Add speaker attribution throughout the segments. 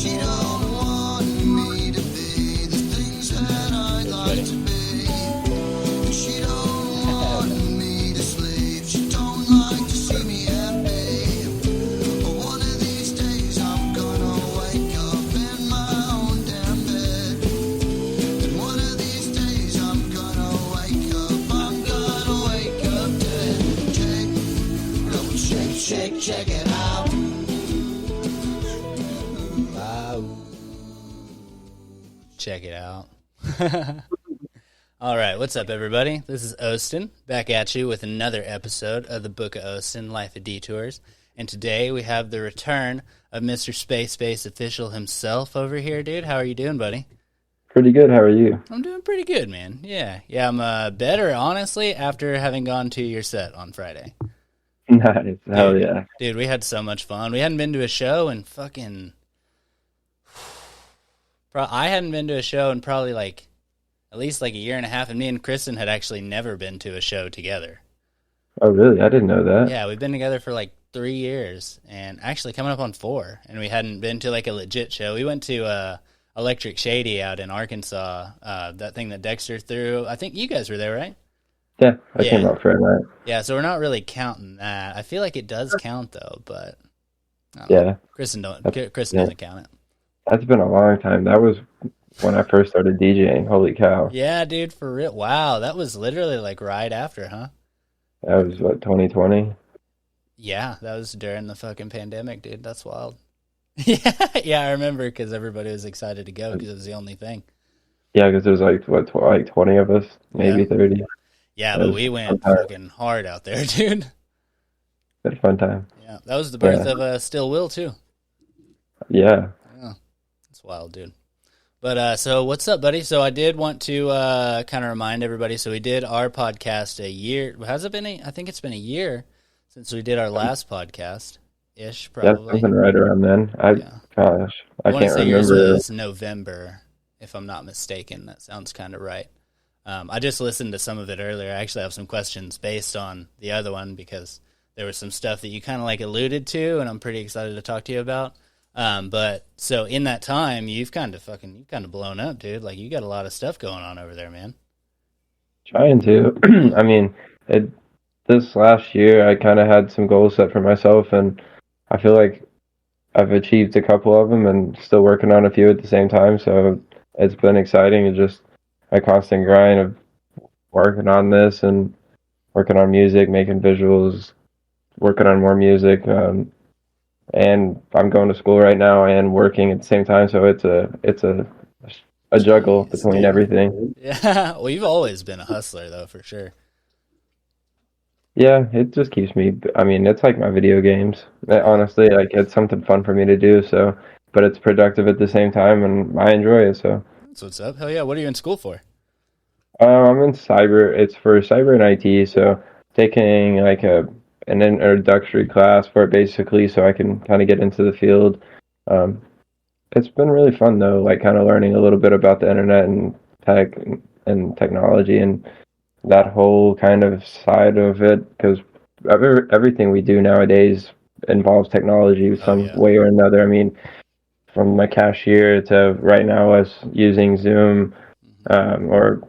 Speaker 1: Check it out. Check it out. All right, what's up, everybody? This is Austin, back at you with another episode of the Book of Austin, Life of Detours. And today we have the return of Mr. SpaceBass official himself over here, dude. How are you doing, buddy?
Speaker 2: Pretty good. How are you?
Speaker 1: I'm doing pretty good, man. Yeah, I'm better, honestly, after having gone to your set on Friday.
Speaker 2: Nice. Hell yeah.
Speaker 1: Dude, we had so much fun. We hadn't been to a show in fucking... I hadn't been to a show in probably at least a year and a half, and me and Kristen had actually never been to a show together.
Speaker 2: Oh, really? I didn't know that.
Speaker 1: Yeah, we've been together for 3 years, and actually coming up on 4, and we hadn't been to a legit show. We went to Electric Shady out in Arkansas, that thing that Dexter threw. I think you guys were there, right?
Speaker 2: Yeah, I came out for that.
Speaker 1: Yeah, so we're not really counting that. I feel like it does count, though, but I don't know. Kristen doesn't count it.
Speaker 2: That's been a long time. That was when I first started DJing. Holy cow.
Speaker 1: Yeah, dude, for real. Wow, that was literally right after, huh?
Speaker 2: That was, 2020?
Speaker 1: Yeah, that was during the fucking pandemic, dude. That's wild. Yeah, I remember because everybody was excited to go because it was the only thing.
Speaker 2: Yeah, because there was 20 of us, maybe 30.
Speaker 1: Yeah, but we went fucking hard out there, dude.
Speaker 2: Had a fun time.
Speaker 1: Yeah, that was the birth of Still Will, too.
Speaker 2: Yeah.
Speaker 1: It's wild, dude. But, so what's up, buddy? So I did want to kind of remind everybody. So we did our podcast a year. Has it been I think it's been a year since we did our last podcast-ish, probably.
Speaker 2: Yeah, something right around then. Gosh, I can't remember.
Speaker 1: Yours was November, if I'm not mistaken. That sounds kind of right. I just listened to some of it earlier. I actually have some questions based on the other one because there was some stuff that you kind of alluded to, and I'm pretty excited to talk to you about. But so in that time, you've kind of blown up, dude. You got a lot of stuff going on over there, man.
Speaker 2: Trying to. I mean, this last year, I kind of had some goals set for myself, and I feel like I've achieved a couple of them and still working on a few at the same time. So it's been exciting. It's just a constant grind of working on this and working on music, making visuals, working on more music. And I'm going to school right now and working at the same time, so it's a juggle between everything.
Speaker 1: Yeah, well, you've always been a hustler, though, for sure.
Speaker 2: Yeah, it just keeps me. I mean, it's like my video games. Honestly, it's something fun for me to do. So, but it's productive at the same time, and I enjoy it. So
Speaker 1: that's what's up. Hell yeah! What are you in school for?
Speaker 2: I'm in cyber. It's for cyber and IT. So taking an introductory class for it basically, so I can kind of get into the field. It's been really fun though, kind of learning a little bit about the internet and tech and technology and that whole kind of side of it, because everything we do nowadays involves technology some way or another. I mean, from my cashier to right now us using Zoom, or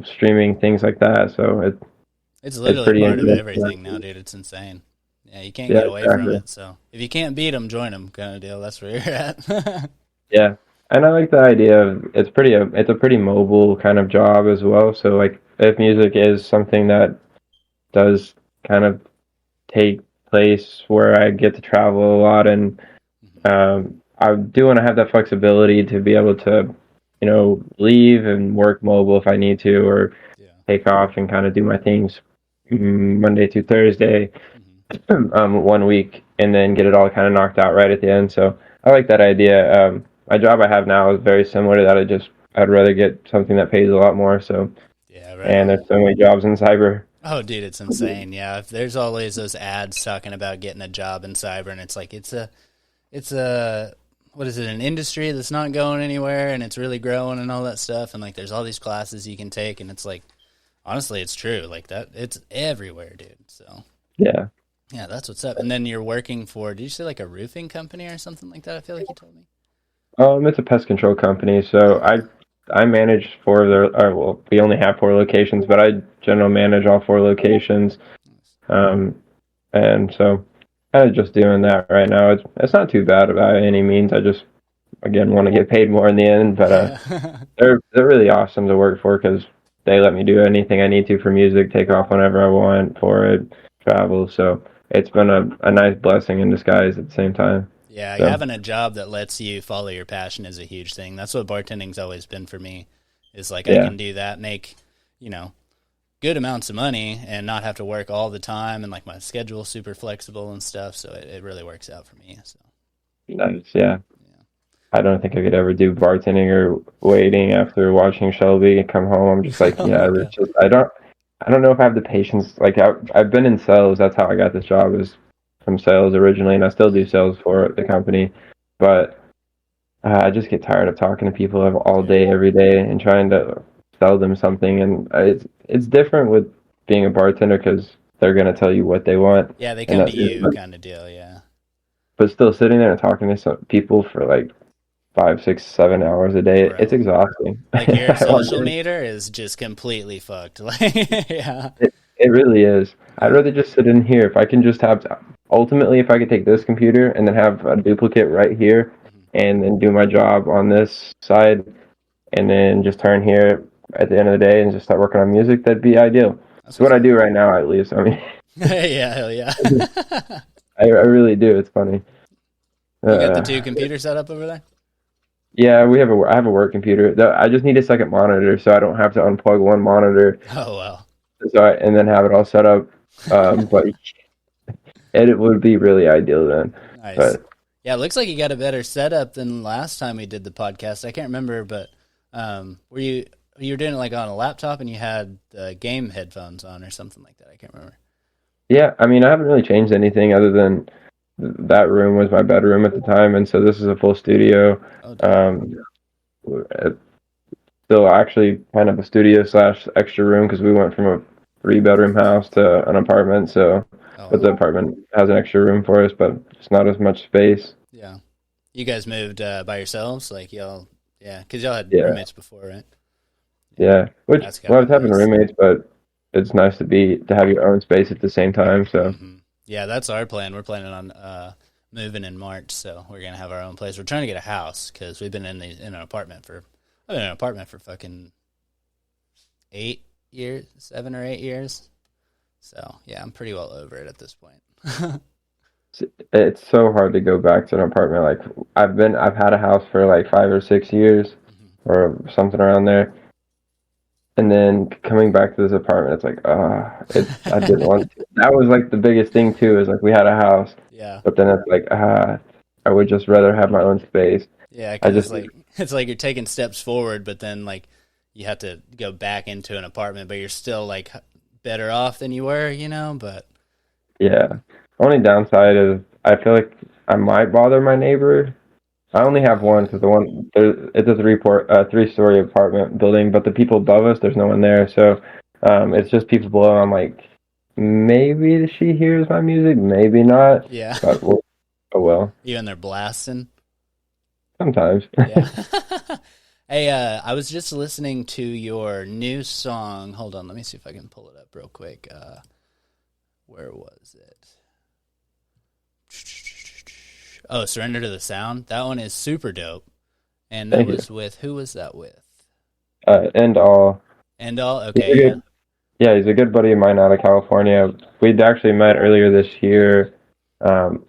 Speaker 2: streaming, things like that. So
Speaker 1: it's literally part of everything now, dude. It's insane. Yeah, you can't get away from it. So if you can't beat them, join them, kind of deal. That's where you're at.
Speaker 2: Yeah, and I like the idea of it's a pretty mobile kind of job as well. So if music is something that does kind of take place where I get to travel a lot, and I do want to have that flexibility to be able to leave and work mobile if I need to, or take off and kind of do my things Monday through Thursday, 1 week, and then get it all kind of knocked out right at the end. So I like that idea. My job I have now is very similar to that. I'd rather get something that pays a lot more. So and there's so many jobs in cyber.
Speaker 1: Oh, dude, it's insane. Yeah, if there's always those ads talking about getting a job in cyber, and it's it's a what is it, an industry that's not going anywhere, and it's really growing and all that stuff, and there's all these classes you can take, and it's honestly, it's true. That it's everywhere, dude. So
Speaker 2: yeah,
Speaker 1: that's what's up. And then you're working for, did you say a roofing company or something like that? I feel like you told me.
Speaker 2: It's a pest control company, so I manage four of their. Well, we only have four locations, but I general manage all four locations. Um, and so kind of just doing that right now. It's not too bad by any means. I just again want to get paid more in the end, but
Speaker 1: Yeah.
Speaker 2: they're really awesome to work for because they let me do anything I need to for music, take off whenever I want for it, travel. So it's been a nice blessing in disguise at the same time.
Speaker 1: Yeah,
Speaker 2: So
Speaker 1: having a job that lets you follow your passion is a huge thing. That's what bartending's always been for me. Is like I
Speaker 2: yeah,
Speaker 1: can do that, make, you know, good amounts of money and not have to work all the time, and like my schedule's super flexible and stuff, so it really works out for me. So
Speaker 2: nice. Yeah,
Speaker 1: yeah.
Speaker 2: I don't think I could ever do bartending or waiting after watching Shelby come home. I'm just like,
Speaker 1: Oh
Speaker 2: yeah,
Speaker 1: my
Speaker 2: it's
Speaker 1: god.
Speaker 2: just I don't know if I have the patience. Like I've been in sales. That's how I got this job is from sales originally, and I still do
Speaker 1: Mm,
Speaker 2: sales for the company. But I just get tired of talking to people all
Speaker 1: yeah.
Speaker 2: day, every day, and trying to sell them something. And it's different with being a bartender because they're gonna tell you what they want,
Speaker 1: Yeah, they
Speaker 2: and
Speaker 1: come to
Speaker 2: that's it.
Speaker 1: you kind of deal, yeah.
Speaker 2: But still sitting there and talking to some people for like 5, 6, 7 hours a day, it's
Speaker 1: Bro.
Speaker 2: exhausting.
Speaker 1: Like your
Speaker 2: I want
Speaker 1: social
Speaker 2: to-
Speaker 1: meter is just completely fucked. Like yeah.
Speaker 2: it really is. I'd
Speaker 1: Yeah.
Speaker 2: rather just sit in here if I can just have. Ultimately, if I could take this computer and then have a duplicate right here,
Speaker 1: Mhm.
Speaker 2: and then do my job on this side, and then just turn here at the end of the day and just start working on music, that'd be ideal.
Speaker 1: That's
Speaker 2: It's
Speaker 1: what's
Speaker 2: what I
Speaker 1: up.
Speaker 2: do right now, at least. I mean,
Speaker 1: Yeah, hell yeah.
Speaker 2: I really do. It's funny.
Speaker 1: You got the two
Speaker 2: Uh,
Speaker 1: computers set up over there?
Speaker 2: yeah, I have a work computer. I just need a second monitor so I don't have to unplug one monitor
Speaker 1: Oh well.
Speaker 2: and then have it all set up. But it would be really ideal then.
Speaker 1: Nice.
Speaker 2: But
Speaker 1: Yeah, it looks like you got a better setup than last time we did the podcast. I can't remember, but were you were doing it like on a laptop and you had the game headphones on or something like that? I can't remember.
Speaker 2: yeah, I mean, I haven't really changed anything other than that room was my bedroom at the time, and so this is a full studio.
Speaker 1: Oh, dope.
Speaker 2: Um, it's still actually kind of a studio slash extra room because we went from a three-bedroom house to an apartment. So,
Speaker 1: Oh
Speaker 2: but the
Speaker 1: wow.
Speaker 2: apartment has an extra room for us, but it's not as much space.
Speaker 1: Yeah. You guys moved by yourselves, like y'all. Yeah, because y'all had
Speaker 2: Yeah,
Speaker 1: roommates before, right? Yeah,
Speaker 2: yeah. Which
Speaker 1: that's got to
Speaker 2: well,
Speaker 1: be
Speaker 2: it's having
Speaker 1: nice.
Speaker 2: roommates, but it's nice to have your own space at the same time. So,
Speaker 1: Yeah, that's our plan. We're planning on moving in March, so we're gonna have our own place. We're trying to get a house because we've been in an apartment for I've been in an apartment for fucking 8 years, 7 or 8 years. So yeah, I'm pretty well over it at this point.
Speaker 2: it's so hard to go back to an apartment. Like I've had a house for like 5 or 6 years or something around there, and then coming back to this apartment, it's like I didn't want to. That was like the biggest thing too. Is like we had a house,
Speaker 1: Yeah,
Speaker 2: but then it's like I would just rather have my own space.
Speaker 1: yeah,
Speaker 2: I
Speaker 1: because
Speaker 2: just
Speaker 1: it's like you're taking steps forward, but then like you have to go back into an apartment, but you're still like better off than you were, you know. But
Speaker 2: yeah. Only downside is I feel like I might bother my neighbor. I only have one because it's a three-story apartment building, but the people above us, there's no one there, so it's just people below. I'm like, maybe she hears my music, maybe not,
Speaker 1: yeah,
Speaker 2: but oh well.
Speaker 1: you in there blasting.
Speaker 2: Sometimes.
Speaker 1: Yeah. Hey, I was just listening to your new song. Hold on, let me see if I can pull it up real quick. Where was it? Oh, Surrender to the Sound. That one is super dope. And that
Speaker 2: Thank you.
Speaker 1: was with, who was that with?
Speaker 2: And all.
Speaker 1: And all?
Speaker 2: He's a
Speaker 1: Okay, yeah.
Speaker 2: good, yeah, he's a good buddy of mine out of California. We'd actually met earlier this year um,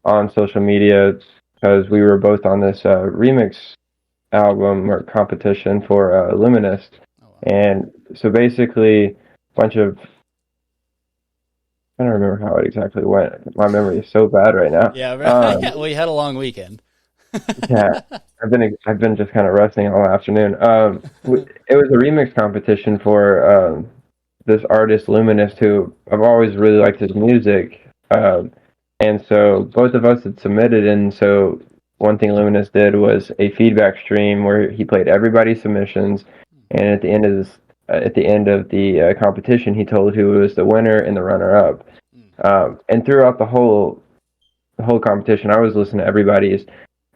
Speaker 2: on social media because we were both on this remix album or competition for Luminous.
Speaker 1: Oh, wow.
Speaker 2: And so basically, a bunch of I don't remember how it exactly went. My memory is so bad right now.
Speaker 1: Yeah, right. We had a long weekend.
Speaker 2: Yeah, I've been just kind of resting all afternoon. It was a remix competition for this artist Luminous, who I've always really liked his music. And so both of us had submitted, and so one thing Luminous did was a feedback stream where he played everybody's submissions, and at the end of the competition, he told who was the winner and the runner-up. And throughout the whole competition, I was listening to everybody's.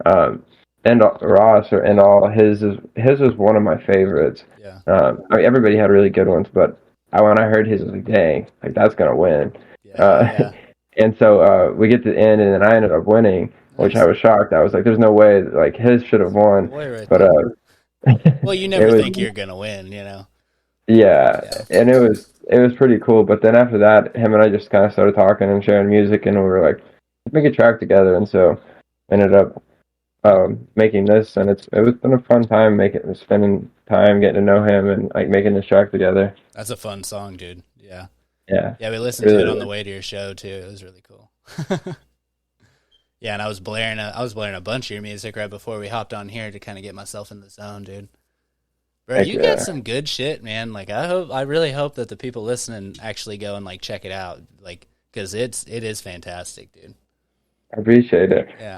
Speaker 2: Um, and Ross and all his was one of my favorites.
Speaker 1: Yeah.
Speaker 2: I mean, everybody had really good ones, but when I heard his, I was like, dang, like that's gonna win.
Speaker 1: Yeah.
Speaker 2: And so we get to the end, and then I ended up winning, which
Speaker 1: Nice.
Speaker 2: I was shocked. I was like, there's no way like his should have won,
Speaker 1: Boy, right
Speaker 2: but
Speaker 1: there. Well, you
Speaker 2: it
Speaker 1: never
Speaker 2: was
Speaker 1: think you're gonna win, you know.
Speaker 2: yeah,
Speaker 1: Yeah.
Speaker 2: and it was pretty cool. But then after that, him and I just kind of started talking and sharing music, and we were like, let's make a track together, and so ended up making this, and it was been a fun time spending time getting to know him and like making this track together.
Speaker 1: That's a fun song, dude. Yeah.
Speaker 2: Yeah,
Speaker 1: Yeah, we listened to
Speaker 2: really,
Speaker 1: it on the way to your show too. It was really cool. Yeah, and I was blaring a bunch of your music right before we hopped on here to kind of get myself in the zone, dude. Bro,
Speaker 2: heck
Speaker 1: you
Speaker 2: yeah.
Speaker 1: got some good shit, man. Like I really hope that the people listening actually go and like check it out, like because it is fantastic, dude.
Speaker 2: I appreciate it.
Speaker 1: Yeah.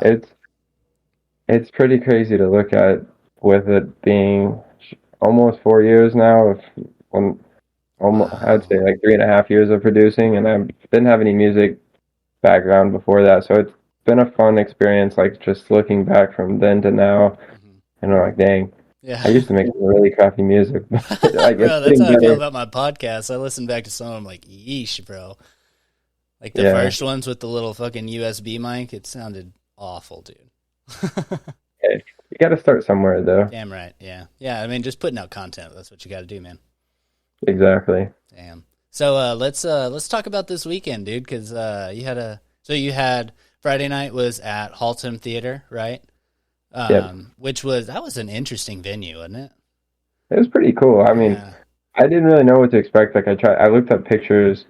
Speaker 2: It's pretty crazy to look at with it being almost 4 years now of when almost I'd
Speaker 1: Wow.
Speaker 2: say like 3.5 years of producing, and I didn't have any music background before that, so it's been a fun experience. Like just looking back from then to now,
Speaker 1: Mhm.
Speaker 2: and I'm like, dang,
Speaker 1: Yeah.
Speaker 2: I used to make some really crappy music, but like
Speaker 1: Bro,
Speaker 2: it's
Speaker 1: that's
Speaker 2: getting
Speaker 1: how I feel
Speaker 2: better.
Speaker 1: about my podcast. I listen back to some of them like, yeesh, bro. Like the
Speaker 2: Yeah,
Speaker 1: first ones with the little fucking USB mic, it sounded awful, dude.
Speaker 2: hey, you got to start somewhere though.
Speaker 1: Damn right. Yeah. Yeah. I mean, just putting out content. That's what you got to do, man.
Speaker 2: Exactly.
Speaker 1: Damn. So let's talk about this weekend, dude. Because you had Friday night was at Haltom Theater, right?
Speaker 2: Yep.
Speaker 1: That was an interesting venue, wasn't it?
Speaker 2: It was pretty cool. I mean,
Speaker 1: Yeah.
Speaker 2: I didn't really know what to expect. Like I looked up pictures,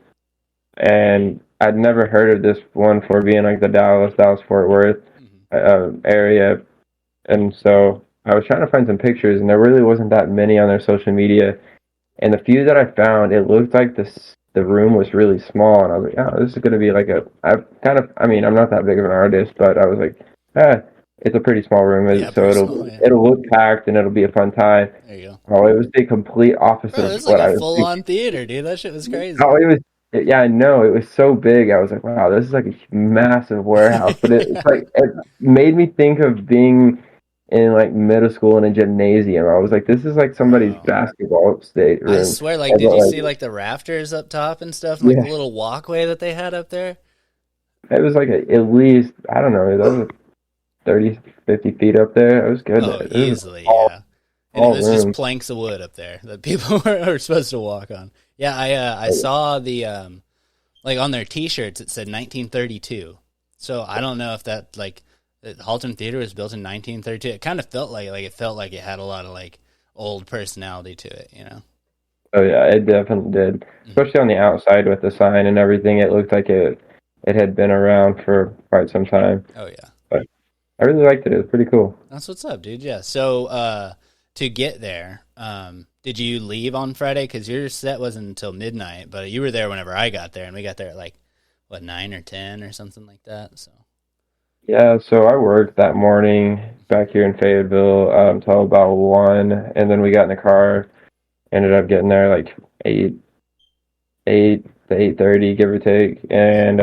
Speaker 2: and I'd never heard of this one for being like the Dallas Fort Worth
Speaker 1: Mhm.
Speaker 2: area, and so I was trying to find some pictures, and there really wasn't that many on their social media. And the few that I found, it looked like the room was really small, and I was like, oh, this is gonna be like I mean, I'm not that big of an artist, but I was like, it's a pretty small room,
Speaker 1: Yeah.
Speaker 2: so
Speaker 1: Pretty small. Yeah.
Speaker 2: it'll look packed and it'll be a fun time.
Speaker 1: There you go.
Speaker 2: Oh, it was the complete opposite
Speaker 1: Bro, it
Speaker 2: of
Speaker 1: was like
Speaker 2: what
Speaker 1: a
Speaker 2: I was
Speaker 1: full
Speaker 2: thinking.
Speaker 1: on theater, dude. That shit was crazy.
Speaker 2: Oh, yeah, I know. It was so big. I was like, wow, this is like a massive warehouse. But it's like, it made me think of being in like middle school in a gymnasium. I was like, this is like somebody's
Speaker 1: Bro.
Speaker 2: basketball state
Speaker 1: I
Speaker 2: room.
Speaker 1: swear, like, did
Speaker 2: But
Speaker 1: you
Speaker 2: like,
Speaker 1: see like the rafters up top and stuff, and like the
Speaker 2: yeah,
Speaker 1: little walkway that they had up there?
Speaker 2: it was like at least, I don't know, that was 30, 50 feet up there. It was good.
Speaker 1: Oh,
Speaker 2: It was
Speaker 1: easily,
Speaker 2: all,
Speaker 1: yeah. And it
Speaker 2: all
Speaker 1: was just
Speaker 2: room.
Speaker 1: planks of wood up there that people were supposed to walk on. Yeah, I saw the like on their T-shirts it said 1932. So I don't know if that like the Halton Theater was built in 1932. It kind of felt like it had a lot of like old personality to it, you know.
Speaker 2: Oh yeah, it definitely did.
Speaker 1: Mhm.
Speaker 2: Especially on the outside with the sign and everything. It looked like it had been around for quite some time.
Speaker 1: Oh yeah.
Speaker 2: But I really liked it. It was pretty cool.
Speaker 1: That's what's up, dude. Yeah. So, to get there, did you leave on Friday? Because your set wasn't until midnight, but you were there whenever I got there, and we got there at like what 9 or 10 or something like that. So,
Speaker 2: Yeah, so I worked that morning back here in Fayetteville until about 1, and then we got in the car, ended up getting there like 8, 8 to 8:30, give or take, and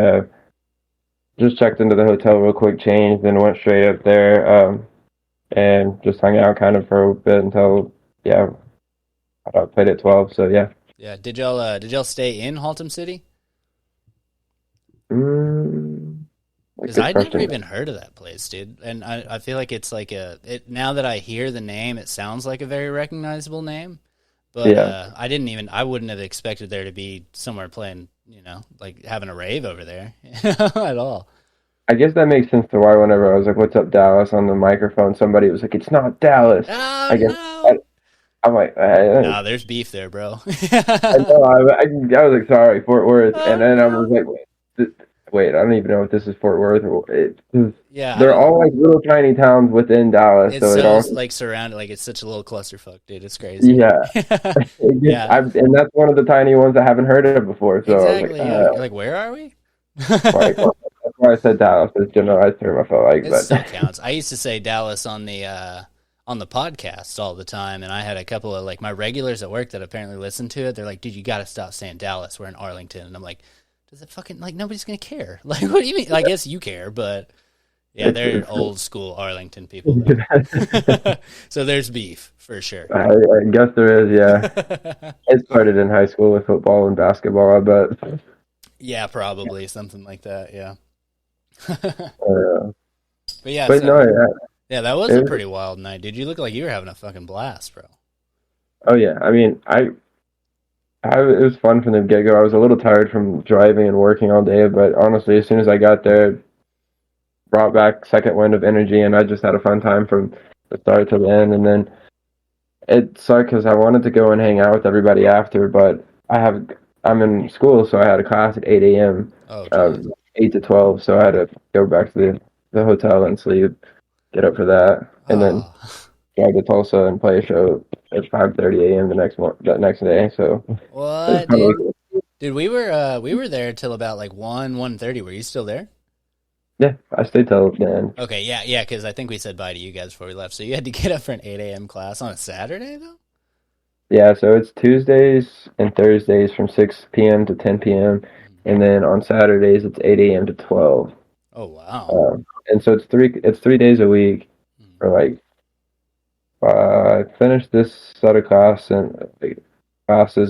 Speaker 2: just checked into the hotel real quick, changed, then went straight up there, and just hung out kind of for a bit until, yeah, I played at 12, so yeah.
Speaker 1: yeah. Did y'all stay in Haltom City?
Speaker 2: Mm,
Speaker 1: Because
Speaker 2: good
Speaker 1: I'd never
Speaker 2: question.
Speaker 1: even heard of that place, dude. And I feel like it's like now that I hear the name, it sounds like a very recognizable name. But
Speaker 2: Yeah.
Speaker 1: I wouldn't have expected there to be somewhere playing, like having a rave over there at all.
Speaker 2: I guess that makes sense to why whenever I was like, "What's up, Dallas?" on the microphone, somebody was like, "It's not Dallas."
Speaker 1: Oh
Speaker 2: I guess
Speaker 1: no!
Speaker 2: I'm like,
Speaker 1: Nah, there's beef there, bro.
Speaker 2: I know. I was like, "Sorry, Fort Worth," and
Speaker 1: Oh
Speaker 2: then I was
Speaker 1: no!
Speaker 2: like, "Wait, I don't even know if this is Fort Worth or
Speaker 1: Yeah, I
Speaker 2: they're
Speaker 1: don't.
Speaker 2: all like little tiny towns within Dallas,
Speaker 1: It's
Speaker 2: so it
Speaker 1: so
Speaker 2: all
Speaker 1: like surrounded, like it's such a little clusterfuck, dude. It's crazy.
Speaker 2: yeah."
Speaker 1: Yeah,
Speaker 2: And that's one of the tiny ones I haven't heard of before, so I was like,
Speaker 1: exactly. Yeah, you're like, where are we?
Speaker 2: like, well, that's why I said Dallas. It's generalized term I felt like,
Speaker 1: It still counts. I used to say Dallas on the podcast all the time, and I had a couple of like my regulars at work that apparently listened to it. They're like, "Dude, you got to stop saying Dallas. We're in Arlington." And I'm like, "Does it fucking like nobody's gonna care? Like, what do you mean? I guess you care, but Yeah, they're old school Arlington people though. So there's beef for sure.
Speaker 2: I guess there is, yeah. It started in high school with football and basketball, I bet.
Speaker 1: Yeah, probably something like that. Yeah.
Speaker 2: Uh,
Speaker 1: But yeah,
Speaker 2: but no,
Speaker 1: so
Speaker 2: yeah,
Speaker 1: yeah, that was a
Speaker 2: it,
Speaker 1: pretty wild night, dude. You look like you were having a fucking blast, bro.
Speaker 2: oh yeah. I mean, it was fun from the get go. I was a little tired from driving and working all day, but honestly, as soon as I got there, brought back second wind of energy, and I just had a fun time from the start to the end. And then it sucked because I wanted to go and hang out with everybody after, but I'm in school, so I had a class at 8 a.m.
Speaker 1: Oh, geez.
Speaker 2: 8 to 12, so I had to go back to the hotel and sleep, get up for that, and then
Speaker 1: Oh,
Speaker 2: drive to Tulsa and play a show at 5:30 a.m. that next day. So it was
Speaker 1: what,
Speaker 2: kind
Speaker 1: dude?
Speaker 2: of
Speaker 1: Dude, we were there till about like 1:30. Were you still there?
Speaker 2: yeah. I stayed till then.
Speaker 1: Okay, yeah, yeah, because I think we said bye to you guys before we left. So you had to get up for an 8 a.m. class on a Saturday, though?
Speaker 2: Yeah, so it's Tuesdays and Thursdays from 6 p.m. to 10 p.m.
Speaker 1: Mhm.
Speaker 2: And then on Saturdays it's 8 a.m. to 12.
Speaker 1: Oh, wow.
Speaker 2: And so it's 3 days a week
Speaker 1: Mhm.
Speaker 2: for like I finished this set of classes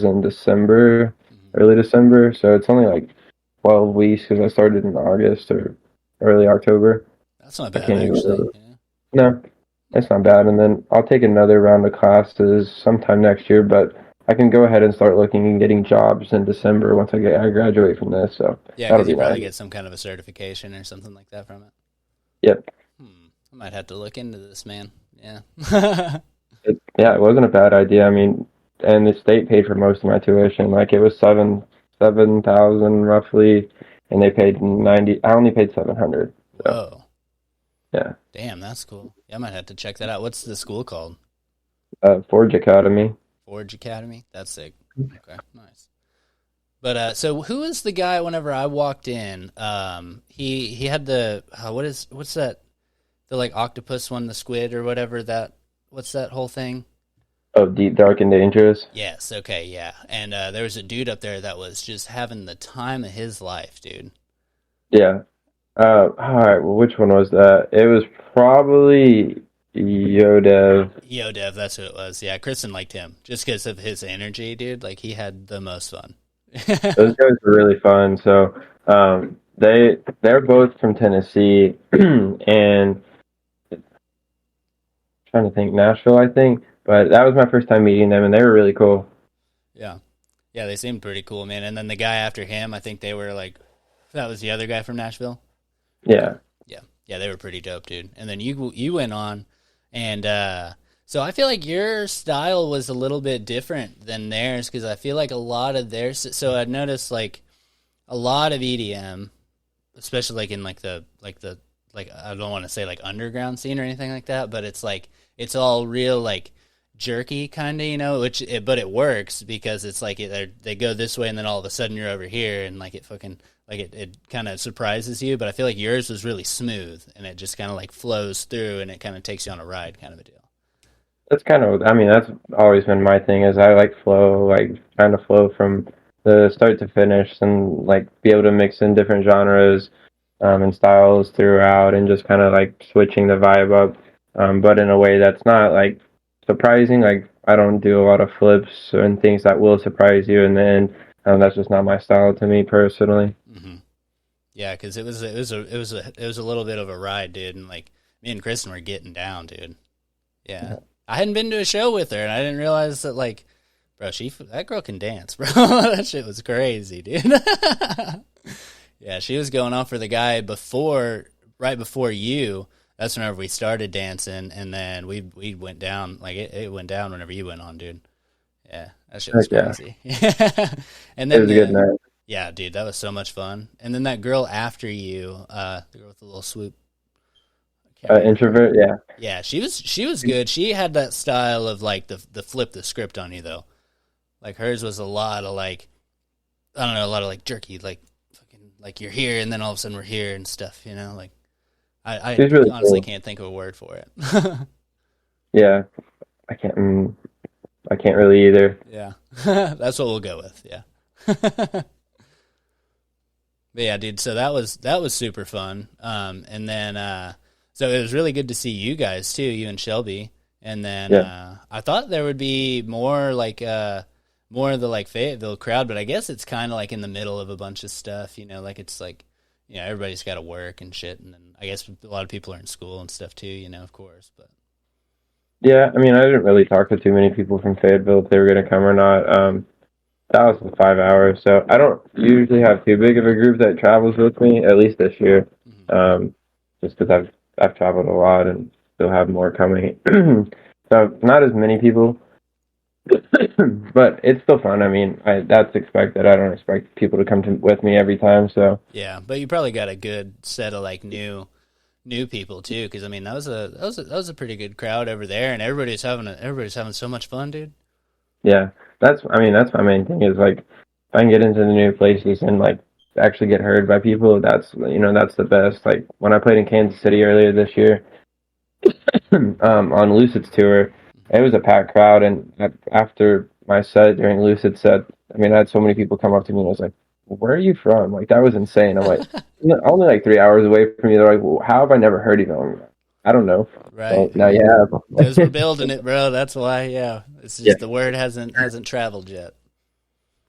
Speaker 2: in December,
Speaker 1: Mhm.
Speaker 2: early December. So it's only like 12 weeks because I started in August or early October.
Speaker 1: That's not
Speaker 2: I
Speaker 1: bad,
Speaker 2: can't even
Speaker 1: actually.
Speaker 2: remember.
Speaker 1: Yeah.
Speaker 2: No, it's not bad. And then I'll take another round of classes sometime next year, but I can go ahead and start looking and getting jobs in December once I graduate from this. So
Speaker 1: Yeah,
Speaker 2: that'll
Speaker 1: because
Speaker 2: be
Speaker 1: you probably
Speaker 2: nice.
Speaker 1: get some kind of a certification or something like that from it.
Speaker 2: Yep.
Speaker 1: I might have to look into this, man. Yeah.
Speaker 2: Yeah, it wasn't a bad idea. I mean, and the state paid for most of my tuition. Like it was 7,000 roughly, and they paid 90. I only paid 700. So
Speaker 1: Whoa.
Speaker 2: yeah,
Speaker 1: Damn, that's cool. Yeah, I might have to check that out. What's the school called?
Speaker 2: Forge Academy.
Speaker 1: Forge Academy? That's sick. Okay, nice. But so who is the guy? Whenever I walked in, he had the what's that? The like octopus one, the squid or whatever that. What's that whole thing?
Speaker 2: Of Deep, Dark, and Dangerous.
Speaker 1: Yes. Okay. Yeah. And there was a dude up there that was just having the time of his life, dude.
Speaker 2: Yeah. All right. Well, which one was that? It was probably Yodev.
Speaker 1: Yo, Dev, that's who it was. Yeah, Kristen liked him just because of his energy, dude. Like he had the most fun.
Speaker 2: Those guys were really fun. So they're both from Tennessee, and trying to think Nashville, I think. But that was my first time meeting them, and they were really cool.
Speaker 1: Yeah. Yeah, they seemed pretty cool, man. And then the guy after him, I think they were like, that was the other guy from Nashville. Yeah,
Speaker 2: Yeah.
Speaker 1: yeah, yeah. They were pretty dope, dude. And then you went on, and so I feel like your style was a little bit different than theirs because I feel like a lot of theirs. So I noticed like a lot of EDM, especially like in like I don't want to say like underground scene or anything like that, but it's like it's all real like jerky kind of, but it works because it's like they go this way and then all of a sudden you're over here and like it fucking like it kind of surprises you. But I feel like yours was really smooth and it just kind of like flows through and it kind of takes you on a ride kind of a deal.
Speaker 2: That's kind of, I mean, that's always been my thing is I like flow, like trying to flow from the start to finish and like be able to mix in different genres and styles throughout and just kind of like switching the vibe up, but in a way that's not like surprising. Like I don't do a lot of flips and things that will surprise you, and then that's just not my style to me personally.
Speaker 1: hmm Yeah, because it was a little bit of a ride, dude, and like me and Kristen were getting down, dude. Yeah, I hadn't been to a show with her, and I didn't realize that like, bro, that girl can dance, bro. That shit was crazy, dude. Yeah, she was going on for the guy right before you. That's whenever we started dancing, and then we went down like it went down whenever you went on, dude. Yeah, that shit was
Speaker 2: Heck yeah,
Speaker 1: crazy. And
Speaker 2: it
Speaker 1: then
Speaker 2: was a good night.
Speaker 1: yeah, dude, that was so much fun. And then that girl after you, the girl with the little swoop, I can't remember her name.
Speaker 2: Introvert, yeah.
Speaker 1: Yeah, she was good. She had that style of like the flip the script on you though. Like hers was a lot of like I don't know, a lot of like jerky, like fucking like you're here and then all of a sudden we're here and stuff, Like I
Speaker 2: She's really
Speaker 1: honestly
Speaker 2: cool.
Speaker 1: can't think of a word for it.
Speaker 2: Yeah, I can't. I can't really either.
Speaker 1: Yeah, that's what we'll go with. Yeah. But yeah, dude. So that was super fun. And then so it was really good to see you guys too, you and Shelby. And then
Speaker 2: Yeah.
Speaker 1: I thought there would be more like more of the like Fayetteville crowd, but I guess it's kind of like in the middle of a bunch of stuff. You know, like it's like everybody's got to work and shit, and then I guess a lot of people are in school and stuff too. You know, of course, but
Speaker 2: Yeah, I mean, I didn't really talk to too many people from Fayetteville if they were going to come or not. That was the 5 hours, so I don't usually have too big of a group that travels with me. At least this year,
Speaker 1: mhm.
Speaker 2: um, just because I've traveled a lot and still have more coming. So not as many people, but it's still fun. I mean, that's expected. I don't expect people to come with me every time. So
Speaker 1: Yeah, but you probably got a good set of like new people too, because I mean that was a pretty good crowd over there, and everybody's having so much fun, dude.
Speaker 2: yeah, that's my main thing is like if I can get into the new places and like actually get heard by people. That's the best. Like when I played in Kansas City earlier this year, on Lucid's tour, it was a packed crowd, and after my set during Lucid set, I mean, I had so many people come up to me and I was like, "Where are you from?" Like that was insane. I'm like, only like 3 hours away from you. They're like, well, "How have I never heard of you?" I'm like, I don't know. Well,
Speaker 1: Right.
Speaker 2: now you
Speaker 1: Because we're
Speaker 2: have.
Speaker 1: building it, bro. That's why. Yeah, it's
Speaker 2: Yeah,
Speaker 1: just the word hasn't traveled yet.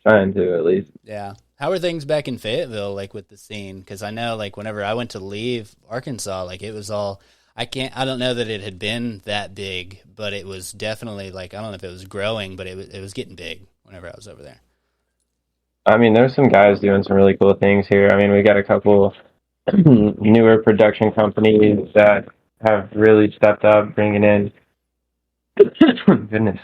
Speaker 2: trying to at least.
Speaker 1: Yeah. How are things back in Fayetteville, like with the scene? Because I know, like, whenever I went to leave Arkansas, like, it was all. I don't know that it had been that big, but it was definitely like, I don't know if it was growing, but it was getting big whenever I was over there.
Speaker 2: I mean, there's some guys doing some really cool things here. I mean, we got a couple newer production companies that have really stepped up, bringing in goodness,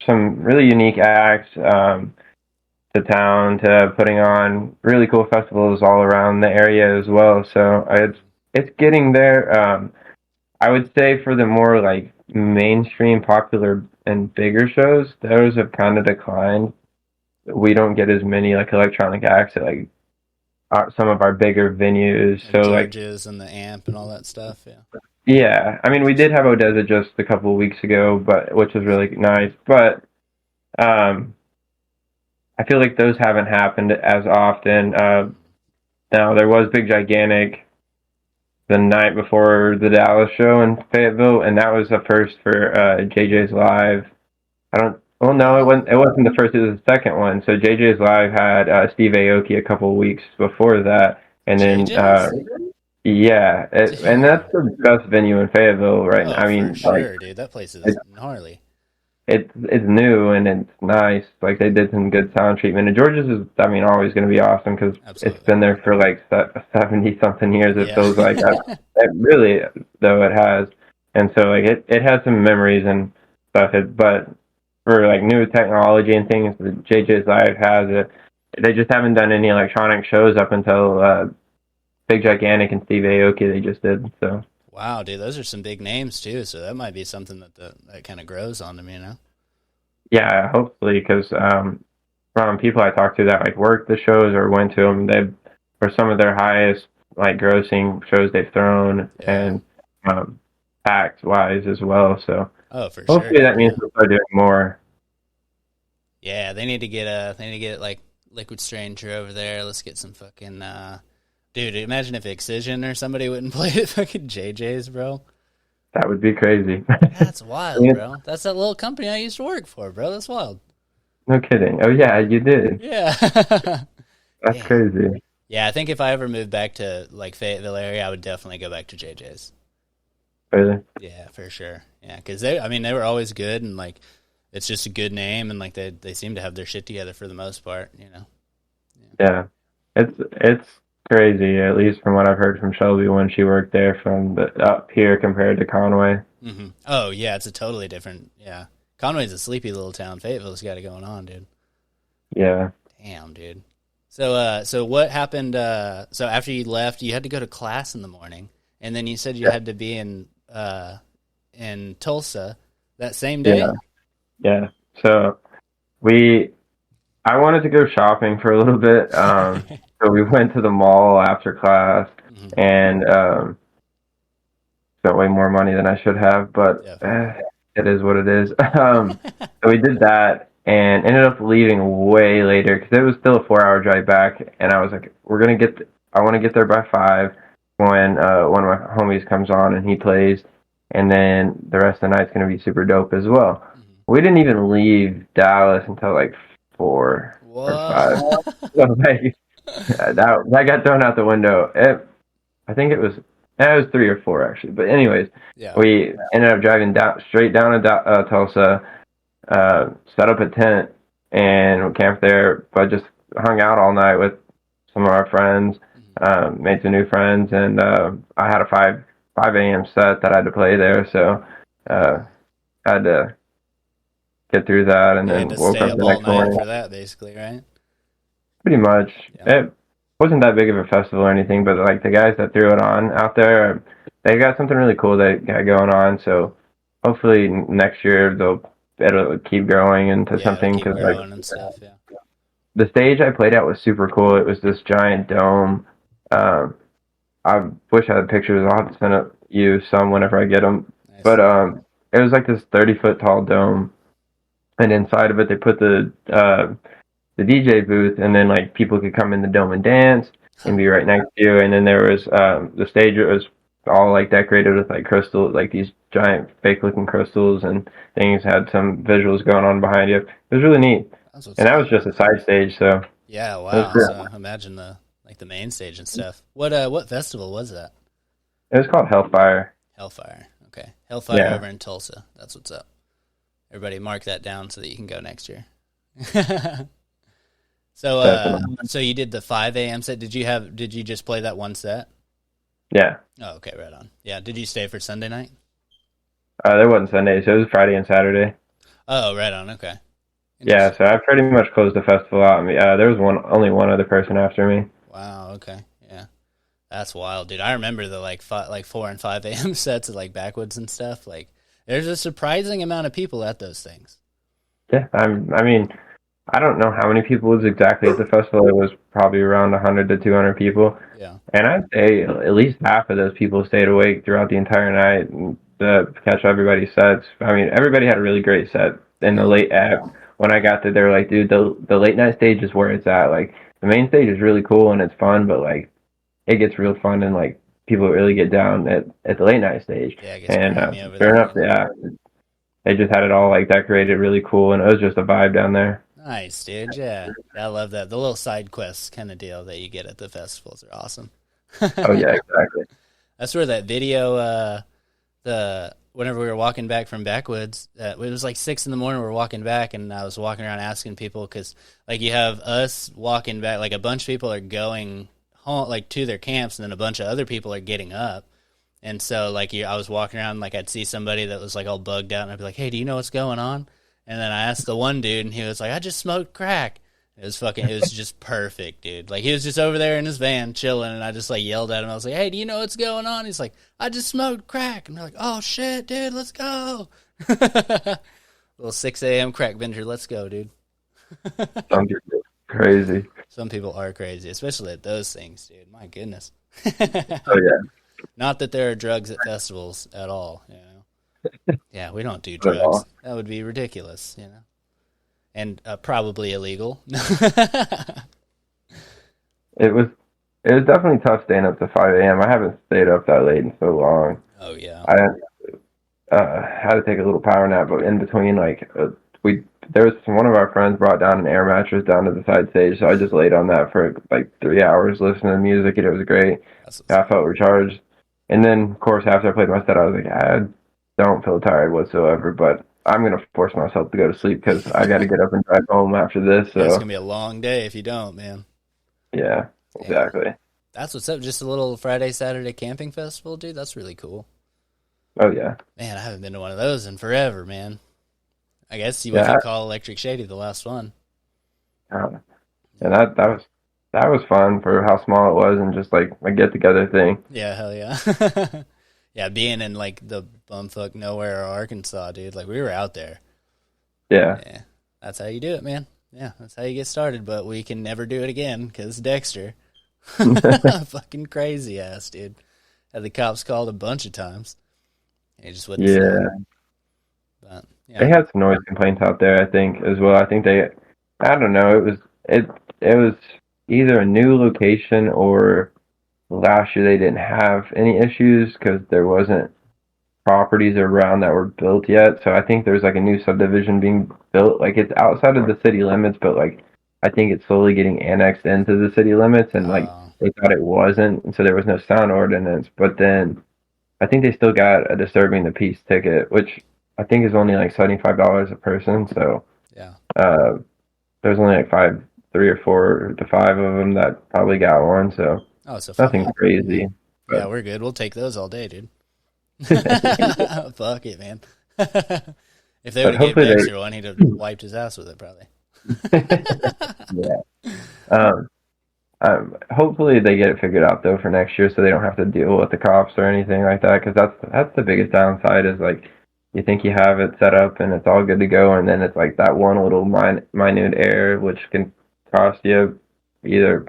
Speaker 2: some really unique acts to town, to putting on really cool festivals all around the area as well. So it's getting there. I would say for the more like mainstream, popular, and bigger shows, those have kind of declined. We don't get as many like electronic acts at like some of our bigger venues.
Speaker 1: Like
Speaker 2: So like
Speaker 1: George's and the amp and all that stuff. Yeah.
Speaker 2: yeah, I mean we did have Odessa just a couple of weeks ago, but which was really nice. But um, I feel like those haven't happened as often. Now there was Big Gigantic the night before the Dallas show in Fayetteville, and that was the first for JJ's Live. I don't. Well, no, it wasn't. It wasn't the first. It was the second one. So JJ's Live had Steve Aoki a couple of weeks before that, and then
Speaker 1: JJ's?
Speaker 2: yeah, and
Speaker 1: Damn.
Speaker 2: that's the best venue in Fayetteville right now.
Speaker 1: Oh,
Speaker 2: I
Speaker 1: for
Speaker 2: mean, like
Speaker 1: sure, dude. That place is
Speaker 2: it's
Speaker 1: gnarly.
Speaker 2: it's new and it's nice. Like they did some good sound treatment. And George's is, I mean, always going to be awesome because it's
Speaker 1: Absolutely.
Speaker 2: been there for like 70 something years. It
Speaker 1: Yeah.
Speaker 2: feels like it really though it has, and so like it has some memories and stuff. But for like new technology and things that JJ's Live has, they just haven't done any electronic shows up until Big Gigantic and Steve Aoki they just did. So
Speaker 1: Wow, dude, those are some big names too. So that might be something that kind of grows on them, you know?
Speaker 2: yeah, hopefully because from people I talked to that like worked the shows or went to them, they were some of their highest like grossing shows they've thrown
Speaker 1: Yeah.
Speaker 2: and fact wise as well. So
Speaker 1: Oh, for sure,
Speaker 2: hopefully
Speaker 1: dude.
Speaker 2: that means
Speaker 1: Yeah.
Speaker 2: we'll start doing more.
Speaker 1: Yeah, they need to get like Liquid Stranger over there. Let's get some fucking dude, imagine if Excision or somebody wouldn't play at fucking JJ's, bro.
Speaker 2: That would be crazy.
Speaker 1: That's
Speaker 2: I
Speaker 1: wild,
Speaker 2: mean,
Speaker 1: bro. That's that little company I used to work for, bro. That's wild.
Speaker 2: no kidding. Oh yeah, you did.
Speaker 1: Yeah.
Speaker 2: That's
Speaker 1: Damn.
Speaker 2: crazy.
Speaker 1: Yeah, I think if I ever moved back to like Fayetteville area, I would definitely go back to JJ's.
Speaker 2: Really.
Speaker 1: Yeah, for sure. Yeah, because I mean, they were always good, and like, it's just a good name, and like they seem to have their shit together for the most part, you know.
Speaker 2: Yeah. It's crazy, at least from what I've heard from Shelby when she worked there from the up here compared to Conway.
Speaker 1: Oh yeah, it's a totally different. Yeah, Conway's a sleepy little town. Fayetteville's got it going on, dude.
Speaker 2: Yeah.
Speaker 1: Damn, dude. So what happened? So after you left, you had to go to class in the morning, and then you said you
Speaker 2: Yeah.
Speaker 1: had to be in Tulsa that same
Speaker 2: Yeah.
Speaker 1: day.
Speaker 2: Yeah. So we I wanted to go shopping for a little bit. So we went to the mall after class
Speaker 1: Mhm.
Speaker 2: and spent way more money than I should have, but
Speaker 1: Definitely.
Speaker 2: it is what it is. So we did that, and ended up leaving way later because it was still a 4 hour drive back. And I was like, I want to get there by 5 when one of my homies comes on and he plays, and then the rest of the night's gonna be super dope as well.
Speaker 1: Mm-hmm.
Speaker 2: We didn't even leave Dallas until like 4 or 5.
Speaker 1: What?
Speaker 2: So like that got thrown out the window. I think it was 3 or 4 actually. But anyways,
Speaker 1: Yeah.
Speaker 2: we ended up driving straight down to Tulsa, set up a tent and camped there. But just hung out all night with some of our friends, made some new friends, and I had a 5 a.m. set that I had to play there, so I had to get through that, and
Speaker 1: You had
Speaker 2: then
Speaker 1: to
Speaker 2: woke
Speaker 1: stay
Speaker 2: up
Speaker 1: up
Speaker 2: the
Speaker 1: all
Speaker 2: next
Speaker 1: night
Speaker 2: morning.
Speaker 1: for that, basically, right?
Speaker 2: Pretty much.
Speaker 1: Yeah.
Speaker 2: It wasn't that big of a festival or anything, but like the guys that threw it on out there, they got something really cool that got going on. So hopefully next year it'll keep growing into
Speaker 1: Yeah, it'll
Speaker 2: something,
Speaker 1: keep
Speaker 2: because like
Speaker 1: growing and stuff, yeah.
Speaker 2: the stage I played at was super cool. It was this giant dome. Um, I wish I had pictures. I'll have to send you some whenever I get them.
Speaker 1: Nice.
Speaker 2: But it was like this 30-foot tall dome, and inside of it they put the DJ booth, and then like people could come in the dome and dance and be right next to you. And then there was the stage was all like decorated with like crystal, like these giant fake looking crystals and things. Had some visuals going on behind you. It was really neat. And that was just a side stage, so
Speaker 1: Yeah,
Speaker 2: it was
Speaker 1: wow.
Speaker 2: cool.
Speaker 1: So imagine the main stage and stuff. What festival was that?
Speaker 2: It was called Hellfire.
Speaker 1: Hellfire. Okay. Hellfire
Speaker 2: Yeah.
Speaker 1: over in Tulsa. That's what's up. Everybody mark that down so that you can go next year. So you did the 5 a.m. set. Did you just play that one set?
Speaker 2: Yeah.
Speaker 1: Oh, okay, right on. Yeah, did you stay for Sunday night?
Speaker 2: There wasn't Sunday, so it was Friday and Saturday.
Speaker 1: Oh, right on. Okay.
Speaker 2: Yeah, so I pretty much closed the festival out. There was only one other person after me.
Speaker 1: Wow. Okay. Yeah, that's wild, dude. I remember the like 4 and 5 a.m. sets of like Backwoods and stuff. Like, there's a surprising amount of people at those things.
Speaker 2: Yeah, I mean, I don't know how many people was exactly at the festival. It was probably around 100 to 200 people.
Speaker 1: Yeah.
Speaker 2: And I'd say at least half of those people stayed awake throughout the entire night to catch everybody's sets. I mean, everybody had a really great set in the late app. When I got there, they were like, dude, the late night stage is where it's at. Like, the main stage is really cool and it's fun, but like, it gets real fun and like, people really get down at the late night stage.
Speaker 1: Yeah, it gets
Speaker 2: And
Speaker 1: grimy over
Speaker 2: sure
Speaker 1: there.
Speaker 2: enough, yeah, they just had it all like decorated really cool, and it was just a vibe down there.
Speaker 1: Nice, dude. Yeah, I love that. The little side quests kind of deal that you get at the festivals are awesome.
Speaker 2: Oh yeah, exactly.
Speaker 1: That's where that video, whenever we were walking back from Backwoods, it was like 6 in the morning. We were walking back, and I was walking around asking people because, like, you have us walking back, like a bunch of people are going home, like to their camps, and then a bunch of other people are getting up. And so, like, I was walking around, like, I'd see somebody that was like all bugged out, and I'd be like, "Hey, do you know what's going on?" And then I asked the one dude, and he was like, "I just smoked crack." It was just perfect, dude. Like, he was just over there in his van chilling, and I just like yelled at him. I was like, "Hey, do you know what's going on?" He's like, "I just smoked crack." And they're like, "Oh shit, dude, let's go." Little 6 a.m. crack vendor, let's go, dude.
Speaker 2: Some people are crazy.
Speaker 1: Some people are crazy, especially at those things, dude. My goodness.
Speaker 2: Oh yeah.
Speaker 1: Not that there are drugs at festivals at all, you know. Yeah, we don't do
Speaker 2: Not at all.
Speaker 1: drugs. That would be ridiculous, you know. And probably illegal.
Speaker 2: It was definitely tough staying up to 5 a.m. I haven't stayed up that late in so long.
Speaker 1: Oh yeah.
Speaker 2: I had to take a little power nap, but in between, like there was one of our friends brought down an air mattress down to the side stage, so I just laid on that for like 3 hours listening to music, and it was great. I felt recharged, and then of course after I played my set, I was like, I don't feel tired whatsoever, but I'm gonna force myself to go to sleep because I got to get up and drive home after this. So
Speaker 1: It's gonna be a long day if you don't, man.
Speaker 2: yeah, exactly.
Speaker 1: Yeah. That's what's up. Just a little Friday, Saturday camping festival, dude. That's really cool.
Speaker 2: Oh yeah.
Speaker 1: Man, I haven't been to one of those in forever, man. I guess we could call Electric Shady the last one.
Speaker 2: And that was fun for how small it was and just like a get together thing.
Speaker 1: Yeah, hell yeah. Yeah, being in like the bumfuck nowhere or Arkansas, dude. Like, we were out there.
Speaker 2: Yeah.
Speaker 1: Yeah, that's how you do it, man. Yeah, that's how you get started, but we can never do it again because Dexter. Fucking crazy ass, dude. Had the cops called a bunch of times. He just wouldn't stop. But
Speaker 2: They had some noise complaints out there, I think, as well. I think I don't know, it was either a new location or last year they didn't have any issues because there wasn't properties around that were built yet. So I think there's like a new subdivision being built. Like it's outside of the city limits, but like I think it's slowly getting annexed into the city limits, and like they thought it wasn't, and so there was no sound ordinance. But then I think they still got a disturbing the peace ticket, which I think is only like $75 a person. So
Speaker 1: yeah,
Speaker 2: there's only like three or four to five of them that probably got one. So
Speaker 1: so
Speaker 2: nothing crazy.
Speaker 1: Yeah, we're good. We'll take those all day, dude. Fuck it, man. If they would have given extra one, he'd have wiped his ass with it, probably.
Speaker 2: Yeah. Hopefully they get it figured out though for next year, so they don't have to deal with the cops or anything like that. Because that's the biggest downside is like you think you have it set up and it's all good to go, and then it's like that one little minute error which can cost you either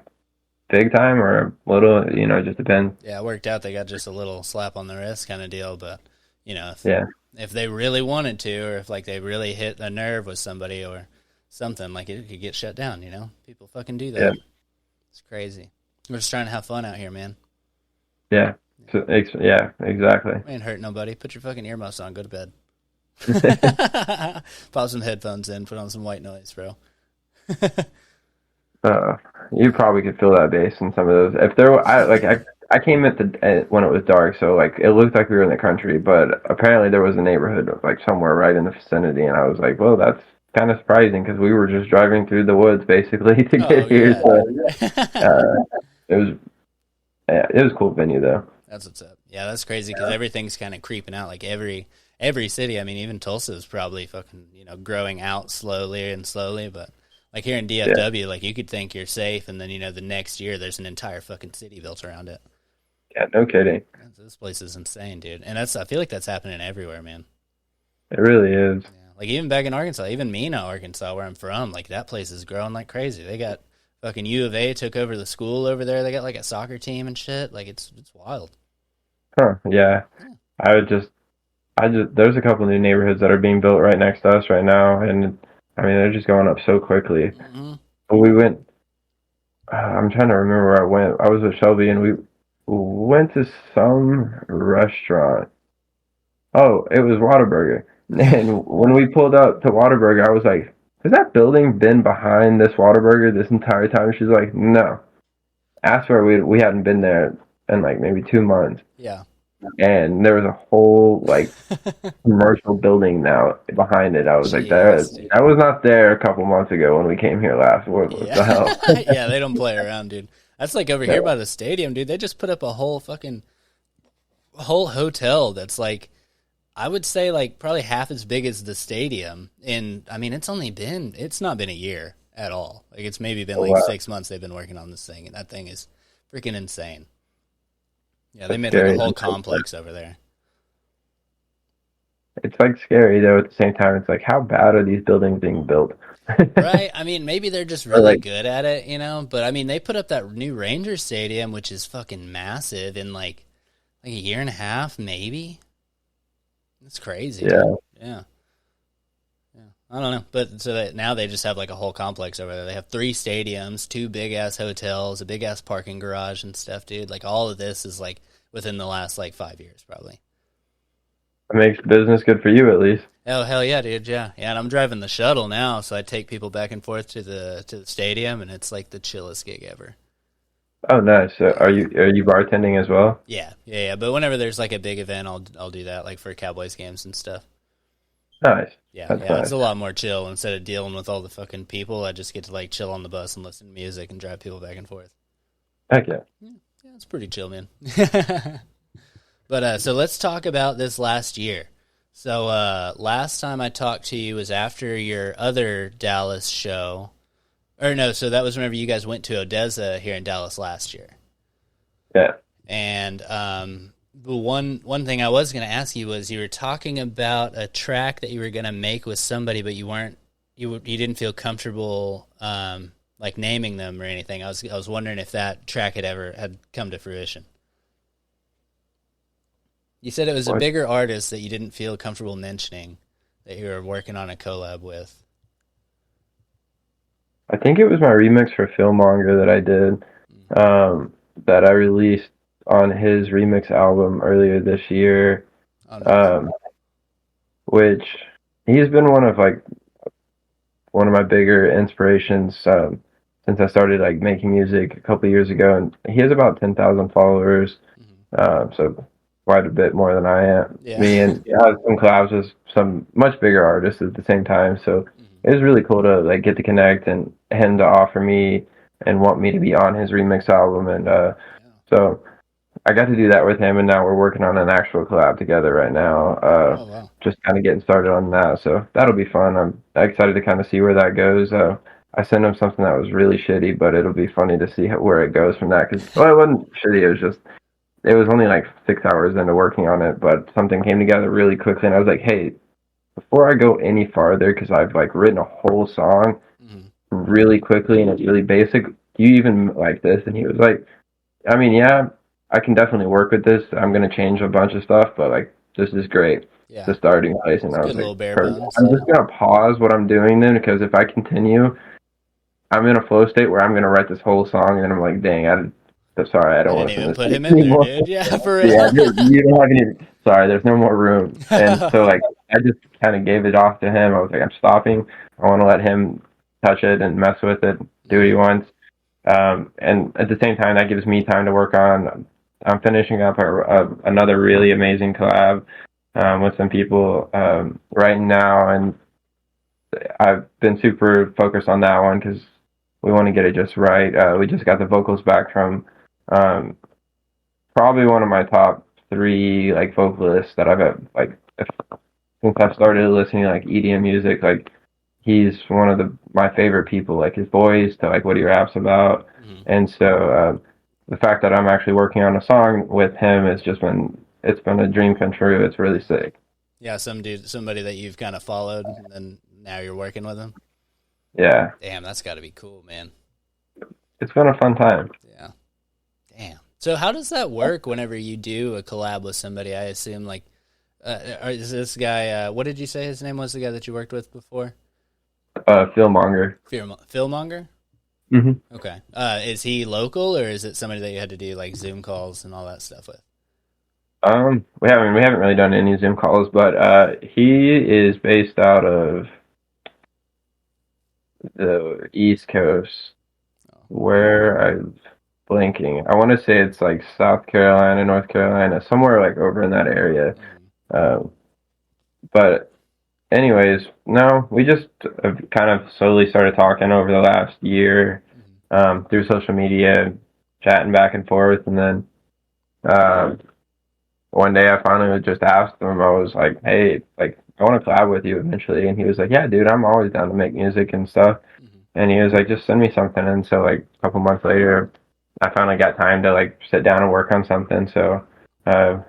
Speaker 2: big time or a little, it just depends.
Speaker 1: Yeah, it worked out. They got just a little slap on the wrist kind of deal, but if they really wanted to, or if like they really hit a nerve with somebody or something, like it could get shut down. People fucking do that. Yeah. It's crazy. We're just trying to have fun out here, man.
Speaker 2: Yeah. So, yeah, exactly.
Speaker 1: Ain't hurt nobody. Put your fucking earmuffs on. Go to bed. Pop some headphones in. Put on some white noise, bro.
Speaker 2: You probably could feel that bass in some of those. If there were, I came when it was dark, so like it looked like we were in the country, but apparently there was a neighborhood like somewhere right in the vicinity, and I was like, well, that's kind of surprising because we were just driving through the woods basically to get here.
Speaker 1: Yeah.
Speaker 2: So it was a cool venue though.
Speaker 1: That's what's up. Yeah, that's crazy because everything's kind of creeping out. Like every city. I mean, even Tulsa is probably fucking growing out slowly, but like here in DFW, like you could think you're safe, and then the next year there's an entire fucking city built around it.
Speaker 2: Yeah, no kidding.
Speaker 1: This place is insane, dude. And I feel like that's happening everywhere, man.
Speaker 2: It really is.
Speaker 1: Yeah. Like even back in Arkansas, even Mena, Arkansas, where I'm from, like that place is growing like crazy. They got fucking U of A took over the school over there. They got like a soccer team and shit. Like it's wild.
Speaker 2: Huh? Yeah. There's a couple new neighborhoods that are being built right next to us right now, and I mean they're just going up so quickly. Mm-hmm. But we went. I'm trying to remember where I went. I was with Shelby, and we went to some restaurant. Oh, it was Whataburger. And when we pulled up to Whataburger, I was like, has that building been behind this Whataburger this entire time? She's like, no. Asked her, we hadn't been there in like maybe 2 months.
Speaker 1: Yeah.
Speaker 2: And there was a whole like commercial building now behind it. I was like, I was not there a couple months ago when we came here last. What the hell?
Speaker 1: Yeah, they don't play around, dude. That's like over here by the stadium, dude. They just put up a whole hotel that's like, I would say like probably half as big as the stadium. And I mean, it's not been a year at all. Like it's maybe been 6 months they've been working on this thing, and that thing is freaking insane. Yeah, they made like a whole complex over there.
Speaker 2: It's like scary though. At the same time, it's like how bad are these buildings being built?
Speaker 1: Right. I mean, maybe they're just really good at it, But I mean, they put up that new Ranger Stadium, which is fucking massive, in like a year and a half, maybe. It's crazy.
Speaker 2: Yeah.
Speaker 1: Dude. Yeah. I don't know, but so now they just have like a whole complex over there. They have 3 stadiums, 2 big ass hotels, a big ass parking garage and stuff, dude. Like all of this is like within the last like 5 years, probably.
Speaker 2: It makes business good for you, at least.
Speaker 1: Oh hell yeah, dude! Yeah. And I'm driving the shuttle now, so I take people back and forth to the stadium, and it's like the chillest gig ever.
Speaker 2: Oh, nice. Are you bartending as well?
Speaker 1: Yeah. But whenever there's like a big event, I'll do that, like for Cowboys games and stuff.
Speaker 2: Nice.
Speaker 1: Yeah,
Speaker 2: That's nice.
Speaker 1: It's a lot more chill. Instead of dealing with all the fucking people, I just get to like chill on the bus and listen to music and drive people back and forth.
Speaker 2: Heck yeah.
Speaker 1: Yeah, it's pretty chill, man. But so let's talk about this last year. So last time I talked to you was after your other Dallas show. Or no, so that was whenever you guys went to Odessa here in Dallas last year.
Speaker 2: Yeah.
Speaker 1: And the one thing I was going to ask you was you were talking about a track that you were going to make with somebody, but you didn't feel comfortable like naming them or anything. I was wondering if that track had come to fruition. You said it was a bigger artist that you didn't feel comfortable mentioning, that you were working on a collab with?
Speaker 2: I think it was my remix for Filmonger that I did,
Speaker 1: Mm.
Speaker 2: that I released on his remix album earlier this year,
Speaker 1: Oh, nice.
Speaker 2: um, which he's been one of my bigger inspirations, since I started like making music a couple years ago, and he has about 10,000 followers,
Speaker 1: Hmm.
Speaker 2: so quite a bit more than I am.
Speaker 1: Yeah.
Speaker 2: Me and I have some collabs with some much bigger artists at the same time, so
Speaker 1: Hmm.
Speaker 2: it was really cool to like get to connect and him to offer me and want me to be on his remix album, and
Speaker 1: Yeah.
Speaker 2: so I got to do that with him, and now we're working on an actual collab together right now.
Speaker 1: Oh, wow.
Speaker 2: Just kind of getting started on that, so that'll be fun. I'm excited to kind of see where that goes. I sent him something that was really shitty, but it'll be funny to see where it goes from that. Because well, it wasn't shitty. It was only like 6 hours into working on it, but something came together really quickly, and I was like, hey, before I go any farther, because I've like written a whole song
Speaker 1: Hmm.
Speaker 2: really quickly and it's really basic. Do you even like this? And he was like, I mean, yeah, I can definitely work with this. I'm gonna change a bunch of stuff, but like this is great.
Speaker 1: Yeah.
Speaker 2: The starting place, and
Speaker 1: It's a
Speaker 2: I
Speaker 1: good
Speaker 2: was like,
Speaker 1: little bare
Speaker 2: perfect.
Speaker 1: bones.
Speaker 2: I'm
Speaker 1: Yeah.
Speaker 2: just gonna pause what I'm doing then, because if I continue, I'm in a flow state where I'm gonna write this whole song, and then I'm like, dang, sorry, I
Speaker 1: You
Speaker 2: don't
Speaker 1: didn't
Speaker 2: want to
Speaker 1: even
Speaker 2: finish
Speaker 1: put
Speaker 2: this
Speaker 1: him in there,
Speaker 2: anymore.
Speaker 1: dude. Yeah, for
Speaker 2: Yeah,
Speaker 1: real.
Speaker 2: you don't have any. Sorry, there's no more room, and so like I just kind of gave it off to him. I was like, I'm stopping. I want to let him touch it and mess with it, do what he
Speaker 1: Mhm.
Speaker 2: wants. And at the same time, that gives me time to work on. I'm finishing up another really amazing collab, with some people, right now, and I've been super focused on that one because we want to get it just right. We just got the vocals back from, um, probably one of my top three like vocalists that I've had, like since I've started listening to like EDM music. Like he's one of my favorite people. Like his voice to like what he raps about,
Speaker 1: Mhm.
Speaker 2: and so the fact that I'm actually working on a song with him has just been it's been a dream come true. It's really sick.
Speaker 1: Yeah, somebody that you've kind of followed, and then now you're working with them.
Speaker 2: Yeah,
Speaker 1: Damn, that's got to be cool, man.
Speaker 2: it's been a fun time.
Speaker 1: Yeah. Damn. So how does that work whenever you do a collab with somebody? I assume like, is this guy? What did you say his name was? The guy that you worked with before?
Speaker 2: Philmonger.
Speaker 1: Philmonger.
Speaker 2: Mm-hmm.
Speaker 1: Okay. Is he local or is it somebody that you had to do like Zoom calls and all that stuff with?
Speaker 2: We haven't really done any Zoom calls, but he is based out of the East Coast,
Speaker 1: Oh.
Speaker 2: where I'm blanking. I want to say it's like South Carolina, North Carolina, somewhere like over in that area.
Speaker 1: Mhm.
Speaker 2: Um, but anyways, no, we just have kind of slowly started talking over the last year,
Speaker 1: Mhm.
Speaker 2: through social media, chatting back and forth, and then um, one day I finally just asked him. I was like, "Hey, like, I want to collab with you eventually," and he was like, "Yeah, dude, I'm always down to make music and stuff."
Speaker 1: Mhm.
Speaker 2: And he was like, "Just send me something." And so like a couple months later, I finally got time to like sit down and work on something. So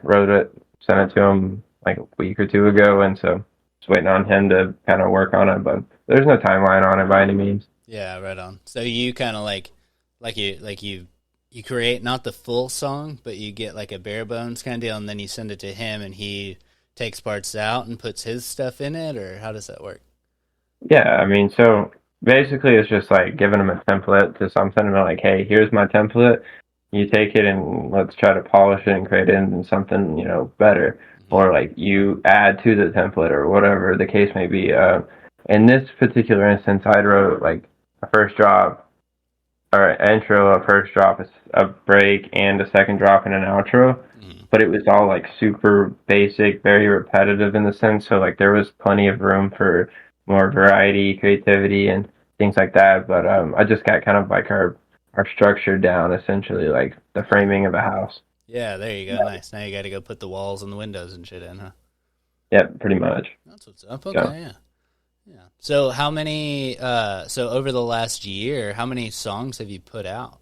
Speaker 2: wrote it, sent it to him like a week or two ago, and so just waiting on him to kind of work on it. But there's no timeline on it by any means.
Speaker 1: Yeah, right on. So you kind of like you create not the full song, but you get like a bare bones kind of deal, and then you send it to him, and he takes parts out and puts his stuff in it, or how does that work?
Speaker 2: Yeah, I mean, so basically it's just like giving them a template to something and they're like, "Hey, here's my template. You take it and let's try to polish it and create it into something, better."
Speaker 1: Hmm.
Speaker 2: Or like you add to the template or whatever the case may be. In this particular instance, I wrote like a first drop or intro, a first drop, a break, and a second drop and an outro.
Speaker 1: Hmm.
Speaker 2: But it was all like super basic, very repetitive in the sense. So like there was plenty of room for more variety, creativity, and things like that. But I just got kind of like our structure down, essentially, like the
Speaker 1: Yeah.
Speaker 2: framing of a house.
Speaker 1: Yeah, there you go. Nice. Now you got to go put the walls and the windows and shit in, huh?
Speaker 2: Yeah, pretty much.
Speaker 1: That's what's up.
Speaker 2: Yeah,
Speaker 1: Okay, yeah. Yeah. So how many so over the last year, how many songs have you put out?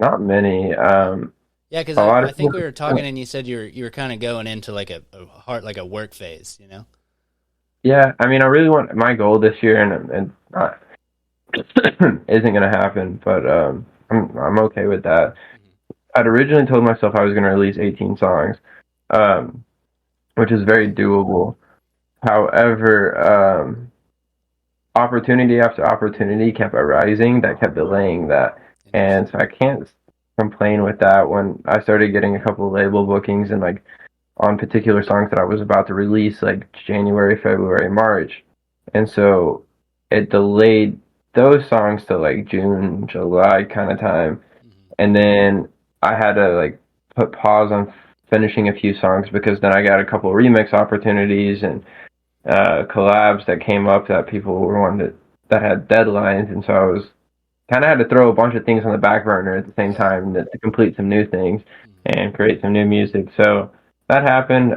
Speaker 2: not many.
Speaker 1: Yeah, because
Speaker 2: A lot
Speaker 1: I
Speaker 2: of
Speaker 1: think
Speaker 2: people.
Speaker 1: we were talking and you said you were kind of going into like a heart like a work phase, you know?
Speaker 2: Yeah, I mean, I really want my goal this year, and not isn't gonna happen, but I'm okay with that.
Speaker 1: Mhm.
Speaker 2: I'd originally told myself I was gonna release 18 songs, um, which is very doable. However, opportunity after opportunity kept arising that kept delaying that. And so I can't complain with that when I started getting a couple of label bookings and like on particular songs that I was about to release like January, February, March. And so it delayed those songs to like June, July kind of time.
Speaker 1: Mm-hmm.
Speaker 2: And then I had to like put pause on finishing a few songs because then I got a couple of remix opportunities and collabs that came up that people were wanting that had deadlines, and so I was kind of had to throw a bunch of things on the back burner at the same time to complete some new things and create some new music. So that happened,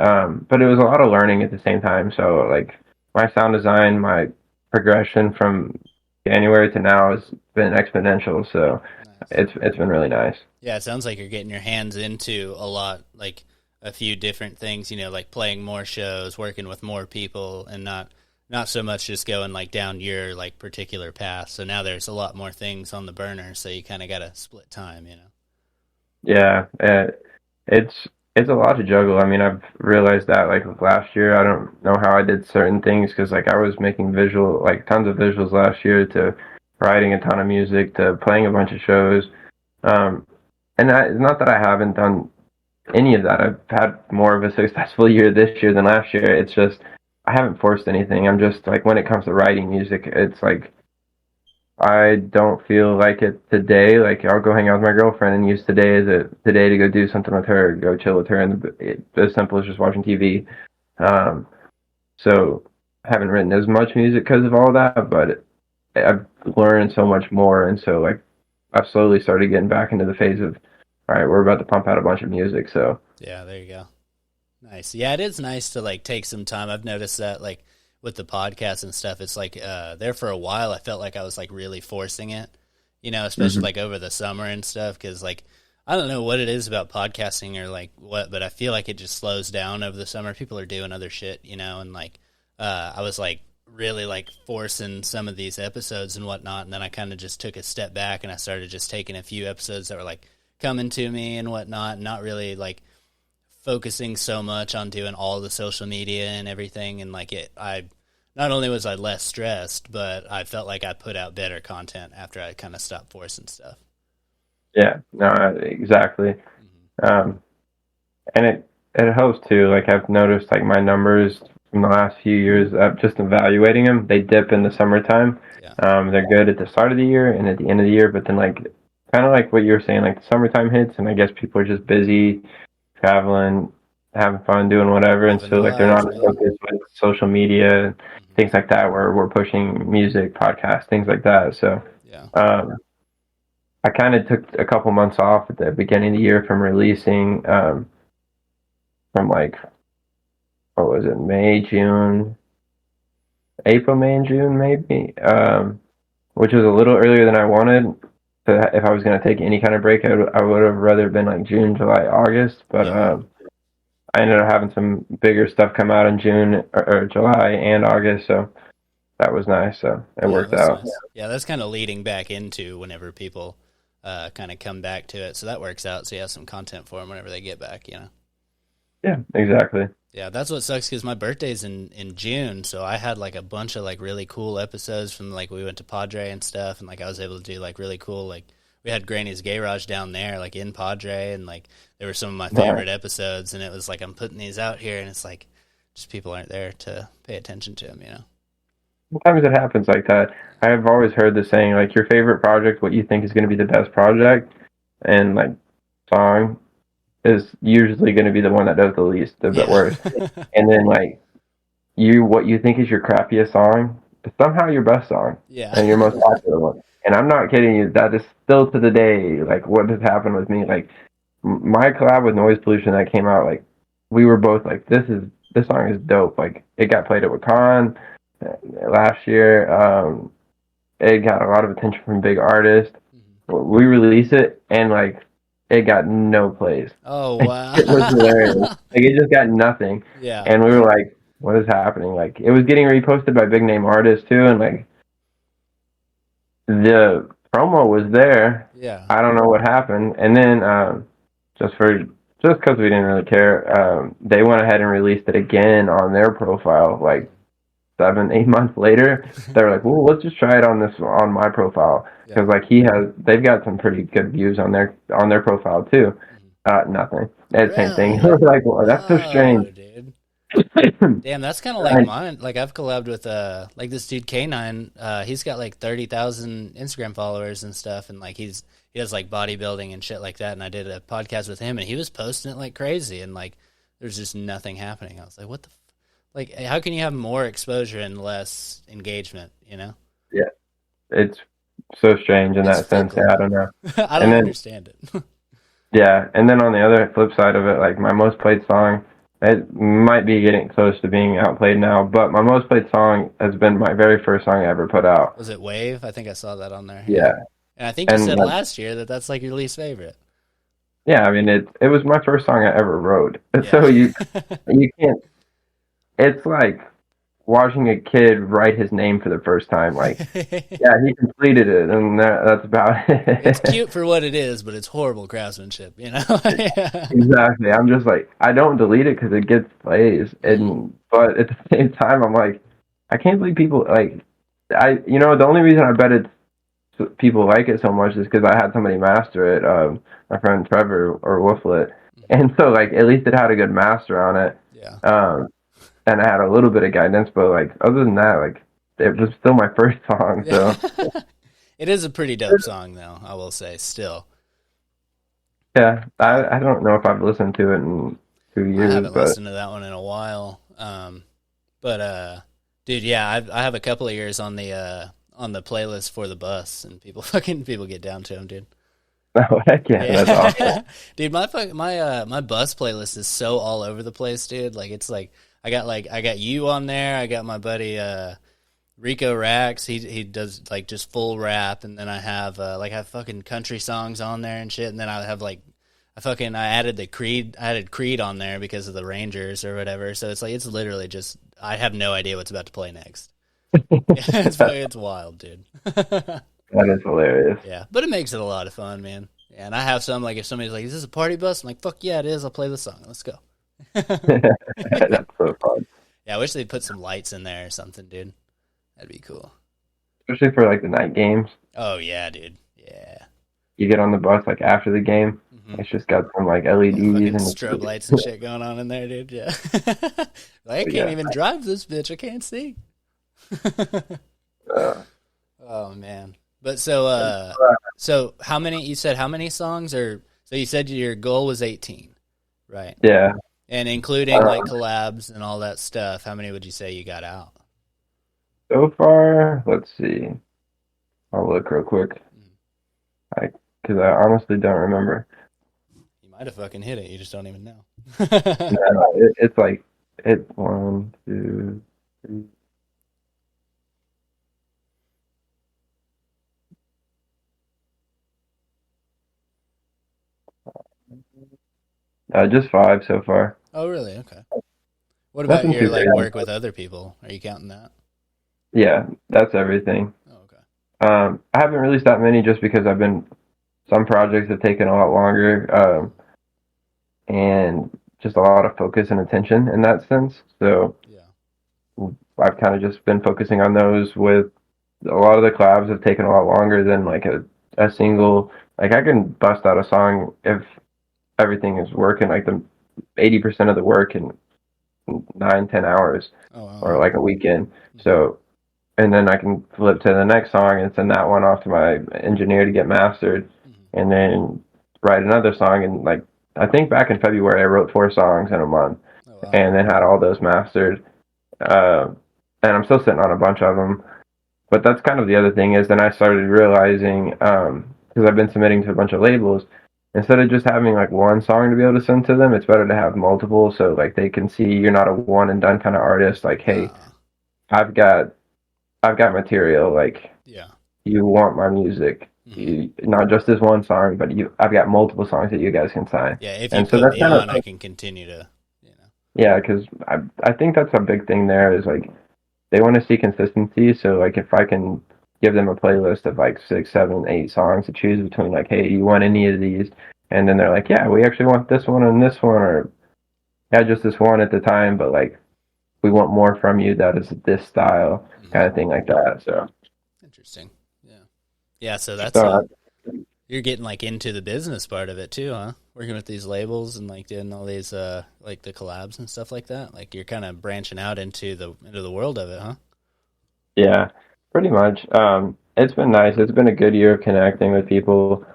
Speaker 2: but it was a lot of learning at the same time. So like my sound design, my progression from January to now has been exponential. So
Speaker 1: Nice.
Speaker 2: it's been really nice.
Speaker 1: Yeah, it sounds like you're getting your hands into a lot, like a few different things, you know, like playing more shows, working with more people, and not so much just going like down your like particular path. So now there's a lot more things on the burner, so you kind of got to split time, you know.
Speaker 2: Yeah, it's it's a lot to juggle. I mean, I've realized that like last year, I don't know how I did certain things because like I was making visual like tons of visuals last year to writing a ton of music to playing a bunch of shows. Um, and it's not that I haven't done any of that. I've had more of a successful year this year than last year. It's just I haven't forced anything. I'm just like when it comes to writing music, it's like I don't feel like it today. Like I'll go hang out with my girlfriend and use today as a today to go do something with her, go chill with her, and as simple as just watching TV. Um, so I haven't written as much music because of all that, but I've learned so much more, and so like I've slowly started getting back into the phase of all right, we're about to pump out a bunch of music. So
Speaker 1: Yeah, there you go. Nice. Yeah, it is nice to like take some time. I've noticed that like with the podcast and stuff, it's like there for a while I felt like I was like really forcing it, you know, especially
Speaker 2: mhm.
Speaker 1: like over the summer and stuff cuz like I don't know what it is about podcasting or like what, but I feel like it just slows down over the summer. People are doing other shit, you know, and like I was like really like forcing some of these episodes and whatnot, and then I kind of just took a step back and I started just taking a few episodes that were like coming to me and whatnot, not really like focusing so much on doing all the social media and everything. And like it, I not only was I less stressed, but I felt like I put out better content after I kind of stopped forcing stuff.
Speaker 2: Yeah, no, exactly.
Speaker 1: Mm-hmm.
Speaker 2: Um, and it helps too. Like I've noticed, like my numbers from the last few years, just evaluating them, they dip in the summertime.
Speaker 1: Yeah.
Speaker 2: They're good at the start of the year and at the end of the year, but then like kind of like what you were saying, like the summertime hits, and I guess people are just busy traveling, having fun, doing whatever, and
Speaker 1: Living
Speaker 2: so
Speaker 1: their
Speaker 2: like they're
Speaker 1: lives,
Speaker 2: not as
Speaker 1: man.
Speaker 2: focused with social media and
Speaker 1: Mm-hmm.
Speaker 2: things like that, where we're pushing music, podcasts, things like that. So.
Speaker 1: Yeah.
Speaker 2: Um, I kind of took a couple months off at the beginning of the year from releasing, from like what was it, May, June, April, May, and June, maybe, which was a little earlier than I wanted. If I was going to take any kind of break, I would have rather been like June, July, August. But
Speaker 1: Yeah.
Speaker 2: I ended up having some bigger stuff come out in June or July and August, so that was nice. So it
Speaker 1: Yeah,
Speaker 2: worked
Speaker 1: that's
Speaker 2: out.
Speaker 1: nice. Yeah, that's kind of leading back into whenever people kind of come back to it. So that works out. So you have some content for them whenever they get back, you know?
Speaker 2: Yeah, exactly.
Speaker 1: Yeah, that's what sucks because my birthday's in June, so I had like a bunch of like really cool episodes from like we went to Padre and stuff, and like I was able to do like really cool like we had Granny's Garage down there like in Padre, and like there were some of my
Speaker 2: Yeah.
Speaker 1: favorite episodes, and it was like I'm putting these out here, and it's like just people aren't there to pay attention to them, you know?
Speaker 2: Sometimes it happens like that. I've always heard the saying, like, your favorite project, what you think is going to be the best project, and like song is usually going to be the one that does the least, the bit
Speaker 1: Yeah,
Speaker 2: worst. And then like what you think is your crappiest song is somehow your best song
Speaker 1: yeah,
Speaker 2: and your most popular one. And I'm not kidding you. That is still to the day like what has happened with me. Like my collab with Noise Pollution that came out, like we were both like, this song is dope. Like it got played at Wakan last year. It got a lot of attention from big artists. We released it and like it got no plays.
Speaker 1: Oh wow.
Speaker 2: It was hilarious. Like it just got nothing.
Speaker 1: Yeah,
Speaker 2: And we were like, what is happening? Like it was getting reposted by big name artists too, and like the promo was there.
Speaker 1: yeah.
Speaker 2: I don't know what happened. And then just because we didn't really care, they went ahead and released it again on their profile, like 7, 8 months later, they were like, well, let's just try it on my profile
Speaker 1: Yeah.
Speaker 2: because like they've got some pretty good views on their profile too.
Speaker 1: Mhm.
Speaker 2: Nothing. It's same thing.
Speaker 1: Really?
Speaker 2: Like, well, that's so strange.
Speaker 1: Whoa, dude. Damn, that's kind of like
Speaker 2: Right.
Speaker 1: mine. Like I've collabed with like this dude K9. He's got like 30,000 Instagram followers and stuff, and like he does like bodybuilding and shit like that. And I did a podcast with him, and he was posting it like crazy, and like there's just nothing happening. I was like, what the like? How can you have more exposure and less engagement? You know?
Speaker 2: Yeah, it's so strange in
Speaker 1: It's
Speaker 2: that sense.
Speaker 1: fickle,
Speaker 2: Yeah, I
Speaker 1: man.
Speaker 2: don't know.
Speaker 1: I
Speaker 2: And
Speaker 1: don't
Speaker 2: then
Speaker 1: understand it.
Speaker 2: yeah, and then on the other flip side of it, like my most played song, it might be getting close to being outplayed now, but my most played song has been my very first song I ever put out.
Speaker 1: Was it Wave? I think I saw that on there. Yeah,
Speaker 2: Yeah,
Speaker 1: and I think you
Speaker 2: and
Speaker 1: said
Speaker 2: like,
Speaker 1: last year that that's like your least favorite.
Speaker 2: yeah, I mean it was my first song I ever wrote.
Speaker 1: Yeah.
Speaker 2: So you can't. It's like watching a kid write his name for the first time. Like, yeah, he completed it, and that's about
Speaker 1: It's
Speaker 2: it.
Speaker 1: cute for what it is, but it's horrible craftsmanship, you know? Yeah.
Speaker 2: Exactly. I'm just like, I don't delete it because it gets plays,
Speaker 1: Mhm.
Speaker 2: and but at the same time, I'm like, I can't believe people like, the only reason I bet it's people like it so much is because I had somebody master it, my friend Trevor or Wooflet,
Speaker 1: Mhm.
Speaker 2: and so like at least it had a good master on it,
Speaker 1: Yeah.
Speaker 2: um, and I had a little bit of guidance, but like other than that, like it was still my first song,
Speaker 1: Yeah.
Speaker 2: so
Speaker 1: It is a pretty dope song, though, I will say, still.
Speaker 2: yeah,
Speaker 1: Yeah.
Speaker 2: I don't know if I've listened to it in two
Speaker 1: I
Speaker 2: years,
Speaker 1: haven't
Speaker 2: but
Speaker 1: listened to that one in a while. But dude, yeah, I have a couple of years on the playlist for the bus, and people get down to them, dude.
Speaker 2: oh heck yeah, that's awesome.
Speaker 1: Yeah, dude, my bus playlist is so all over the place, dude. Like I got you on there. I got my buddy Rico Rax. He does like just full rap, and then I have fucking country songs on there and shit. And then I have like I added I added Creed on there because of the Rangers or whatever. So it's like it's literally just I have no idea what's about to play next. It's wild, dude.
Speaker 2: That is hilarious.
Speaker 1: Yeah, but it makes it a lot of fun, man. Yeah, and I have some like if somebody's like, "Is this a party bus?" I'm like, "Fuck yeah, it is." I'll play the song. Let's go.
Speaker 2: That's so fun.
Speaker 1: Yeah, I wish they'd put some lights in there or something, dude. That'd be cool.
Speaker 2: Especially for like the night games.
Speaker 1: Oh yeah, dude. Yeah.
Speaker 2: You get on the bus like after the game.
Speaker 1: Hmm.
Speaker 2: It's just got some like LEDs
Speaker 1: Fucking
Speaker 2: and
Speaker 1: strobe lights and shit going on in there, dude. Yeah. Like, I can't
Speaker 2: yeah.
Speaker 1: even drive this bitch. I can't see.
Speaker 2: Uh,
Speaker 1: Oh man. But so how many you said how many songs or so you said your goal was 18, right?
Speaker 2: yeah.
Speaker 1: And including like
Speaker 2: Um,
Speaker 1: collabs and all that stuff, how many would you say you got out?
Speaker 2: so far, let's see. I'll look real quick.
Speaker 1: Mm.
Speaker 2: Because I honestly don't remember.
Speaker 1: You might have fucking hit it, you just don't even know.
Speaker 2: No, it's like it's 1, 2, 3. Just 5 so far.
Speaker 1: Oh really? Okay. What about
Speaker 2: Nothing
Speaker 1: your
Speaker 2: too
Speaker 1: like
Speaker 2: crazy.
Speaker 1: work with other people? Are you counting that?
Speaker 2: Yeah, that's everything.
Speaker 1: Oh, okay.
Speaker 2: I haven't released that many just because some projects have taken a lot longer, and just a lot of focus and attention in that sense. So
Speaker 1: Yeah.
Speaker 2: I've kind of just been focusing on those. With a lot of the collabs have taken a lot longer than like a single. Like I can bust out a song if everything is working, like the 80% of the work in 9, 10 hours
Speaker 1: Oh
Speaker 2: or
Speaker 1: wow.
Speaker 2: like a weekend.
Speaker 1: Mhm.
Speaker 2: So and then I can flip to the next song and send that one off to my engineer to get mastered,
Speaker 1: Mhm.
Speaker 2: and then write another song. And like I think back in February, I wrote 4 songs in a month,
Speaker 1: Oh wow.
Speaker 2: and then had all those mastered. Uh, and I'm still sitting on a bunch of them. But that's kind of the other thing is then I started realizing because I've been submitting to a bunch of labels. Instead of just having like one song to be able to send to them, it's better to have multiple so like they can see you're not a one and done kind of artist. Like, hey, I've got I've got material. Like,
Speaker 1: Yeah.
Speaker 2: you want my music,
Speaker 1: Hmm.
Speaker 2: not just this one song, but I've got multiple songs that you guys can sign.
Speaker 1: Yeah, if you
Speaker 2: And so
Speaker 1: put
Speaker 2: that's
Speaker 1: me
Speaker 2: kind
Speaker 1: on, I
Speaker 2: of
Speaker 1: can continue to, you know.
Speaker 2: yeah, because I think that's a big thing there is like they want to see consistency. So like if I can give them a playlist of like 6, 7, 8 songs to choose between, like, hey, do you want any of these? And then they're like, yeah, we actually want this one and this one, or yeah, just this one at the time, but like we want more from you that is this style,
Speaker 1: Hmm.
Speaker 2: kind of thing like that. So,
Speaker 1: Interesting. Yeah. Yeah. So that's
Speaker 2: so
Speaker 1: a you're getting like into the business part of it too, huh? Working with these labels and like doing all these like the collabs and stuff like that. Like you're kind of branching out into the world of it, huh?
Speaker 2: yeah, pretty much. It's been nice. It's been a good year of connecting with people,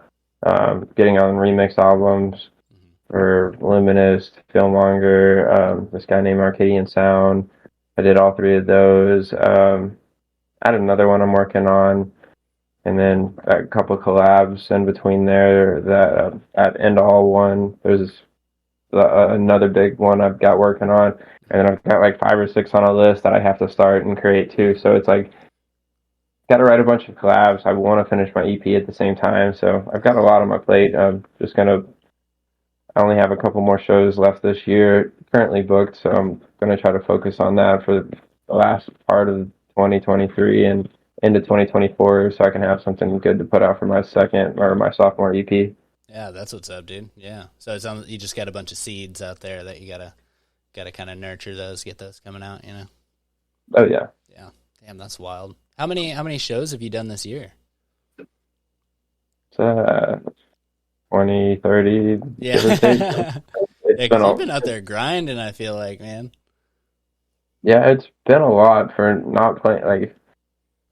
Speaker 2: getting on remix albums
Speaker 1: Hmm.
Speaker 2: for Luminous, Filmonger, this guy named Arcadian Sound. I did all three of those. I had another one I'm working on, and then a couple of collabs in between there. That at End All One, there's another big one I've got working on, and then I've got like 5 or 6 on a list that I have to start and create too. So it's like got to write a bunch of collabs. I want to finish my EP at the same time, so I've got a lot on my plate. I'm just gonna. I only have a couple more shows left this year, currently booked, so I'm gonna try to focus on that for the last part of 2023 and into 2024, so I can have something good to put out for my second or my sophomore EP.
Speaker 1: Yeah, that's what's up, dude. Yeah. So it sounds you just got a bunch of seeds out there that you gotta kind of nurture those, get those coming out. You know.
Speaker 2: Oh yeah,
Speaker 1: Yeah. Damn, that's wild. How many shows have you done this year?
Speaker 2: it's 20, 30, give or take.
Speaker 1: Yeah.
Speaker 2: It's
Speaker 1: Yeah,
Speaker 2: been
Speaker 1: because
Speaker 2: a
Speaker 1: you've been out there grinding. I feel like, man.
Speaker 2: yeah, it's been a lot for not playing like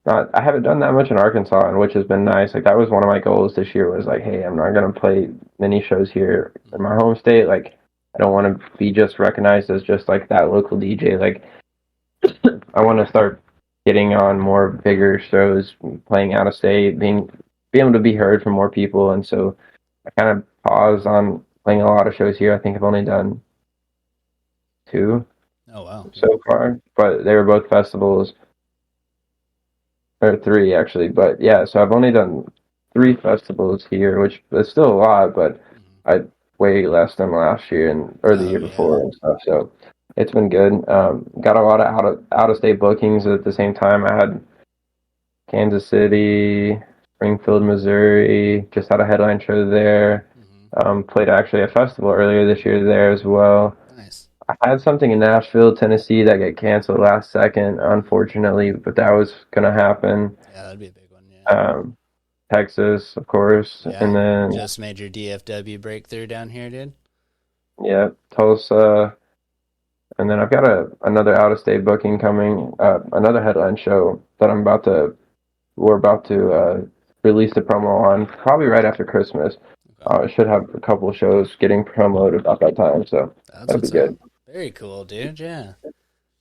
Speaker 2: not. I haven't done that much in Arkansas, and which has been nice. Like that was one of my goals this year was like, hey, I'm not gonna play many shows here in my home state. Like I don't want to be just recognized as just like that local DJ. Like I want to start getting on more bigger shows, playing out of state, being able to be heard from more people. And so I kind of paused on playing a lot of shows here. I think I've only done 2
Speaker 1: Oh wow.
Speaker 2: so far, but they were both festivals, or 3 actually. But yeah, so I've only done 3 festivals here, which is still a lot, but
Speaker 1: Mhm.
Speaker 2: I way less than last year and or the
Speaker 1: Oh
Speaker 2: year
Speaker 1: yeah.
Speaker 2: before and stuff. So it's been good. Got a lot of out of state bookings at the same time. I had Kansas City, Springfield, Missouri. Just had a headline show there.
Speaker 1: Hmm.
Speaker 2: Played actually a festival earlier this year there as well.
Speaker 1: Nice.
Speaker 2: I had something in Nashville, Tennessee that got canceled last second, unfortunately, but that was gonna happen.
Speaker 1: Yeah, that'd be a big one. Yeah.
Speaker 2: Um, Texas, of course,
Speaker 1: Yeah.
Speaker 2: and then
Speaker 1: Just made your DFW breakthrough down here, dude.
Speaker 2: yeah, Tulsa, and then I've got another out of state booking coming, another headline show that we're about to release the promo on probably right after Christmas.
Speaker 1: Okay.
Speaker 2: I should have a couple of shows getting promoted about that time, so
Speaker 1: That's
Speaker 2: that'll be
Speaker 1: what's up.
Speaker 2: good.
Speaker 1: Very cool, dude. Yeah.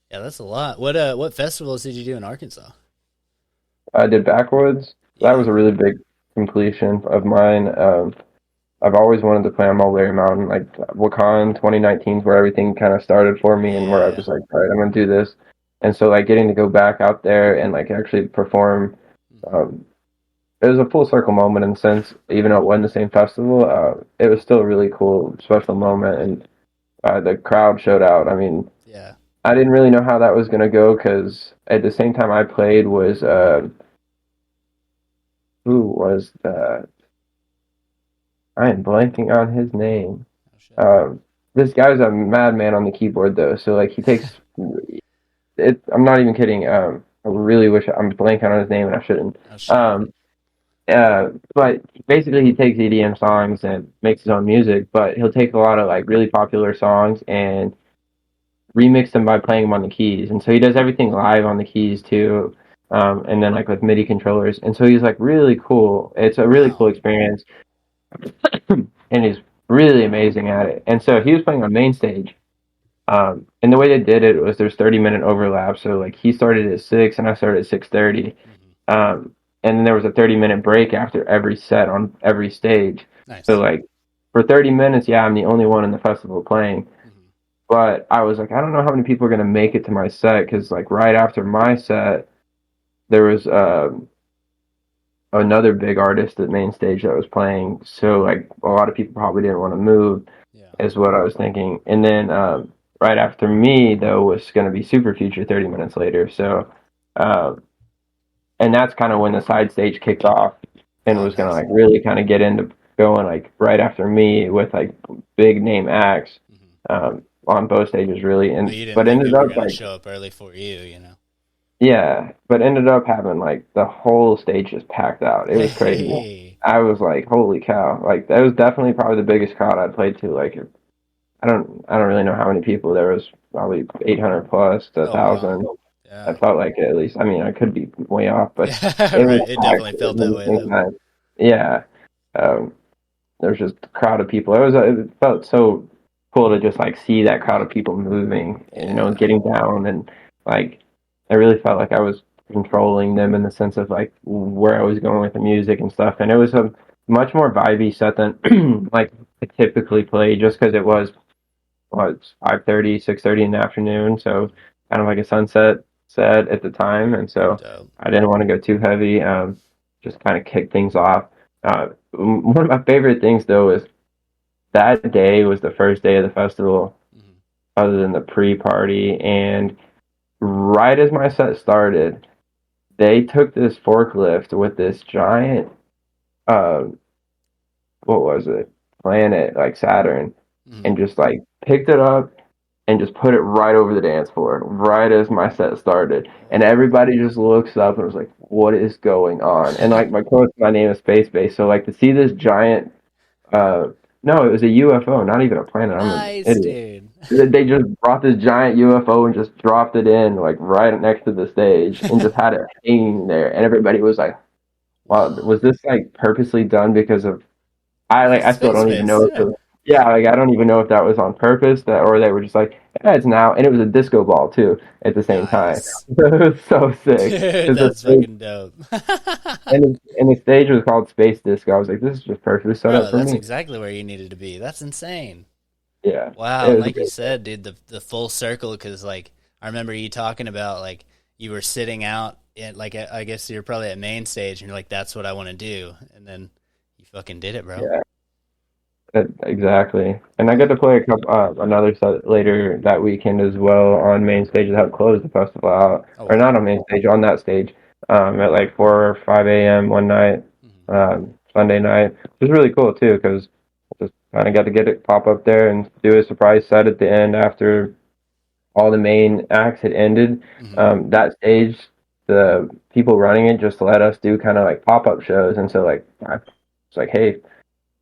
Speaker 1: Yeah, that's a lot. What festivals did you do in Arkansas?
Speaker 2: I did Backwoods. That
Speaker 1: Yeah.
Speaker 2: was a really big completion of mine. I've always wanted to play on Mulberry Mountain. Like Wakan 2019 is where everything kind of started for me, and where I
Speaker 1: Yeah.
Speaker 2: was like, all right, I'm gonna do this. And so like getting to go back out there and like actually perform,
Speaker 1: Hmm.
Speaker 2: um, it was a full circle moment in the sense, even though it wasn't the same festival, it was still a really cool, special moment, and the crowd showed out. I mean,
Speaker 1: Yeah.
Speaker 2: I didn't really know how that was gonna go because at the same time I played was who was that? I am blanking on his name.
Speaker 1: Oh shit.
Speaker 2: This guy's a madman on the keyboard though, so like he takes it. I'm not even kidding. I really wish I'm blanking on his name and I shouldn't.
Speaker 1: Oh shit.
Speaker 2: Um, but basically he takes EDM songs and makes his own music, but he'll take a lot of like really popular songs and remix them by playing them on the keys. And so he does everything live on the keys too. And then like with MIDI controllers. And so he's like really cool. It's a really cool
Speaker 1: Wow.
Speaker 2: experience. And he's really amazing at it. And so he was playing on main stage. And the way they did it was there's 30-minute overlap. So like he started at 6 and I started at 6:30.
Speaker 1: Hmm.
Speaker 2: And then there was a 30-minute break after every set on every stage. So
Speaker 1: Nice.
Speaker 2: like for 30 minutes, yeah, I'm the only one in the festival playing.
Speaker 1: Hmm.
Speaker 2: But I was like, I don't know how many people are gonna make it to my set because like right after my set, there was another big artist at main stage that was playing. So like a lot of people probably didn't want to move,
Speaker 1: Yeah.
Speaker 2: is what I was thinking. And then right after me though was gonna be Super Future 30 minutes later. So um, and that's kind of when the side stage kicked off and
Speaker 1: Oh,
Speaker 2: was gonna
Speaker 1: nice.
Speaker 2: like really kind of get into going like right after me with like big name acts.
Speaker 1: Hmm.
Speaker 2: on both stages really,
Speaker 1: But
Speaker 2: and
Speaker 1: you didn't
Speaker 2: but
Speaker 1: think
Speaker 2: ended
Speaker 1: people were
Speaker 2: up
Speaker 1: gonna
Speaker 2: like
Speaker 1: show up early for you, you know?
Speaker 2: yeah, but ended up having like the whole stage just packed out. It was crazy.
Speaker 1: Hey,
Speaker 2: I was like, holy cow! Like that was definitely probably the biggest crowd I'd played to. Like I don't really know how many people there was. Probably 800 plus to
Speaker 1: oh wow,
Speaker 2: 1,000. I
Speaker 1: yeah,
Speaker 2: felt like it, at least. I mean, I could be way off, but
Speaker 1: yeah,
Speaker 2: it was
Speaker 1: right. It
Speaker 2: packed
Speaker 1: definitely
Speaker 2: at
Speaker 1: felt that
Speaker 2: the
Speaker 1: way
Speaker 2: same
Speaker 1: though.
Speaker 2: time. Yeah, um, there was just a crowd of people. It felt so cool to just like see that crowd of people moving and
Speaker 1: Yeah,
Speaker 2: getting down and like I really felt like I was controlling them in the sense of like where I was going with the music and stuff. And it was a much more vibey set than like I typically play, just because it was what 5:30, 6:30 in the afternoon, so kind of like a sunset set at the time, and so
Speaker 1: dope.
Speaker 2: I didn't want to go too heavy. Just kind of kick things off. One of my favorite things though is that day was the first day of the festival,
Speaker 1: Mhm.
Speaker 2: other than the pre-party, and right as my set started, they took this forklift with this giant, uh, what was it, planet like Saturn,
Speaker 1: Mhm.
Speaker 2: and just like picked it up and just put it right over the dance floor, right as my set started. And everybody just looks up and was like, "What is going on?" And like my coach, my name is SpaceBass, so like to see this giant, uh, no, it was a UFO, not even a planet. I'm an
Speaker 1: Nice,
Speaker 2: idiot.
Speaker 1: dude.
Speaker 2: They just brought this giant UFO and just dropped it in like right next to the stage and just had it hanging there. And everybody was like, "Wow,
Speaker 1: Whoa,
Speaker 2: was this like purposely done because of I still
Speaker 1: space
Speaker 2: don't even
Speaker 1: base.
Speaker 2: know if
Speaker 1: Yeah,
Speaker 2: yeah, like I don't even know if that was on purpose that or they were just like, yeah, it's now, and it was a disco ball too at the same time.
Speaker 1: nice,
Speaker 2: It was so sick
Speaker 1: dude.
Speaker 2: because
Speaker 1: That's fucking dope.
Speaker 2: and the stage was called Space Disco. I was like, this is just perfectly set up
Speaker 1: Bro,
Speaker 2: for
Speaker 1: that's
Speaker 2: me.
Speaker 1: exactly where you needed to be. That's insane.
Speaker 2: Yeah,
Speaker 1: Wow,
Speaker 2: it
Speaker 1: and
Speaker 2: was a
Speaker 1: like you
Speaker 2: great
Speaker 1: said, dude, the full circle, because like I remember you talking about like you were sitting out in like I guess you're probably at main stage and you're like, that's what I want to do, and then you fucking did it, bro.
Speaker 2: yeah, exactly. And I got to play a couple another set later that weekend as well on main stage to help close the festival out,
Speaker 1: Oh
Speaker 2: or
Speaker 1: wow.
Speaker 2: not on main stage, on that stage, at like 4 or 5 a.m. one night,
Speaker 1: Hmm.
Speaker 2: Sunday night, which was really cool too because just kind of got to get it pop up there and do a surprise set at the end after all the main acts had ended.
Speaker 1: Hmm.
Speaker 2: That stage, the people running it just let us do kind of like pop up shows, and so like I was like, hey,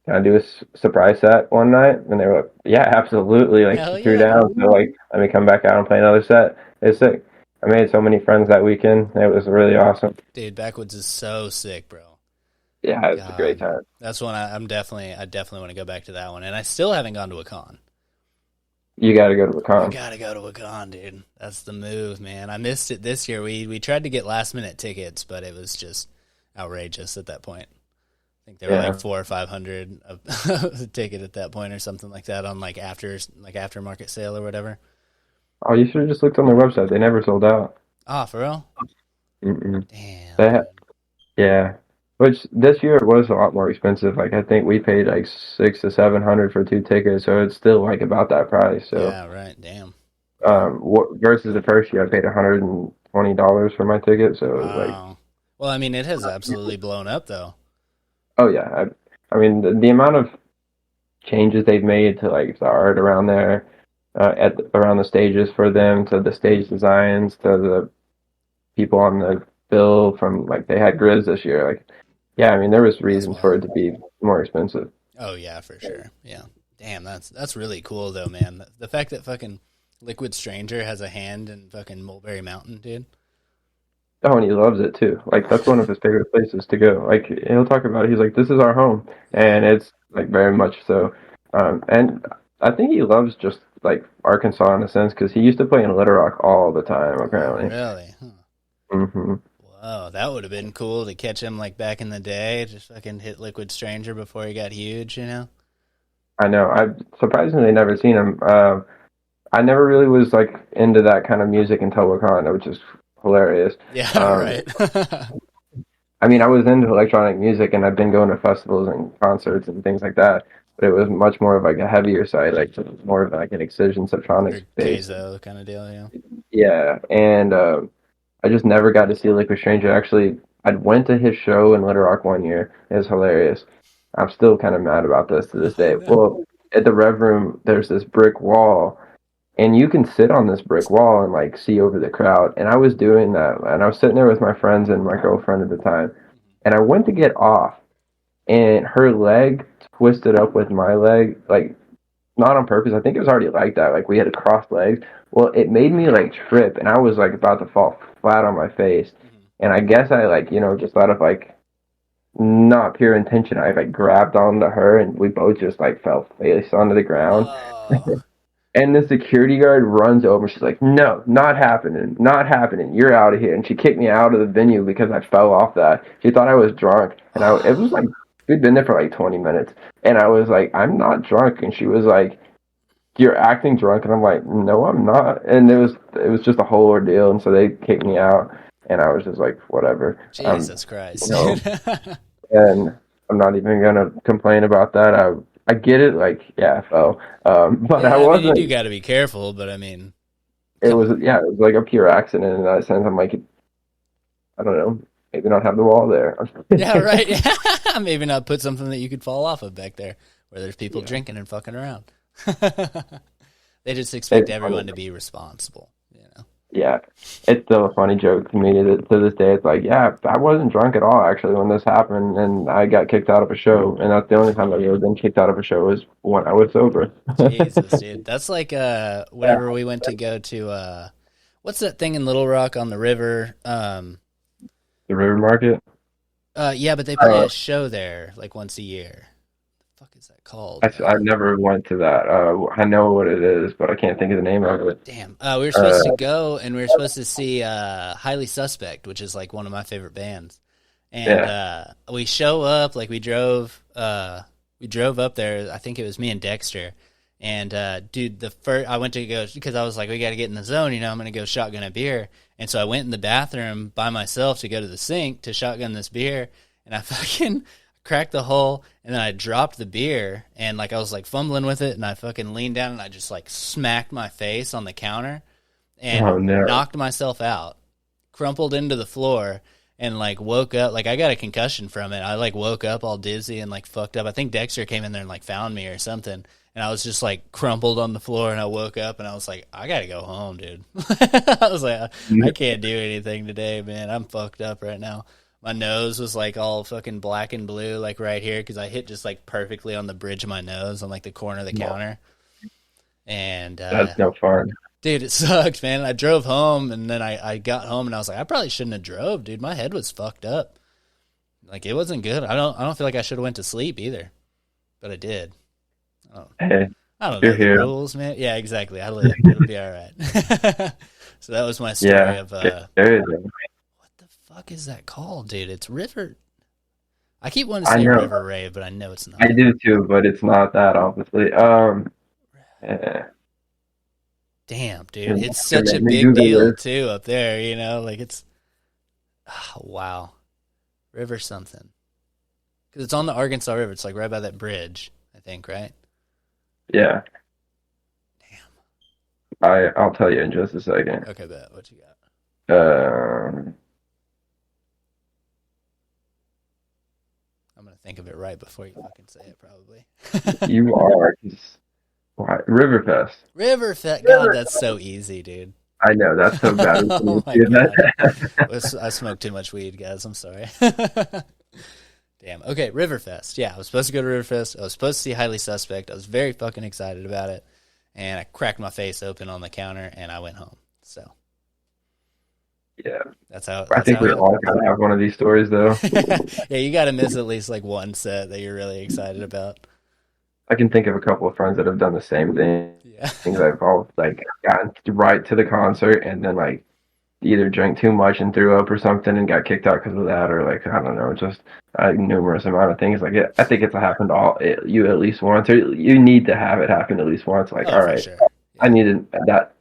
Speaker 2: can I do a surprise set one night? And they were like, yeah, absolutely. Like
Speaker 1: Hell
Speaker 2: threw
Speaker 1: yeah,
Speaker 2: down.
Speaker 1: dude.
Speaker 2: So like, let me come back out and play another set. It's sick. I made so many friends that weekend. It was really awesome.
Speaker 1: Dude, Backwoods is so sick, bro.
Speaker 2: Yeah, it was a great
Speaker 1: God,
Speaker 2: time.
Speaker 1: that's one I definitely want to go back to that one, and I still haven't gone to a con.
Speaker 2: You got to go to the
Speaker 1: I
Speaker 2: con.
Speaker 1: gotta go to a con, dude. That's the move, man. I missed it this year. We tried to get last minute tickets, but it was just outrageous at that point. I think they were like
Speaker 2: Yeah.
Speaker 1: 400 or 500 a ticket at that point, or something like that on like aftermarket sale or whatever.
Speaker 2: Oh, you should have just looked on their website. They never sold out.
Speaker 1: Ah, for real?
Speaker 2: Mm-mm.
Speaker 1: Damn,
Speaker 2: They ha-
Speaker 1: dude.
Speaker 2: yeah. Which this year it was a lot more expensive. Like I think we paid like 600 to 700 for 2 tickets, so it's still like about that price. So
Speaker 1: Yeah, right. Damn. Wow.
Speaker 2: versus the first year, I paid $120 for my ticket. So it was like,
Speaker 1: Wow. Well, I mean, it has absolutely blown up, though.
Speaker 2: oh yeah, I mean the amount of changes they've made to like the art around there, around the stages for them, to the stage designs, to the people on the bill from like they had grids this year. Like, yeah, I mean there was
Speaker 1: That's
Speaker 2: reasons for
Speaker 1: wild.
Speaker 2: it to be more expensive.
Speaker 1: Oh yeah, for sure. Yeah. Damn, that's really cool though, man. The fact that fucking Liquid Stranger has a hand in fucking Mulberry Mountain, dude.
Speaker 2: Oh, and he loves it too. Like that's one of his favorite places to go. Like he'll talk about it. He's like, "This is our home,"
Speaker 1: Yeah.
Speaker 2: and it's like very much so. And I think he loves just like Arkansas in a sense because he used to play in Little Rock all the time.
Speaker 1: Oh,
Speaker 2: Apparently.
Speaker 1: really? Huh.
Speaker 2: Hmm.
Speaker 1: Whoa, that would have been cool to catch him like back in the day. Just fucking hit Liquid Stranger before he got huge, you know?
Speaker 2: I know. I've surprisingly never seen him. I never really was like into that kind of music until Wakanda, which is hilarious.
Speaker 1: Yeah,
Speaker 2: Um,
Speaker 1: right.
Speaker 2: I mean, I was into electronic music, and I've been going to festivals and concerts and things like that. But it was much more of like a heavier side, like more of like an Excision
Speaker 1: Or
Speaker 2: Subtronics bass.
Speaker 1: Keizo kind of deal, yeah.
Speaker 2: Yeah, and I just never got to see Liquid Stranger. Actually, I went to his show in Little Rock one year. It was hilarious. I'm still kind of mad about this to this
Speaker 1: Oh
Speaker 2: day.
Speaker 1: no.
Speaker 2: Well, at the Rev Room, there's this brick wall, and you can sit on this brick wall and like see over the crowd. And I was doing that, and I was sitting there with my friends and my girlfriend at the time, and I went to get off, and her leg twisted up with my leg, like not on purpose. I think it was already like that. Like we had crossed legs. Well, it made me like trip, and I was like about to fall flat on my face. And I guess I like just out of like not pure intention, I like grabbed onto her, and we both just like fell face onto the ground.
Speaker 1: Oh.
Speaker 2: And the security guard runs over. She's like, "No, not happening, not happening. You're out of here." And she kicked me out of the venue because I fell off that. She thought I was drunk, and it was like we'd been there for like 20 minutes, and I was like, "I'm not drunk," and she was like, "You're acting drunk," and I'm like, "No, I'm not." And it was just a whole ordeal, and so they kicked me out, and I was just like, "Whatever."
Speaker 1: Jesus Christ.
Speaker 2: And I'm not even gonna complain about that. I get it, like yeah, I fell, but
Speaker 1: Yeah,
Speaker 2: I
Speaker 1: I mean, you
Speaker 2: wasn't.
Speaker 1: do got to be careful, but I mean,
Speaker 2: It
Speaker 1: come
Speaker 2: was
Speaker 1: on.
Speaker 2: yeah, it was like a pure accident in that sense. I'm like, I don't know, maybe not have the wall there.
Speaker 1: Yeah, right. Maybe not put something that you could fall off of back there where there's people drinking and fucking around. They just expect everyone to be responsible, you know.
Speaker 2: Yeah, it's still a funny joke to me to this day. It's like, yeah, I wasn't drunk at all actually when this happened, and I got kicked out of a show, and that's the only time I've ever been kicked out of a show was when I was sober.
Speaker 1: Jesus, dude. That's like whenever we went to go to what's that thing in Little Rock on the river?
Speaker 2: The River Market.
Speaker 1: Yeah, but they play a show there like once a year. What the fuck is that called?
Speaker 2: I never went to that. I know what it is, but I can't think of the name of it.
Speaker 1: Damn. We were supposed to go, and we were supposed to see Highly Suspect, which is like one of my favorite bands. And we show up, like we drove up there. I think it was me and Dexter. And dude, I went to go because I was like, we got to get in the zone, I'm gonna go shotgun a beer. And so I went in the bathroom by myself to go to the sink to shotgun this beer, and I fucking cracked the hole, and then I dropped the beer, and like I was like fumbling with it, and I fucking leaned down and I just like smacked my face on the counter and knocked myself out, crumpled into the floor, and like woke up. Like I got a concussion from it. I like woke up all dizzy and like fucked up. I think Dexter came in there and like found me or something. And I was just like crumpled on the floor, and I woke up and I was like, I gotta go home, dude. I was like, I can't do anything today, man. I'm fucked up right now. My nose was like all fucking black and blue, like right here, because I hit just like perfectly on the bridge of my nose on like the corner of the counter. And
Speaker 2: that's no fun.
Speaker 1: Dude, it sucked, man. I drove home, and then I got home, and I was like, I probably shouldn't have drove, dude. My head was fucked up. Like it wasn't good. I don't feel like I should have went to sleep either, but I did.
Speaker 2: Hey,
Speaker 1: I don't know the rules, man. Yeah, exactly. I lived. It'll be all right. So that was my story of
Speaker 2: there you go.
Speaker 1: what the fuck is that called, dude? It's River. I keep wanting to say River Rave, but I know it's not.
Speaker 2: I do too, but it's not that obviously.
Speaker 1: Damn, dude, it's such a big deal too up there. Like it's wow, River something, because it's on the Arkansas River. It's like right by that bridge, I think, right?
Speaker 2: Yeah.
Speaker 1: Damn.
Speaker 2: I'll tell you in just a second.
Speaker 1: Okay, bet. What you got? I'm gonna think of it right before you fucking say it, probably.
Speaker 2: You are. Riverfest.
Speaker 1: Riverfest. God, that's so easy, dude.
Speaker 2: I know, that's so bad.
Speaker 1: Oh my God. I smoked too much weed, guys. I'm sorry. Damn. Okay, Riverfest. Yeah, I was supposed to go to Riverfest. I was supposed to see Highly Suspect. I was very fucking excited about it. And I cracked my face open on the counter, and I went home. So.
Speaker 2: Yeah.
Speaker 1: That's how.
Speaker 2: I think we all gotta have one of these stories, though.
Speaker 1: Yeah, you gotta miss at least like one set that you're really excited about.
Speaker 2: I can think of a couple of friends that have done the same thing.
Speaker 1: Yeah.
Speaker 2: Things I've all like gotten right to the concert and then like either drank too much and threw up or something and got kicked out because of that, or like I don't know, just a numerous amount of things. Like I think it's happened you at least once, or you need to have it happen at least once. Like, all right,
Speaker 1: sure. Yeah.
Speaker 2: I needed that,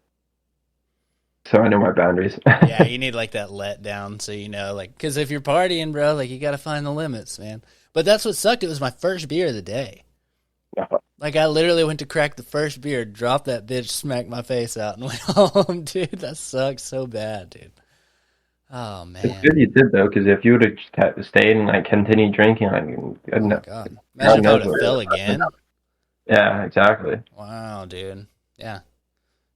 Speaker 2: so I know my boundaries.
Speaker 1: Yeah, you need like that letdown, so like, because if you're partying, bro, like you got to find the limits, man. But that's what sucked. It was my first beer of the day. Like, I literally went to crack the first beer, dropped that bitch, smacked my face out, and went home, dude. That sucks so bad, dude. Oh, man.
Speaker 2: It's good you did, though, because if you would have stayed and, like, continued drinking, like,
Speaker 1: oh, my God. Imagine if I would have fell again.
Speaker 2: Yeah, exactly.
Speaker 1: Wow, dude. Yeah.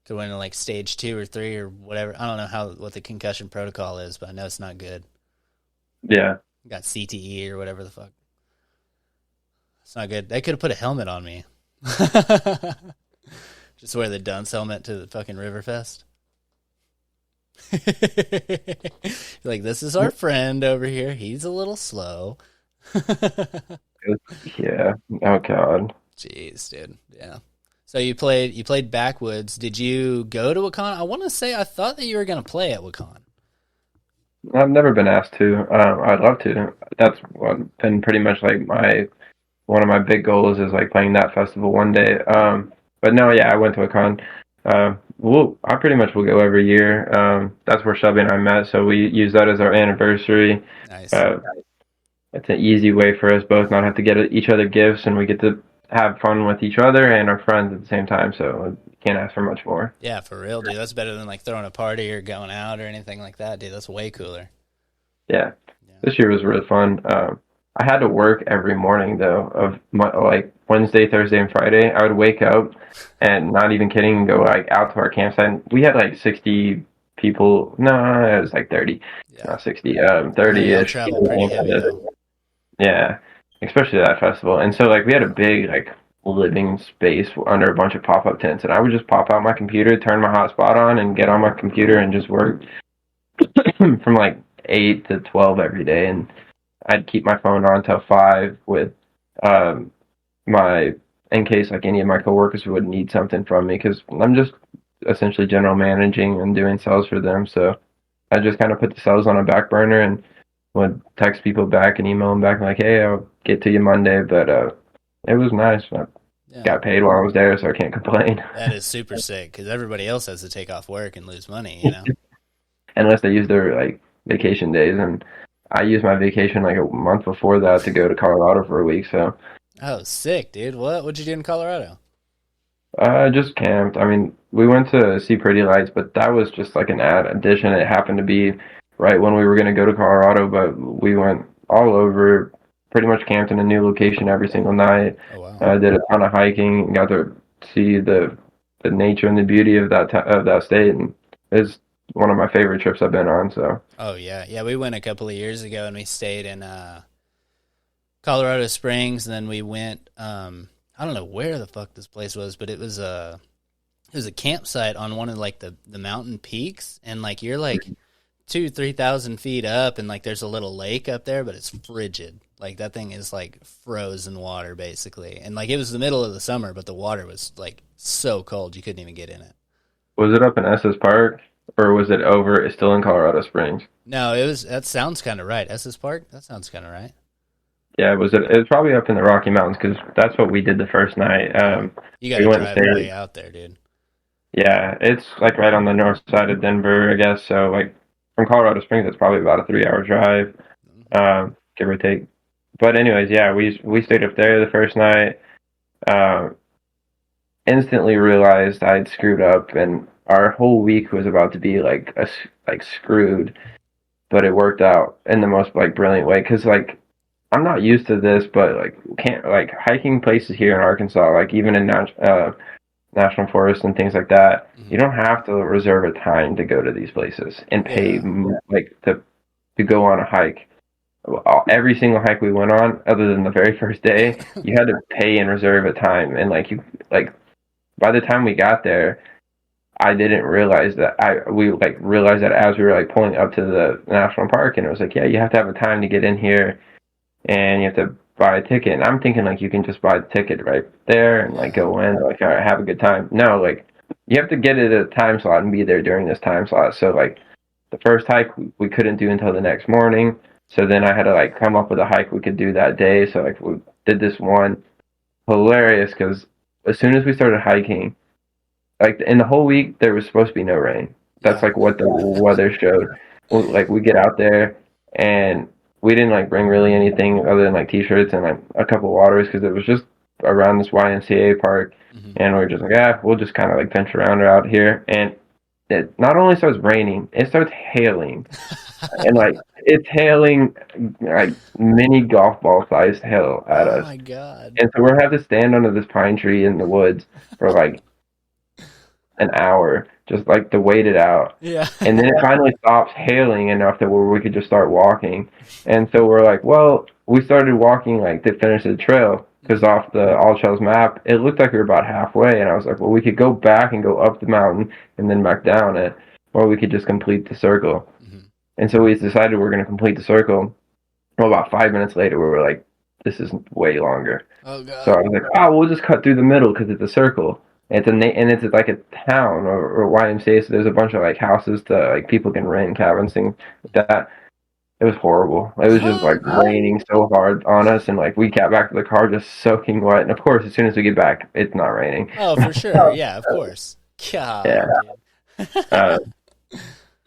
Speaker 1: to win like stage 2 or 3 or whatever. I don't know what the concussion protocol is, but I know it's not good.
Speaker 2: Yeah.
Speaker 1: Got CTE or whatever the fuck. It's not good. They could have put a helmet on me. Just wear the dunce helmet to the fucking Riverfest. Like, this is our friend over here. He's a little slow.
Speaker 2: Yeah. Oh God.
Speaker 1: Jeez, dude. Yeah. So you played Backwoods. Did you go to Wakan? I want to say I thought that you were going to play at Wakan.
Speaker 2: I've never been asked to. I'd love to. That's been pretty much like one of my big goals is like playing that festival one day. But no, yeah, I went to a con. I pretty much will go every year. That's where Shelby and I met, so we use that as our anniversary.
Speaker 1: Nice.
Speaker 2: It's an easy way for us both not have to get each other gifts, and we get to have fun with each other and our friends at the same time. So can't ask for much more.
Speaker 1: Yeah, for real, dude. That's better than like throwing a party or going out or anything like that, dude. That's way cooler.
Speaker 2: Yeah. This year was really fun. I had to work every morning though, of like Wednesday, Thursday, and Friday. I would wake up and, not even kidding, go like out to our campsite. We had like 60 people. No, it was like 30, not 60. 30-ish.
Speaker 1: Travel pretty heavy though.
Speaker 2: Yeah, especially that festival. And so like we had a big like living space under a bunch of pop-up tents, and I would just pop out my computer, turn my hotspot on, and get on my computer and just work from like 8 to 12 every day. And I'd keep my phone on till 5 with in case like any of my coworkers would need something from me, because I'm just essentially general managing and doing sales for them. So I just kind of put the sales on a back burner and would text people back and email them back like, hey, I'll get to you Monday. But it was nice. I got paid while I was there, so I can't complain.
Speaker 1: That is super sick, because everybody else has to take off work and lose money, you know?
Speaker 2: Unless they use their like vacation days, and I used my vacation like a month before that to go to Colorado for a week. So.
Speaker 1: Oh, sick, dude. What'd you do in Colorado?
Speaker 2: Just camped. I mean, we went to see Pretty Lights, but that was just like an addition. It happened to be right when we were going to go to Colorado, but we went all over, pretty much camped in a new location every single night.
Speaker 1: Oh, wow.
Speaker 2: Did a ton of hiking, got to see the nature and the beauty of that state, and it's one of my favorite trips I've been on. So.
Speaker 1: Oh yeah, we went a couple of years ago, and we stayed in Colorado Springs, and then we went. I don't know where the fuck this place was, but it was a campsite on one of like the mountain peaks, and like you're like 2,000-3,000 feet up, and like there's a little lake up there, but it's frigid. Like that thing is like frozen water basically, and like it was the middle of the summer, but the water was like so cold you couldn't even get in it.
Speaker 2: Was it up in Estes Park, or was it over? Still in Colorado Springs?
Speaker 1: No, it was. That sounds kind of right. Estes Park. That sounds kind of right.
Speaker 2: Yeah, it was probably up in the Rocky Mountains, because that's what we did the first night.
Speaker 1: You got to drive way out there, dude.
Speaker 2: Yeah, it's like right on the north side of Denver, I guess. So like from Colorado Springs, it's probably about a 3-hour drive, give or take. But anyways, yeah, we stayed up there the first night. Instantly realized I'd screwed up, and our whole week was about to be like screwed. But it worked out in the most like brilliant way, because like, I'm not used to this, but like hiking places here in Arkansas, like even in national forests and things like that, you don't have to reserve a time to go to these places and pay like to go on a hike. Every single hike we went on, other than the very first day, you had to pay and reserve a time. And like by the time we got there, I didn't realize that we realized that as we were like pulling up to the national park, and it was like, yeah, you have to have a time to get in here. And you have to buy a ticket. And I'm thinking like you can just buy the ticket right there and like go in, like, all right, have a good time. No, like you have to get it at a time slot and be there during this time slot. So like the first hike we couldn't do until the next morning. So then I had to like come up with a hike we could do that day. So like we did this one. Hilarious, because as soon as we started hiking, like in the whole week there was supposed to be no rain. That's like what the weather showed. Like we get out there, and we didn't like bring really anything other than like t-shirts and like a couple waters, because it was just around this YMCA park, and we were just like, we'll just kind of like venture around out here. And it not only starts raining, it starts hailing, and like it's hailing like mini golf ball sized hail at us.
Speaker 1: Oh my god!
Speaker 2: And so we have to stand under this pine tree in the woods for like an hour just like to wait it out.
Speaker 1: Yeah.
Speaker 2: And then it finally stops hailing enough that where we could just start walking. And so we're like, well, we started walking like to finish the trail because off the All Trails map, it looked like we were about halfway. And I was like, well, we could go back and go up the mountain and then back down it, or we could just complete the circle.
Speaker 1: Mhm.
Speaker 2: And so we decided we're going to complete the circle. Well, about 5 minutes later, we were like, this is way longer.
Speaker 1: Oh
Speaker 2: So I
Speaker 1: God.
Speaker 2: was like, oh, we'll just cut through the middle because it's a circle. And it's like a town or YMCA, so there's a bunch of like houses to like people can rent cabins, things like that. It was horrible. It was just like raining so hard on us, and like we got back to the car just soaking wet. And of course, as soon as we get back, it's not raining.
Speaker 1: Oh, for sure. Yeah, of course.
Speaker 2: Yeah.
Speaker 1: God, dude.
Speaker 2: Uh,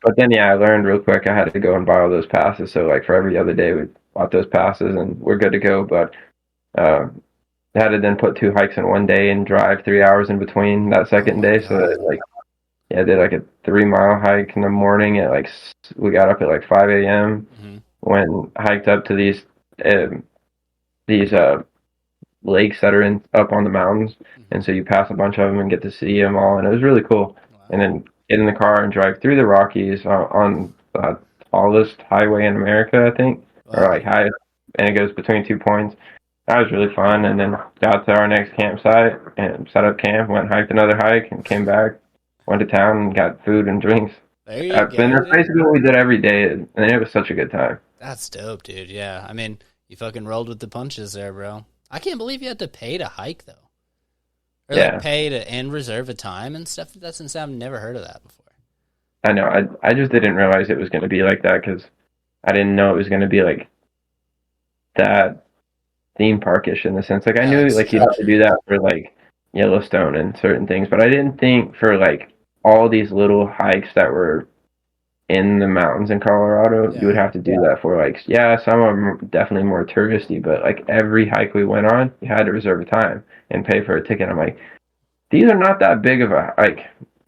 Speaker 2: but then yeah, I learned real quick I had to go and buy all those passes. So like for every other day, we bought those passes, and we're good to go. But uh, I had to then put 2 hikes in one day and drive 3 hours in between that
Speaker 1: Oh
Speaker 2: second
Speaker 1: my
Speaker 2: day. So
Speaker 1: God.
Speaker 2: that like yeah, I did like a 3 mile hike in the morning at like we got up at like 5 a.m.
Speaker 1: Hmm.
Speaker 2: Went hiked up to these lakes that are in up on the mountains, and so you pass a bunch of them and get to see them all, and it was really cool.
Speaker 1: Wow.
Speaker 2: And then get in the car and drive through the Rockies on the tallest highway in America, I think, or
Speaker 1: Wow.
Speaker 2: like highest, and it goes between 2 points. That was really fun, and then got to our next campsite and set up camp, went and hiked another hike, and came back, went to town and got food and drinks.
Speaker 1: There you
Speaker 2: I've been
Speaker 1: go,
Speaker 2: there
Speaker 1: dude.
Speaker 2: basically what we did every day, and it was such a good time.
Speaker 1: That's dope, dude. Yeah. I mean, you fucking rolled with the punches there, bro. I can't believe you had to pay to hike, though. Or
Speaker 2: Yeah.
Speaker 1: like pay to and reserve a time and stuff. That's insane. I've never heard of that before.
Speaker 2: I know. I just didn't realize it was going to be like that because I didn't know it was going to be like that theme parkish in the sense. Like I
Speaker 1: Yeah,
Speaker 2: knew
Speaker 1: like
Speaker 2: like you'd have to do that for like Yellowstone and certain things, but I didn't think for like all these little hikes that were in the mountains in Colorado, you would
Speaker 1: Yeah.
Speaker 2: have to do that for like yeah, some of them are definitely more touristy, but like every hike we went on, you had to reserve a time and pay for a ticket. I'm like, these are not that big of a like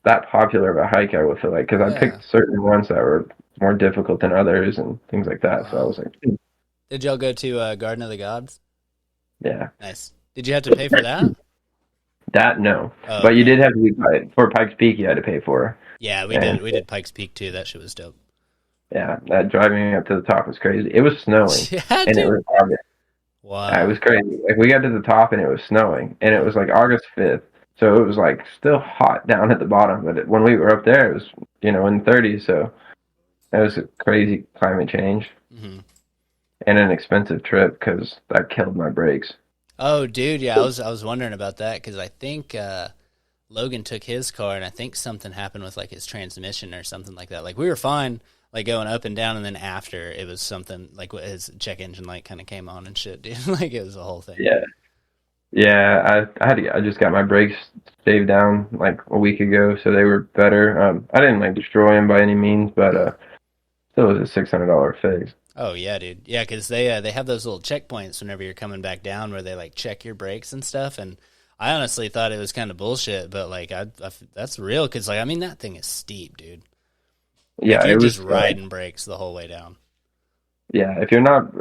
Speaker 2: that popular of a hike. I would feel like because I
Speaker 1: Yeah.
Speaker 2: picked certain ones that were more difficult than others and things like that. So I
Speaker 1: Wow.
Speaker 2: was like,
Speaker 1: Did y'all go to Garden of the Gods?
Speaker 2: yeah,
Speaker 1: Nice. Did you have to pay for that?
Speaker 2: that no,
Speaker 1: Oh,
Speaker 2: but you
Speaker 1: okay.
Speaker 2: did have to be for Pikes Peak. You had to pay for.
Speaker 1: Yeah, we
Speaker 2: And
Speaker 1: did. We did Pikes Peak too. That shit was dope.
Speaker 2: yeah, that driving up to the top was crazy. It was snowing,
Speaker 1: Yeah,
Speaker 2: and it
Speaker 1: dude.
Speaker 2: was August. It
Speaker 1: Wow.
Speaker 2: was crazy. Like we got to the top, and it was snowing, and it was like August 5th, so it was like still hot down at the bottom. But when we were up there, it was in the 30s. So it was a crazy climate change
Speaker 1: Hmm.
Speaker 2: and an expensive trip because that killed my brakes.
Speaker 1: Oh, dude. Yeah, I was wondering about that because I think Logan took his car and I think something happened with like his transmission or something like that. Like we were fine, like going up and down, and then after it was something like his check engine light kind of came on and shit, dude. Like it was a whole thing.
Speaker 2: Yeah, yeah. I just got my brakes shaved down like a week ago, so they were better. I didn't like destroy them by any means, but still was a $600 fix.
Speaker 1: Oh yeah, dude. Yeah, because they have those little checkpoints whenever you're coming back down where they like check your brakes and stuff. And I honestly thought it was kind of bullshit, but like that's real because like I mean that thing is steep, dude. Like
Speaker 2: Yeah,
Speaker 1: you're
Speaker 2: it was.
Speaker 1: just riding brakes the whole way down.
Speaker 2: Yeah, if you're not,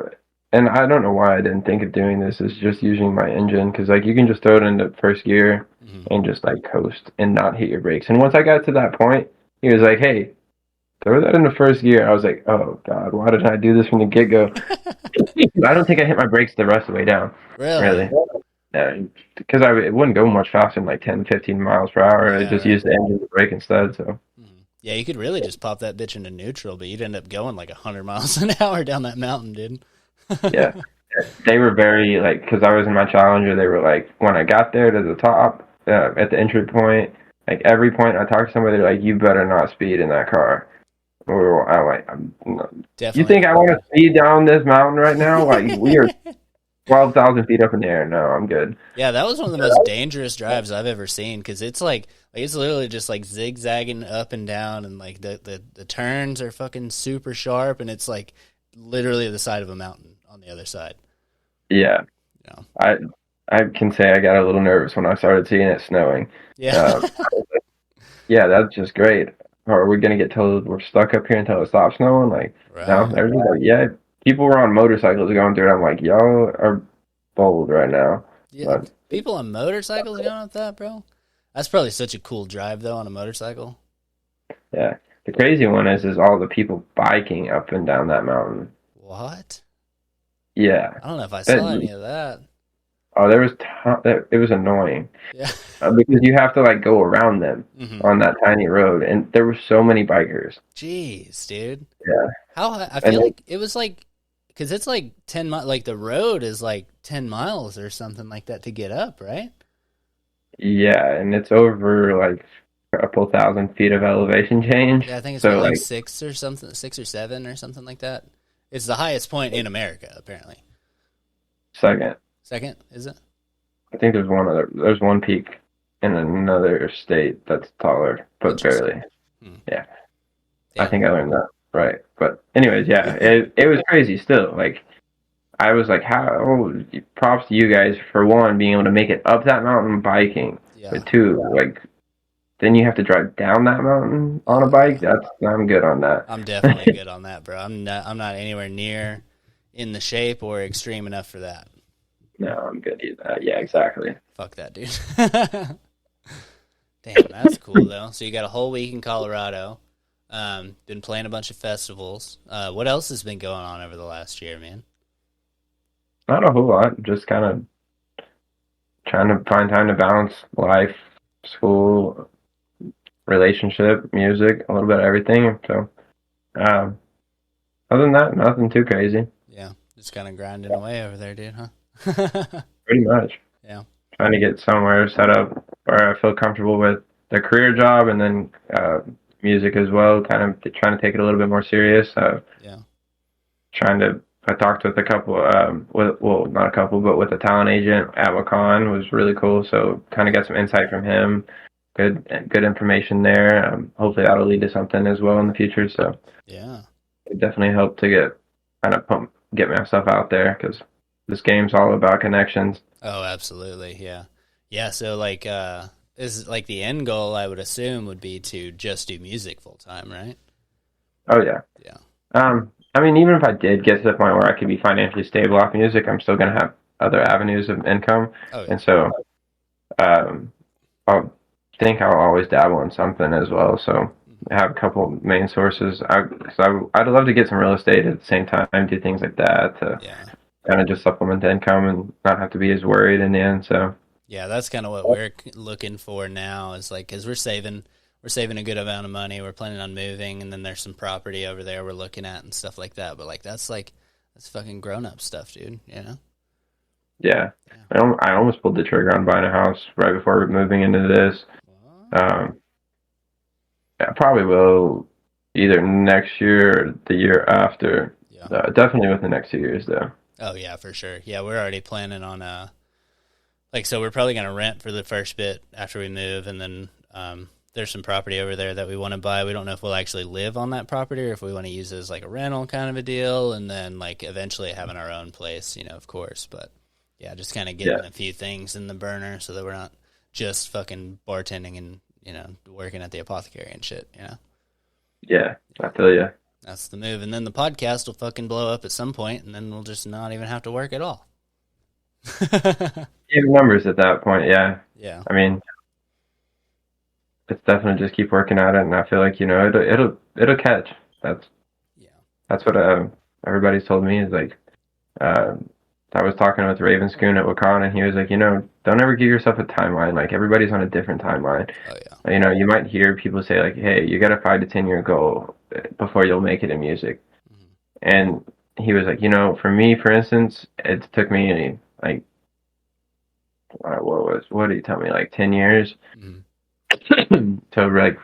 Speaker 2: and I don't know why I didn't think of doing this, is just using my engine because like you can just throw it into first gear
Speaker 1: Hmm.
Speaker 2: and just like coast and not hit your brakes. And once I got to that point, he was like, "Hey, throw that into first gear." I was like, "Oh God, why did I do this from the get go?" I don't think I hit my brakes the rest of the way down,
Speaker 1: Really?
Speaker 2: really, because it wouldn't go much faster than like 10, 15 miles per hour. I
Speaker 1: Yeah,
Speaker 2: just
Speaker 1: right.
Speaker 2: used the engine to brake instead. So
Speaker 1: Mhm. Yeah, you could really just pop that bitch into neutral, but you'd end up going like 100 miles an hour down that mountain, dude.
Speaker 2: yeah, they were very like because I was in my Challenger. They were like when I got there to the top at the entry point, like every point I talked to somebody, they're like, "You better not speed in that car." Or I'm like, "You
Speaker 1: Definitely
Speaker 2: think I
Speaker 1: not.
Speaker 2: want to speed down this mountain right now? Like we are 12,000 feet up in the air. No, I'm good."
Speaker 1: Yeah, that was one of the most dangerous drives I've ever seen because it's like it's literally just like zigzagging up and down, and like the turns are fucking super sharp, and it's like literally the side of a mountain on the other side.
Speaker 2: Yeah,
Speaker 1: You know?
Speaker 2: I I can say I got a little nervous when I started seeing it snowing.
Speaker 1: Yeah.
Speaker 2: Um, yeah, that's just great. Or are we gonna get told we're stuck up here until it stops snowing? Like, no,
Speaker 1: Right.
Speaker 2: they're just like, yeah. People were on motorcycles going through it. I'm like, y'all are bold right now.
Speaker 1: Yeah.
Speaker 2: But
Speaker 1: People on motorcycles going up that, bro. That's probably such a cool drive though on a motorcycle.
Speaker 2: Yeah. The crazy one is all the people biking up and down that mountain.
Speaker 1: What?
Speaker 2: Yeah.
Speaker 1: I don't know if I saw any
Speaker 2: That,
Speaker 1: of that.
Speaker 2: oh, there was it was annoying
Speaker 1: Yeah.
Speaker 2: because you have to like go around them
Speaker 1: hmm
Speaker 2: on that tiny road, and there were so many bikers.
Speaker 1: Jeez, dude.
Speaker 2: Yeah,
Speaker 1: I
Speaker 2: and
Speaker 1: feel like it was like, because it's like 10 miles, like the road is like 10 miles or something like that to get up, right?
Speaker 2: yeah, and it's over like a couple thousand feet of elevation change.
Speaker 1: Yeah, I think it's what,
Speaker 2: So
Speaker 1: like
Speaker 2: like
Speaker 1: six or something, 6 or 7 or something like that. It's the highest point in America, apparently.
Speaker 2: second,
Speaker 1: Second, is it?
Speaker 2: I think there's one peak in another state that's taller, but
Speaker 1: Interesting.
Speaker 2: barely.
Speaker 1: Hmm.
Speaker 2: Yeah, I
Speaker 1: Damn.
Speaker 2: think I learned that right. But anyways, yeah, it was crazy still. Like I was like, how? Oh, props to you guys for one being able to make it up that mountain biking,
Speaker 1: Yeah.
Speaker 2: but two, like then you have to drive down that mountain on a
Speaker 1: Oh
Speaker 2: bike.
Speaker 1: yeah.
Speaker 2: That's I'm good on that.
Speaker 1: I'm definitely good on that, bro. I'm not anywhere near in the shape or extreme enough for that.
Speaker 2: No, I'm good either. Yeah, exactly.
Speaker 1: Fuck that, dude. Damn, that's cool though. So you got a whole week in Colorado. Been playing a bunch of festivals. What else has been going on over the last year, man?
Speaker 2: Not a whole lot. Just kind of trying to find time to balance life, school, relationship, music, a little bit of everything. So, um, other than that, nothing too crazy.
Speaker 1: Yeah, just kind of grinding away over there, dude, huh?
Speaker 2: Pretty much.
Speaker 1: Yeah,
Speaker 2: Trying to get somewhere set up where I feel comfortable with the career job and then music as well. Kind of trying to take it a little bit more serious.
Speaker 1: yeah,
Speaker 2: Trying to. I talked with a couple, well, not a couple, but with a talent agent at Wakan was really cool. So kind of got some insight from him. Good information there. Hopefully that'll lead to something as well in the future. So
Speaker 1: yeah.
Speaker 2: it definitely helped to get myself out there because this game's all about connections.
Speaker 1: Oh, absolutely, yeah, yeah. So like, is like the end goal? I would assume would be to just do music full time, right?
Speaker 2: Oh yeah.
Speaker 1: Yeah.
Speaker 2: I mean, even if I did get to the point where I could be financially stable off music, I'm still gonna have other avenues of income,
Speaker 1: Oh yeah.
Speaker 2: and so um, I think I'll always dabble in something as well. So I have a couple main sources. I'd love to get some real estate at the same time, do things like that to
Speaker 1: Yeah.
Speaker 2: kind of just supplement the income and not have to be as worried in the end. So
Speaker 1: Yeah, that's kind of what we're looking for now. Is like, because we're saving a good amount of money. We're planning on moving, and then there's some property over there we're looking at and stuff like that. But that's fucking grown up stuff, dude. You know?
Speaker 2: yeah,
Speaker 1: Yeah.
Speaker 2: I almost pulled the trigger on buying a house right before moving into this.
Speaker 1: What?
Speaker 2: Um, I probably will either next year or the year after.
Speaker 1: Yeah.
Speaker 2: Definitely within the next 2 years, though.
Speaker 1: Oh yeah, for sure. Yeah, we're already planning on like, so we're probably gonna rent for the first bit after we move, and then there's some property over there that we want to buy. We don't know if we'll actually live on that property or if we want to use it as like a rental kind of a deal, and then like eventually having our own place, you know, of course. But yeah, just kind of getting
Speaker 2: Yeah,
Speaker 1: a few things in the burner so that we're not just fucking bartending and, you know, working at the apothecary and shit, you know.
Speaker 2: yeah, I feel you.
Speaker 1: That's the move. And then the podcast will fucking blow up at some point, and then we'll just not even have to work at all.
Speaker 2: Even numbers at that point, yeah.
Speaker 1: Yeah.
Speaker 2: I mean, it's definitely just keep working at it, and I feel like it'll catch. That's
Speaker 1: Yeah.
Speaker 2: that's what everybody's told me is like. Uh, I was talking with Ravenscoon at Wakan, and he was like, don't ever give yourself a timeline. Like everybody's on a different timeline.
Speaker 1: Oh yeah.
Speaker 2: You might hear people say like, "Hey, you got a 5 to 10 year goal before you'll make it in music."
Speaker 1: Mhm.
Speaker 2: And he was like, for me, for instance, it took me like what did he tell me, like 10 years
Speaker 1: Mhm.
Speaker 2: to like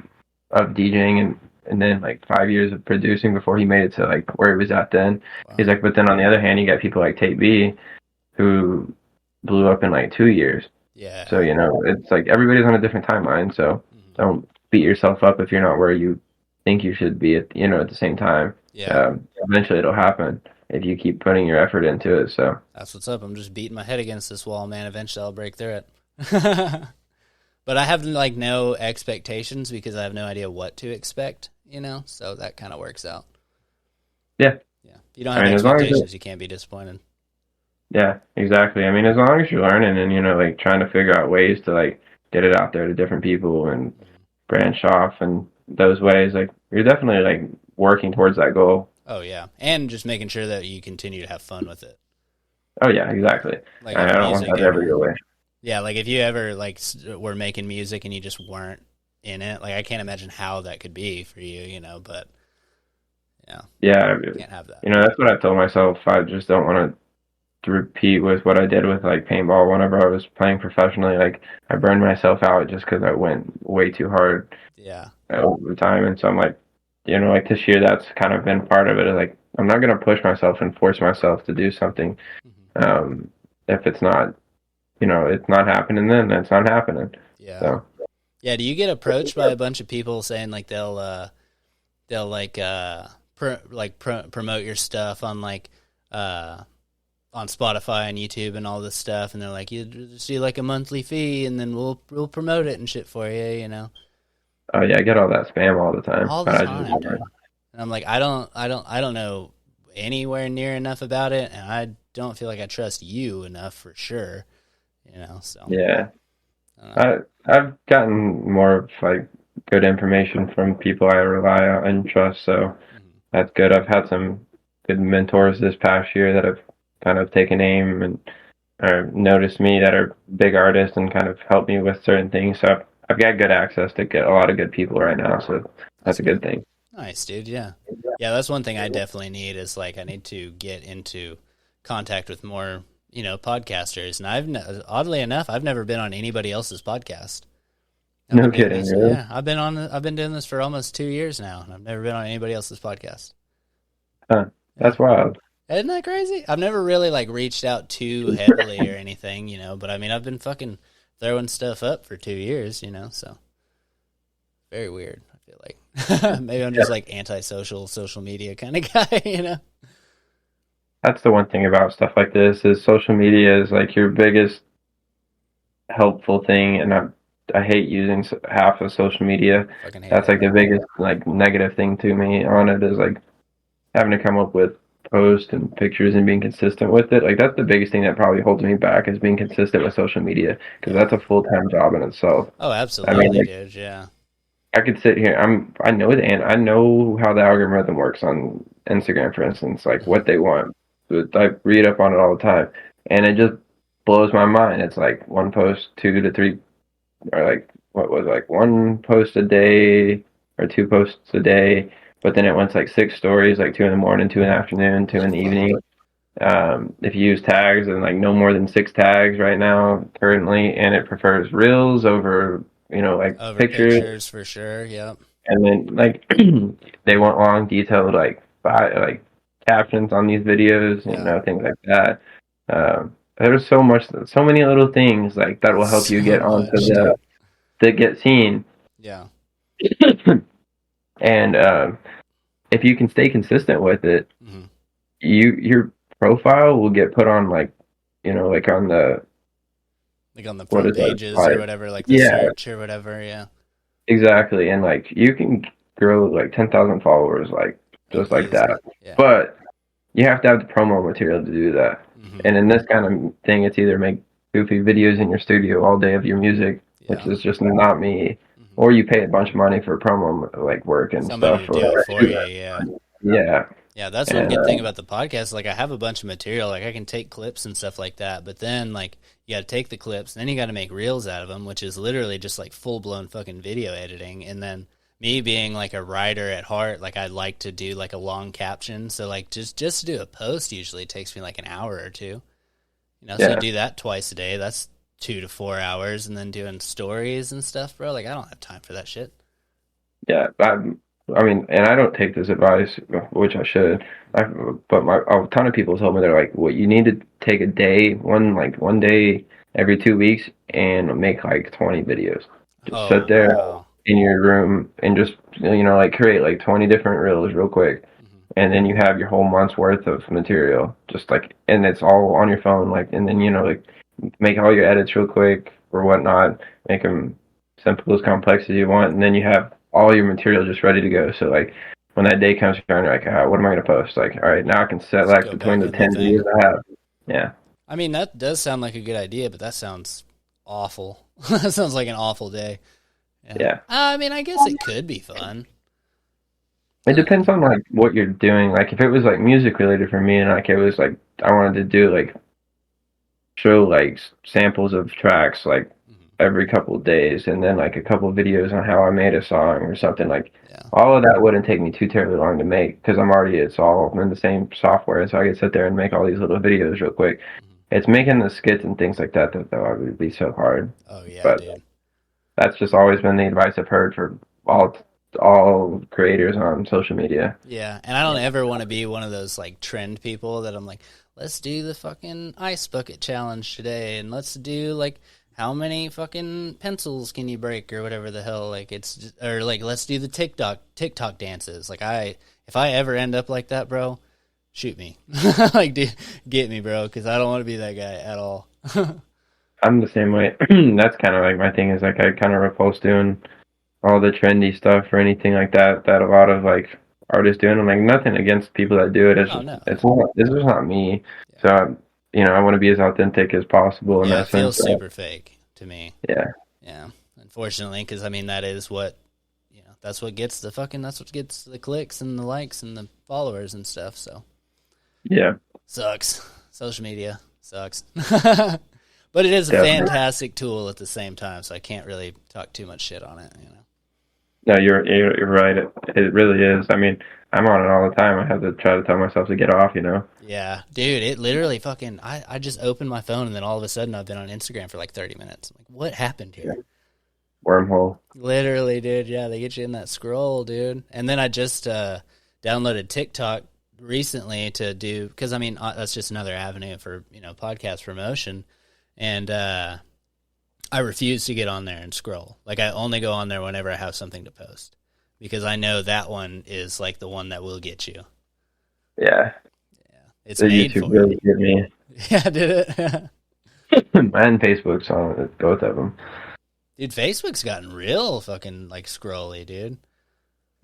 Speaker 2: of DJing and then like 5 years of producing before he made it to like where he was at then. He's
Speaker 1: Wow.
Speaker 2: like, but then on the other hand, you got people like Tate B who blew up in like 2 years. So,
Speaker 1: Yeah.
Speaker 2: it's like everybody's on a different timeline. So
Speaker 1: Mhm.
Speaker 2: don't beat yourself up if you're not where you think you should be at the same time.
Speaker 1: Yeah.
Speaker 2: Eventually it'll happen if you keep putting your effort into it. So,
Speaker 1: That's what's up. I'm just beating my head against this wall, man. Eventually I'll break through it. But I have like no expectations because I have no idea what to expect, you know? So that kind of works out.
Speaker 2: yeah.
Speaker 1: Yeah. If you don't
Speaker 2: I
Speaker 1: have
Speaker 2: mean, as long as
Speaker 1: expectations, you can't be disappointed.
Speaker 2: yeah, exactly. I mean, as long as you're learning and, like trying to figure out ways to like get it out there to different people and branch off and those ways. Like you're definitely like working towards that goal.
Speaker 1: Oh yeah, and just making sure that you continue to have fun with it.
Speaker 2: Oh yeah, exactly.
Speaker 1: Like
Speaker 2: I
Speaker 1: if
Speaker 2: don't want
Speaker 1: music
Speaker 2: that to ever go
Speaker 1: ever,
Speaker 2: away.
Speaker 1: yeah, like if you ever like were making music and you just weren't in it, like I can't imagine how that could be for you, you know. But yeah,
Speaker 2: Yeah,
Speaker 1: can't have that.
Speaker 2: that's what I told myself. I just don't want to repeat with what I did with like paintball whenever I was playing professionally. Like I burned myself out just because I went way too hard
Speaker 1: Yeah,
Speaker 2: over the time, and so I'm like, like this year that's kind of been part of it. Is like I'm not gonna push myself and force myself to do something if it's not, it's not happening. Then it's not happening.
Speaker 1: yeah,
Speaker 2: So
Speaker 1: yeah. Do you get approached by a bunch of people saying like they'll like promote your stuff on like on Spotify and YouTube and all this stuff, and they're like, you just do like a monthly fee, and then we'll promote it and shit for you, you know,
Speaker 2: oh yeah, I get all that spam all the time,
Speaker 1: all the
Speaker 2: but I
Speaker 1: time,
Speaker 2: just
Speaker 1: dude. And I'm like, I don't know anywhere near enough about it, and I don't feel like I trust you enough for sure, you know. So
Speaker 2: yeah.
Speaker 1: I don't know.
Speaker 2: I've gotten more of like good information from people I rely on and trust, so
Speaker 1: Mhm.
Speaker 2: that's good. I've had some good mentors this past year that have kind of taken aim and noticed me that are big artists and kind of helped me with certain things. So I've got good access to get a lot of good people right now, so
Speaker 1: That's
Speaker 2: that's a
Speaker 1: good.
Speaker 2: good thing.
Speaker 1: Nice, dude. Yeah, yeah. That's one thing I definitely need is like I need to get into contact with more, you know, podcasters. And oddly enough, I've never been on anybody else's podcast. I've
Speaker 2: No
Speaker 1: been doing
Speaker 2: kidding,
Speaker 1: this.
Speaker 2: really?
Speaker 1: Yeah, I've been doing this for almost 2 years now, and I've never been on anybody else's podcast.
Speaker 2: Huh.
Speaker 1: Yeah,
Speaker 2: That's wild.
Speaker 1: isn't that crazy? I've never really like reached out too heavily or anything, you know. But I mean, I've been fucking throwing stuff up for 2 years, you know. So very weird. I feel like maybe I'm
Speaker 2: Yeah.
Speaker 1: just like antisocial, social media kind of guy, you know.
Speaker 2: That's the one thing about stuff like this is social media is like your biggest helpful thing, and I hate using half of social media.
Speaker 1: Fucking hate
Speaker 2: That's
Speaker 1: it.
Speaker 2: like the biggest like negative thing to me on it is like having to come up with posts and pictures and being consistent with it. Like that's the biggest thing that probably holds me back is being consistent with social media because
Speaker 1: Yeah.
Speaker 2: that's a full-time job in itself.
Speaker 1: Oh,
Speaker 2: I mean,
Speaker 1: absolutely,
Speaker 2: like
Speaker 1: dude. Yeah.
Speaker 2: I could sit here. I know and I know how the algorithm works on Instagram, for instance, like
Speaker 1: Mhm.
Speaker 2: what they want. But I read up on it all the time, and it just blows my mind. It's like one post, 2 to 3, or like what was it, like one post a day or 2 posts a day. But then it went to like 6 stories, like 2 in the morning, 2 in the afternoon, two in the
Speaker 1: Fuck.
Speaker 2: evening. If you use tags, and like no more than 6 tags right now currently, and it prefers reels over, like
Speaker 1: Over
Speaker 2: pictures.
Speaker 1: pictures for sure. Yep.
Speaker 2: And then like they want long, detailed like captions on these videos,
Speaker 1: Yeah.
Speaker 2: things like that. There's so many little things like that will help you
Speaker 1: So
Speaker 2: get onto
Speaker 1: much, dude.
Speaker 2: the get seen.
Speaker 1: Yeah.
Speaker 2: And if you can stay consistent with it,
Speaker 1: Hmm.
Speaker 2: your profile will get put on like on the
Speaker 1: Like on the
Speaker 2: what
Speaker 1: front
Speaker 2: is that?
Speaker 1: pages or
Speaker 2: Like,
Speaker 1: whatever, like the
Speaker 2: yeah,
Speaker 1: search or whatever. Yeah.
Speaker 2: exactly. And like you can grow like 10,000 followers like
Speaker 1: Oh,
Speaker 2: just like
Speaker 1: easy.
Speaker 2: that.
Speaker 1: Yeah.
Speaker 2: But you have to have the promo material to do that.
Speaker 1: Hmm.
Speaker 2: And in this kind of thing, it's either make goofy videos in your studio all day of your music, which
Speaker 1: Yeah.
Speaker 2: is just not me,
Speaker 1: Hmm.
Speaker 2: or you pay a bunch of money for promo like work and
Speaker 1: Somebody to
Speaker 2: stuff.
Speaker 1: do
Speaker 2: Or
Speaker 1: it for you. Yeah.
Speaker 2: yeah,
Speaker 1: Yeah, that's one
Speaker 2: and
Speaker 1: good thing about the podcast. Like, I have a bunch of material. Like, I can take clips and stuff like that. But then, like, you got to take the clips, and then you got to make reels out of them, which is literally just like full blown fucking video editing. And then me being like a writer at heart, like I like to do like a long caption. So like just to do a post usually takes me like an hour or two. You know, so you
Speaker 2: yeah,
Speaker 1: do that twice a day. That's 2 to 4 hours, and then doing stories and stuff, bro. Like, I don't have time for that shit.
Speaker 2: yeah. I mean, and I don't take this advice, which I should. I, but a ton of people told me they're like, well, you need to take a day, one day every 2 weeks, and make like 20 videos. Just
Speaker 1: Oh
Speaker 2: sit there
Speaker 1: wow.
Speaker 2: in your room and just like create like 20 different reels real quick,
Speaker 1: Hmm.
Speaker 2: and then you have your whole month's worth of material, just like, and it's all on your phone, like, and then like make all your edits real quick or whatnot, make them simple as complex as you want, and then you have all your material just ready to go. So like when that day comes around, you're like, what am I gonna post? Like, all right, now I can
Speaker 1: Just
Speaker 2: select
Speaker 1: go
Speaker 2: between
Speaker 1: back
Speaker 2: the
Speaker 1: in the
Speaker 2: 10 videos
Speaker 1: thing.
Speaker 2: I have. Yeah,
Speaker 1: I mean, that does sound like a good idea, but that sounds awful. That sounds like an awful day. Yeah.
Speaker 2: Yeah.
Speaker 1: I mean, I guess it could be fun.
Speaker 2: It depends on like what you're doing. Like if it was like music related for me, and like it was like I wanted to do like show like samples of tracks like
Speaker 1: Mhm.
Speaker 2: every couple of days, and then like a couple of videos on how I made a song or something like.
Speaker 1: Yeah.
Speaker 2: All of that wouldn't take me too terribly long to make because it's all in the same software, so I could sit there and make all these little videos real quick.
Speaker 1: Mhm.
Speaker 2: It's making the skits and things like that that would be so hard.
Speaker 1: Oh yeah,
Speaker 2: But
Speaker 1: dude.
Speaker 2: that's just always been the advice I've heard for all creators on social media.
Speaker 1: Yeah, and I don't ever want to be one of those like trend people that I'm like, let's do the fucking ice bucket challenge today, and let's do like how many fucking pencils can you break or whatever the hell. Like it's just, or like let's do the TikTok dances. Like if I ever end up like that, bro, shoot me. Like dude, get me, bro, because I don't want to be that guy at all.
Speaker 2: I'm the same way. That's kind of like my thing is like I kind of repulse doing all the trendy stuff or anything like that that a lot of like artists do. And I'm like nothing against people that do it.
Speaker 1: Oh no,
Speaker 2: It's just not me.
Speaker 1: yeah,
Speaker 2: So I want to be as authentic as possible in
Speaker 1: yeah,
Speaker 2: that
Speaker 1: it feels
Speaker 2: sense.
Speaker 1: super fake to me.
Speaker 2: Yeah,
Speaker 1: Yeah, unfortunately, because I mean that is what that's what gets the clicks and the likes and the followers and stuff. So
Speaker 2: yeah,
Speaker 1: sucks. Social media sucks, but it is a
Speaker 2: definitely.
Speaker 1: fantastic tool at the same time. So I can't really talk too much shit on it.
Speaker 2: No, you're right. It really is. I mean, I'm on it all the time. I have to try to tell myself to get off.
Speaker 1: Yeah, dude, it literally fucking. I just opened my phone and then all of a sudden I've been on Instagram for like 30 minutes. I'm like, what happened here?
Speaker 2: Yeah. Wormhole.
Speaker 1: Literally, dude. Yeah, they get you in that scroll, dude. And then I just downloaded TikTok recently to do because I mean that's just another avenue for podcast promotion, and I refuse to get on there and scroll. Like I only go on there whenever I have something to post because I know that one is like the one that will get you.
Speaker 2: Yeah,
Speaker 1: Yeah, it's
Speaker 2: the
Speaker 1: made
Speaker 2: YouTube
Speaker 1: for
Speaker 2: really
Speaker 1: it.
Speaker 2: get me.
Speaker 1: Yeah, did it?
Speaker 2: And Facebook's on it, both of them.
Speaker 1: Dude, Facebook's gotten real fucking like scrolly, dude.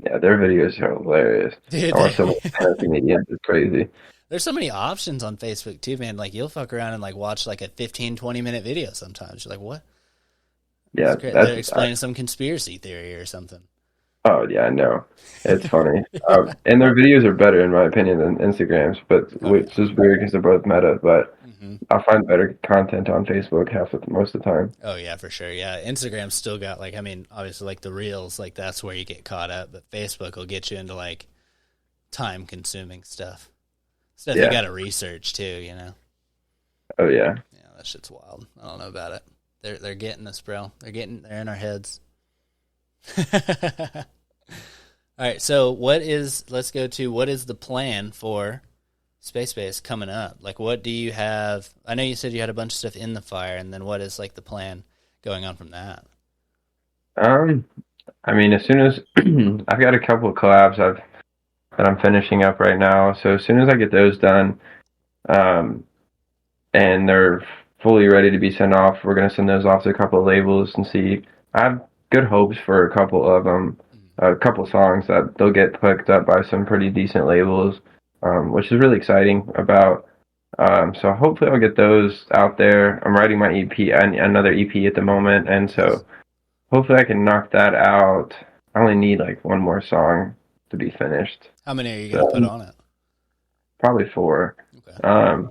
Speaker 2: Yeah, their videos are hilarious.
Speaker 1: Dude,
Speaker 2: I watch so much comedians. It's crazy.
Speaker 1: there's so many options on Facebook too, man. Like you'll fuck around and like watch like a 15, 20-minute video sometimes. You're like, what?
Speaker 2: Yeah,
Speaker 1: They're explaining some conspiracy theory or something.
Speaker 2: oh yeah, I know. It's funny. And their videos are better in my opinion than Instagram's, but
Speaker 1: Oh
Speaker 2: which is weird because they're both meta. But
Speaker 1: yeah. Hmm.
Speaker 2: I find better content on Facebook most of the time.
Speaker 1: Oh yeah, for sure. Yeah, Instagram's still got like I mean, obviously like the reels, like that's where you get caught up. But Facebook will get you into like time-consuming stuff you
Speaker 2: Yeah.
Speaker 1: got to research too.
Speaker 2: Oh yeah.
Speaker 1: Yeah, that shit's wild. I don't know about it. They're getting us, bro. They're in our heads. All right, so let's go to what is the plan for SpaceBass coming up? Like, what do you have? I know you said you had a bunch of stuff in the fire, and then what is like the plan going on from that?
Speaker 2: I mean, as soon as I've got a couple of collabs that I'm finishing up right now, so as soon as I get those done, um, and they're fully ready to be sent off, we're gonna send those off to a couple of labels and see. I have good hopes for a couple of them, a couple of songs that they'll get picked up by some pretty decent labels, which is really exciting about. So hopefully I'll get those out there. I'm writing my EP, another EP at the moment, and so hopefully I can knock that out. I only need like one more song to be finished.
Speaker 1: How many are you
Speaker 2: So
Speaker 1: gonna put on it?
Speaker 2: probably four.
Speaker 1: Okay.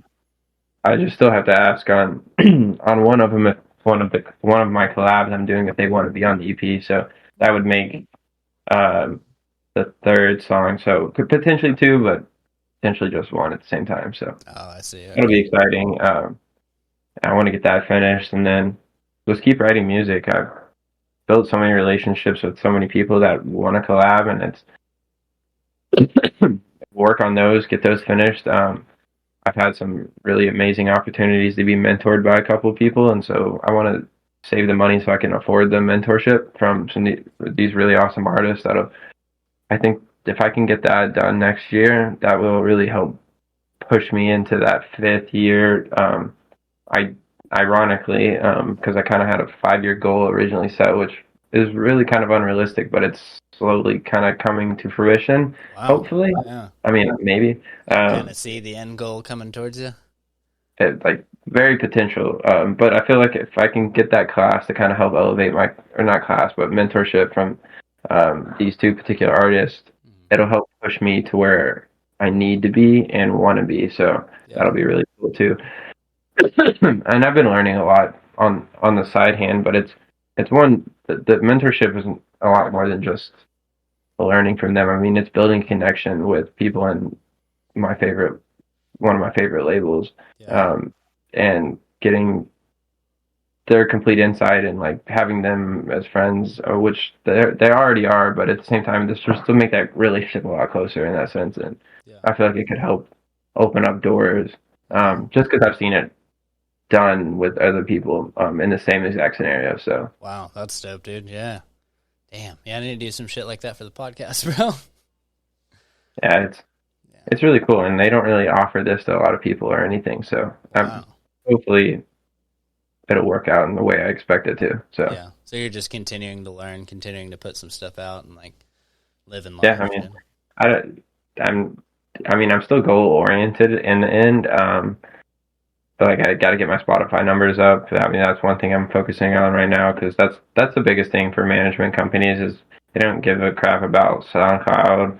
Speaker 2: I just still have to ask on on one of them if one of my collabs I'm doing if they want to be on the EP. So that would make the third song. So could potentially two, but potentially just one at the same time. So
Speaker 1: Oh, I see.
Speaker 2: it'll be exciting. I want to get that finished and then just keep writing music. I've built so many relationships with so many people that want to collab, and it's work on those, get those finished. I've had some really amazing opportunities to be mentored by a couple of people, and so I want to save the money so I can afford the mentorship from these really awesome artists. I think if I can get that done next year, that will really help push me into that fifth year. I ironically, because I kind of had a 5-year goal originally set, which is really kind of unrealistic, but it's slowly kind of coming to fruition.
Speaker 1: Wow.
Speaker 2: Hopefully,
Speaker 1: Yeah.
Speaker 2: I mean maybe.
Speaker 1: Kind of see the end goal coming towards you.
Speaker 2: like very potential. But I feel like if I can get that class to kind of help elevate my, or not class, but mentorship from these two particular artists, it'll help push me to where I need to be and want to be. So that'll be really cool too. And I've been learning a lot on the side hand, but it's one the mentorship is a lot more than just learning from them. I mean, it's building connection with people in my favorite one of my favorite labels, and getting their complete insight and like having them as friends, which they already are, but at the same time, this just to make that relationship a lot closer in that sense. And I feel like it could help open up doors, just because I've seen it done with other people in the same exact scenario. So
Speaker 1: wow, that's dope, dude. Yeah, damn. Yeah, I need to do some shit like that for the podcast, bro.
Speaker 2: Yeah, it's really cool, and they don't really offer this to a lot of people or anything. So hopefully it'll work out in the way I expect it to. So
Speaker 1: yeah, so you're just continuing to learn, continuing to put some stuff out, and like living life.
Speaker 2: Yeah, I mean, I'm still goal oriented in the end. But like I got to get my Spotify numbers up. I mean, that's one thing I'm focusing on right now, because that's the biggest thing for management companies is they don't give a crap about SoundCloud.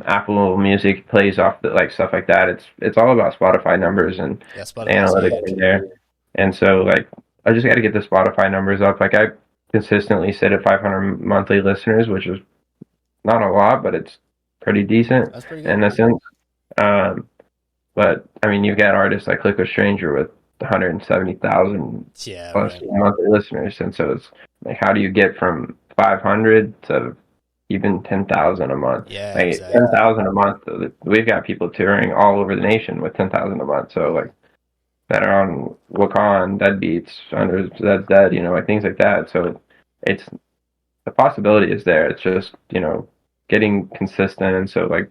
Speaker 2: Apple Music plays off the, like stuff like that. It's all about Spotify numbers and analytics in there. And so like I just got to get the Spotify numbers up. Like I consistently sit at 500 monthly listeners, which is not a lot, but it's pretty decent in a sense. But I mean, you've got artists like Liquid Stranger with 170,000 plus monthly listeners, and so it's like, how do you get from 500 to even 10,000 a month?
Speaker 1: Yeah,
Speaker 2: like, exactly. 10,000 a month. We've got people touring all over the nation with 10,000 a month. So like that are on Wakan, Dead Beats, Under That's Dead, like things like that. So it's the possibility is there. It's just getting consistent. And so like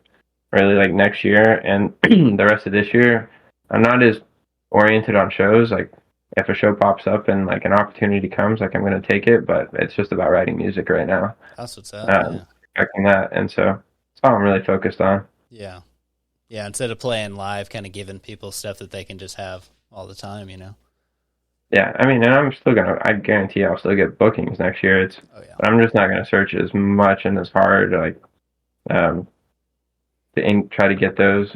Speaker 2: really like next year and the rest of this year, I'm not as oriented on shows. Like if a show pops up and like an opportunity comes, like I'm going to take it, but it's just about writing music right now.
Speaker 1: That's what's up.
Speaker 2: Expecting that. And so that's all I'm really focused on.
Speaker 1: Yeah. Yeah. Instead of playing live, kind of giving people stuff that they can just have all the time,
Speaker 2: Yeah. I mean, and I guarantee I'll still get bookings next year. But I'm just not going to search as much and as hard, like, to try to get those,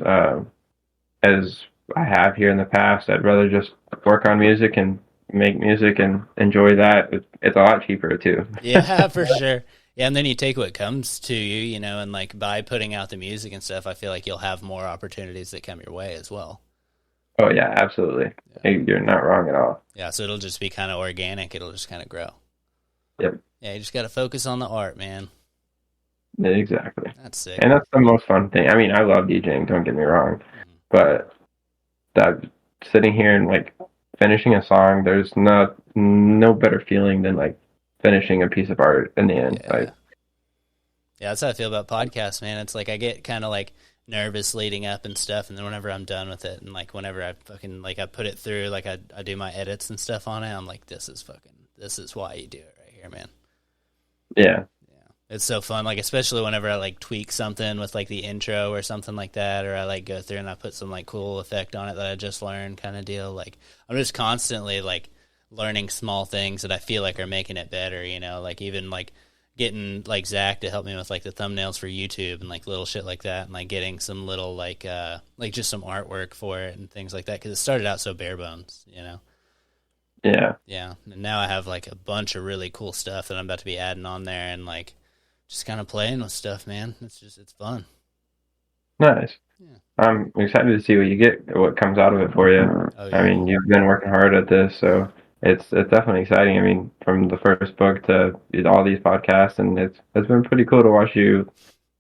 Speaker 2: as I have here in the past. I'd rather just work on music and make music and enjoy that. It's a lot cheaper too.
Speaker 1: Yeah, for sure. Yeah, and then you take what comes to you, and like by putting out the music and stuff, I feel like you'll have more opportunities that come your way as well.
Speaker 2: Oh yeah, absolutely. Yeah. You're not wrong at all.
Speaker 1: Yeah, so it'll just be kind of organic. It'll just kind of grow.
Speaker 2: Yep.
Speaker 1: Yeah, you just got to focus on the art, man.
Speaker 2: Yeah, exactly.
Speaker 1: That's sick.
Speaker 2: And that's the most fun thing. I mean, I love DJing, don't get me wrong. But that sitting here and like finishing a song, there's no better feeling than like finishing a piece of art in the end.
Speaker 1: Yeah, that's how I feel about podcasts, man. It's like I get kind of like nervous leading up and stuff, and then whenever I'm done with it, and like whenever I fucking like I put it through, like I do my edits and stuff on it, I'm like, this is why you do it right here, man.
Speaker 2: Yeah.
Speaker 1: It's so fun, like especially whenever I like tweak something with like the intro or something like that, or I like go through and I put some like cool effect on it that I just learned kind of deal. Like I'm just constantly like learning small things that I feel like are making it better, like even like getting like Zach to help me with like the thumbnails for YouTube and like little shit like that, and like getting some little like just some artwork for it and things like that, because it started out so bare bones,
Speaker 2: Yeah.
Speaker 1: And now I have like a bunch of really cool stuff that I'm about to be adding on there, and like just kind of playing with stuff, man. It's fun.
Speaker 2: Nice. Yeah. I'm excited to see what comes out of it for you. Oh, yeah. I mean, you've been working hard at this, so it's definitely exciting. I mean, from the first book to all these podcasts, and it's been pretty cool to watch you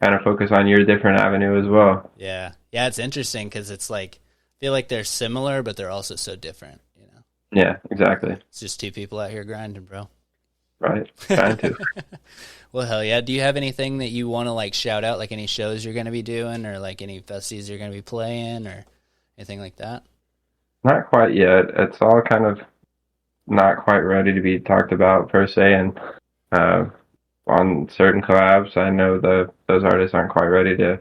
Speaker 2: kind of focus on your different avenue as well.
Speaker 1: Yeah, it's interesting because it's like I feel like they're similar, but they're also so different.
Speaker 2: Yeah, exactly.
Speaker 1: It's just two people out here grinding, bro.
Speaker 2: Right, trying to.
Speaker 1: Well, hell yeah. Do you have anything that you want to like shout out, like any shows you're going to be doing, or like any festies you're going to be playing, or anything like that?
Speaker 2: Not quite yet. It's all kind of not quite ready to be talked about per se, and on certain collabs, I know those artists aren't quite ready to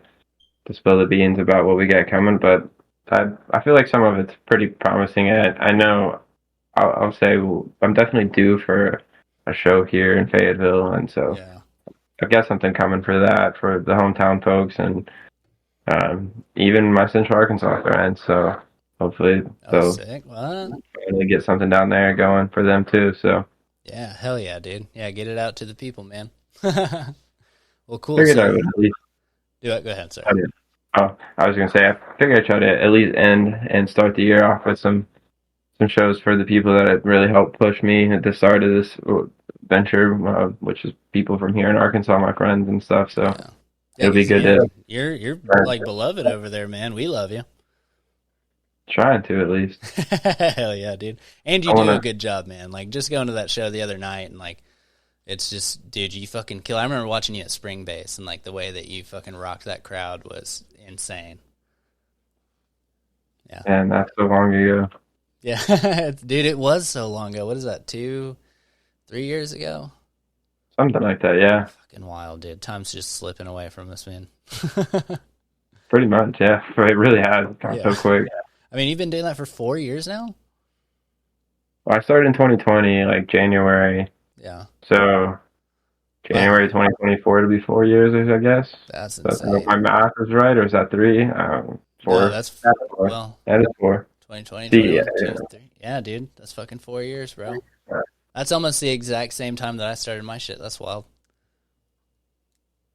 Speaker 2: spill the beans about what we got coming, but I feel like some of it's pretty promising. I know I'll say I'm definitely due for a show here in Fayetteville, and so
Speaker 1: Yeah.
Speaker 2: I've got something coming for that for the hometown folks and even my Central Arkansas friends. So hopefully
Speaker 1: Oh,
Speaker 2: they'll
Speaker 1: sick. What?
Speaker 2: finally get something down there going for them too. So
Speaker 1: Yeah, hell yeah, dude. Yeah, get it out to the people, man. Well, cool.
Speaker 2: figured I
Speaker 1: So,
Speaker 2: would at least
Speaker 1: do it. Go ahead, sir.
Speaker 2: try to. Oh, I was gonna say I figured I'd try to at least end and start the year off with some shows for the people that have really helped push me at the start of this venture, which is people from here in Arkansas, my friends and stuff. So
Speaker 1: Yeah. Yeah,
Speaker 2: it'll be
Speaker 1: because
Speaker 2: good to
Speaker 1: you're like beloved over there, man. We love you.
Speaker 2: trying to at least.
Speaker 1: Hell yeah, dude. And you
Speaker 2: I
Speaker 1: do a
Speaker 2: wanna.
Speaker 1: good job, man. Like just going to that show the other night and like it's just dude, you fucking kill. I remember watching you at Spring Base and like the way that you fucking rocked that crowd was insane. Yeah.
Speaker 2: And that's so long ago.
Speaker 1: Yeah. Dude, it was so long ago. What is that? 3 years ago?
Speaker 2: Something like that, yeah.
Speaker 1: Fucking wild, dude. Time's just slipping away from us, man.
Speaker 2: Pretty much, yeah. It really has gone
Speaker 1: Yeah.
Speaker 2: so quick.
Speaker 1: I mean, you've been doing that for 4 years now?
Speaker 2: Well, I started in 2020, like January.
Speaker 1: Yeah.
Speaker 2: So
Speaker 1: Wow.
Speaker 2: January 2024 to be 4 years, I guess.
Speaker 1: That's
Speaker 2: So I don't know if
Speaker 1: insane.
Speaker 2: my math is right, or is that three?
Speaker 1: No,
Speaker 2: Four. That's four.
Speaker 1: well,
Speaker 2: That is four.
Speaker 1: 2020,
Speaker 2: See, yeah,
Speaker 1: 21,
Speaker 2: yeah.
Speaker 1: 23. Yeah, dude. That's fucking 4 years, bro. That's almost the exact same time that I started my shit. That's wild.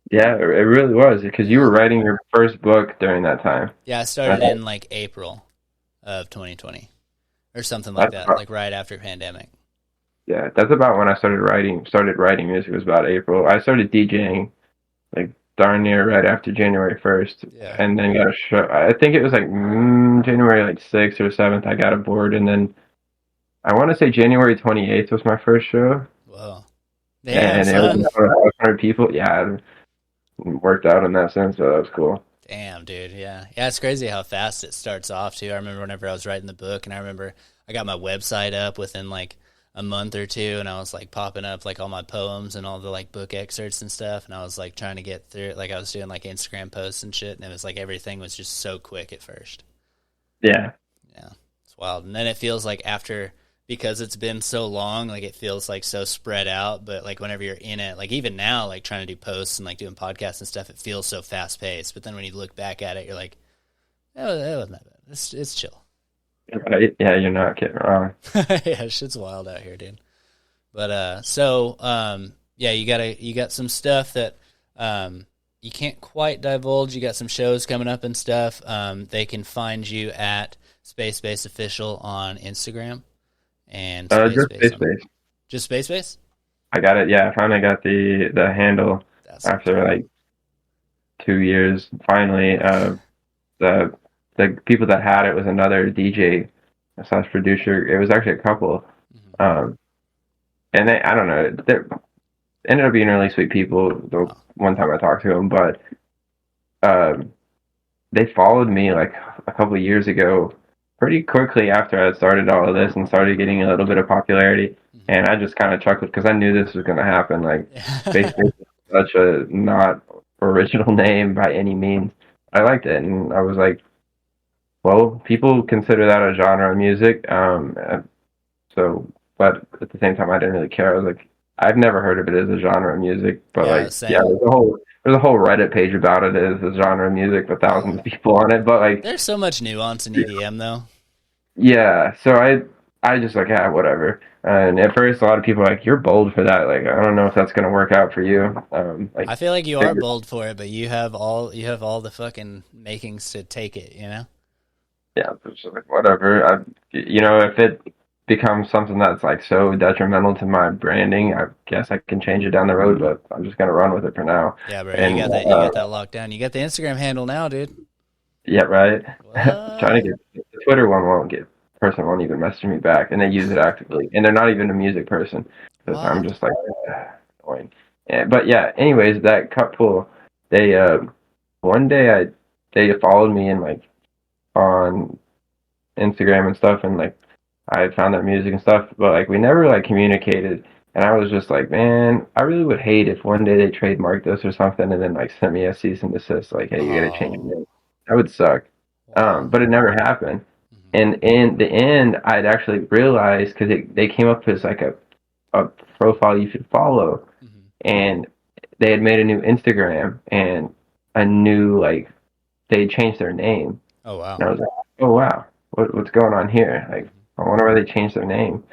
Speaker 2: Yeah, it really was because you
Speaker 1: Yeah.
Speaker 2: were writing your first book during that time.
Speaker 1: Yeah, I started
Speaker 2: That's,
Speaker 1: in like April of 2020 or something like
Speaker 2: that's
Speaker 1: that,
Speaker 2: about,
Speaker 1: like right after pandemic.
Speaker 2: yeah, that's about when I started writing. Started writing music was about April. I started DJing like darn near right after January 1st,
Speaker 1: Yeah.
Speaker 2: and then got a show. I think it was like January like 6th or 7th. I got aboard, and then I want to say January 28th was my first show,
Speaker 1: Whoa. Damn,
Speaker 2: and it was in
Speaker 1: son.
Speaker 2: front of 500 people. Yeah, it worked out in that sense, so that was cool.
Speaker 1: Damn, dude. Yeah. Yeah, it's crazy how fast it starts off, too. I remember whenever I was writing the book, and I remember I got my website up within like a month or two, and I was like popping up like all my poems and all the like book excerpts and stuff, and I was like trying to get through it. Like I was doing like Instagram posts and shit, and it was like everything was just so quick at first.
Speaker 2: Yeah,
Speaker 1: Yeah. It's wild. And then it feels like after, because it's been so long, like it feels like so spread out, but like whenever you're in it, like even now, like trying to do posts and like doing podcasts and stuff, it feels so fast paced. But then when you look back at it, you're like, oh, that wasn't that bad. It's chill.
Speaker 2: right. Yeah, you're not kidding wrong.
Speaker 1: Yeah, shit's wild out here, dude. But yeah, you got some stuff that you can't quite divulge. You got some shows coming up and stuff. They can find you at SpaceBass Official on Instagram and
Speaker 2: Just
Speaker 1: SpaceBass on
Speaker 2: space.
Speaker 1: just SpaceBass.
Speaker 2: I got it. Yeah, I finally got the handle
Speaker 1: That's
Speaker 2: after like 2 years. Finally, the the people that had it was another DJ slash producer. It was actually a couple,
Speaker 1: mhm.
Speaker 2: um, and they I don't know. They ended up being really sweet people. The
Speaker 1: Oh,
Speaker 2: one time I talked to them, but um, they followed me like a couple of years ago, pretty quickly after I had started all of this and started getting a little bit of popularity.
Speaker 1: mhm.
Speaker 2: And I just kind of chuckled because I knew this was going to happen. Like,
Speaker 1: Yeah.
Speaker 2: basically, such a not original name by any means. I liked it, and I was like, well, people consider that a genre of music. So, but at the same time, I didn't really care. I was like, I've never heard of it as a genre of music, but
Speaker 1: Yeah,
Speaker 2: like, yeah,
Speaker 1: same.
Speaker 2: there's a whole Reddit page about it as a genre of music with thousands
Speaker 1: Oh,
Speaker 2: of people on it. But like,
Speaker 1: there's so much nuance in EDM though.
Speaker 2: yeah, so I just like, yeah, whatever. And at first, a lot of people were like, you're bold for that. Like, I don't know if that's gonna work out for you. Like,
Speaker 1: I feel like you are
Speaker 2: figure,
Speaker 1: bold for it, but you have all the fucking makings to take it, you know?
Speaker 2: yeah, it's just like whatever. If it becomes something that's like so detrimental to my branding, I guess I can change it down the road. But I'm just gonna run with it for now.
Speaker 1: Yeah, bro,
Speaker 2: And
Speaker 1: you got that locked down. You got the Instagram handle now, dude.
Speaker 2: yeah, right. Trying
Speaker 1: What?
Speaker 2: to get the Twitter one won't get person won't even message me back, and they use it actively, and they're not even a music person. Because I'm
Speaker 1: What?
Speaker 2: just like annoying. But yeah, anyways, that couple, they one day they followed me in like on Instagram and stuff, and like I found their music and stuff, but like we never like communicated. And I was just like, man, I really would hate if one day they trademarked this or something, and then like sent me a cease and desist, like, hey, you gotta change your
Speaker 1: Oh,
Speaker 2: name. That would suck.
Speaker 1: Wow.
Speaker 2: But it never happened.
Speaker 1: Mm-hmm.
Speaker 2: And in the end, I'd actually realized because they came up as like a profile you should follow,
Speaker 1: Mm-hmm.
Speaker 2: and they had made a new Instagram and a new like they had changed their name,
Speaker 1: Oh wow.
Speaker 2: and I was like, oh wow, what's going on here? Like,
Speaker 1: Mm-hmm.
Speaker 2: I wonder why they changed their name.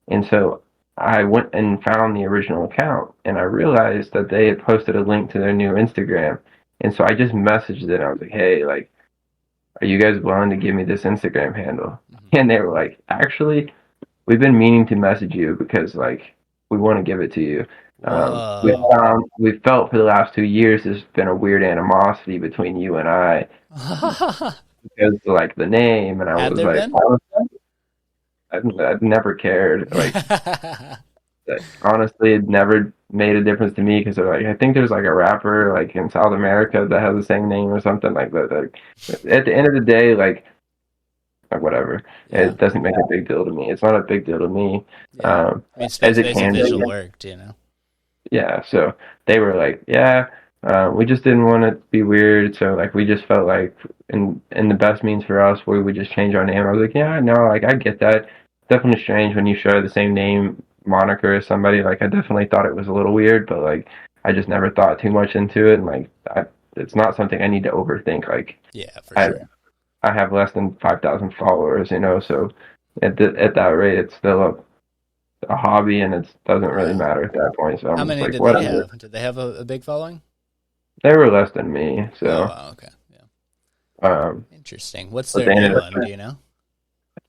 Speaker 2: And so I went and found the original account, and I realized that they had posted a link to their new Instagram. And so I just messaged it. I was like, hey, like, are you guys willing to give me this Instagram handle?
Speaker 1: Mm-hmm.
Speaker 2: And they were like, actually, we've been meaning to message you because like we want to give it to you.
Speaker 1: Whoa.
Speaker 2: We felt for the last 2 years there's been a weird animosity between you and I because of, like the name, and I
Speaker 1: Had
Speaker 2: was
Speaker 1: there
Speaker 2: like,
Speaker 1: been?
Speaker 2: I've never cared. Like, honestly, it never made a difference to me because like I think there's like a rapper like in South America that has the same name or something like that. Like, at the end of the day, like whatever,
Speaker 1: Yeah.
Speaker 2: it doesn't make a big deal to me. It's not a big deal to me,
Speaker 1: Yeah. I mean,
Speaker 2: as it
Speaker 1: SpaceBass
Speaker 2: can
Speaker 1: official
Speaker 2: be.
Speaker 1: worked, you know.
Speaker 2: Yeah, so they were like, yeah, we just didn't want it to be weird, so like we just felt like in the best means for us, we would just change our name. I was like, yeah, no, like I get that. It's definitely strange when you share the same name moniker as somebody. Like I definitely thought it was a little weird, but like I just never thought too much into it, and like it's not something I need to overthink. Like
Speaker 1: Yeah, for
Speaker 2: I
Speaker 1: sure.
Speaker 2: I have less than 5,000 followers, so at that rate, it's still a hobby, and it doesn't really
Speaker 1: Yeah.
Speaker 2: matter at that point. So
Speaker 1: How
Speaker 2: I'm just
Speaker 1: many
Speaker 2: like,
Speaker 1: did they
Speaker 2: whatever.
Speaker 1: have? Did they have a big following?
Speaker 2: They were less than me,
Speaker 1: Oh,
Speaker 2: so
Speaker 1: wow, okay. Yeah.
Speaker 2: um,
Speaker 1: Interesting. What's
Speaker 2: but
Speaker 1: their
Speaker 2: they
Speaker 1: new
Speaker 2: ended up.
Speaker 1: one? Do you know?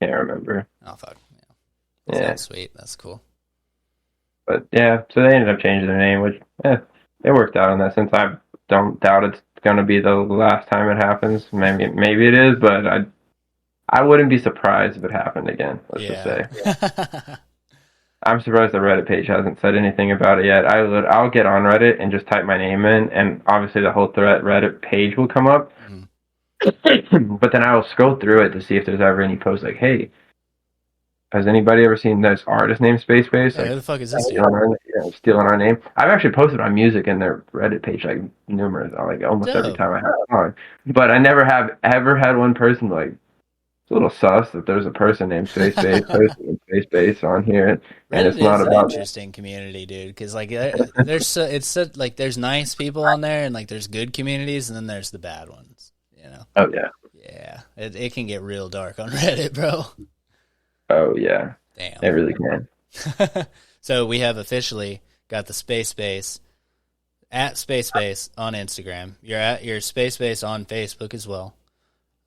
Speaker 2: I can't remember.
Speaker 1: Oh, fuck. Yeah.
Speaker 2: Yeah,
Speaker 1: Sounds sweet. That's cool.
Speaker 2: but yeah, so they ended up changing their name, which it worked out in that sense. I don't doubt it's gonna be the last time it happens. Maybe it is, but I wouldn't be surprised if it happened again. Let's just
Speaker 1: Yeah.
Speaker 2: say. I'm surprised the Reddit page hasn't said anything about it yet. I'll get on Reddit and just type my name in, and obviously the whole thread Reddit page will come up.
Speaker 1: Mhm.
Speaker 2: But then I'll scroll through it to see if there's ever any posts like, "Hey, has anybody ever seen this artist named SpaceBass?
Speaker 1: Yeah, who
Speaker 2: Like
Speaker 1: the fuck is this dude?
Speaker 2: stealing our name." I've actually posted on music in their Reddit page like numerous, like almost every
Speaker 1: Dope.
Speaker 2: time I have it on. But I never have ever had one person like it's a little sus that there's a person named SpaceBass posting SpaceBass on here, and
Speaker 1: Reddit
Speaker 2: it's not
Speaker 1: is an
Speaker 2: about.
Speaker 1: interesting community, dude. Because like, there's it's so, like there's nice people on there, and like there's good communities, and then there's the bad ones. You know?
Speaker 2: Oh yeah,
Speaker 1: Yeah, it can get real dark on Reddit, bro.
Speaker 2: oh yeah, it
Speaker 1: Damn.
Speaker 2: really can.
Speaker 1: So we have officially got the SpaceBass at SpaceBass on Instagram. You're at your SpaceBass on Facebook as well.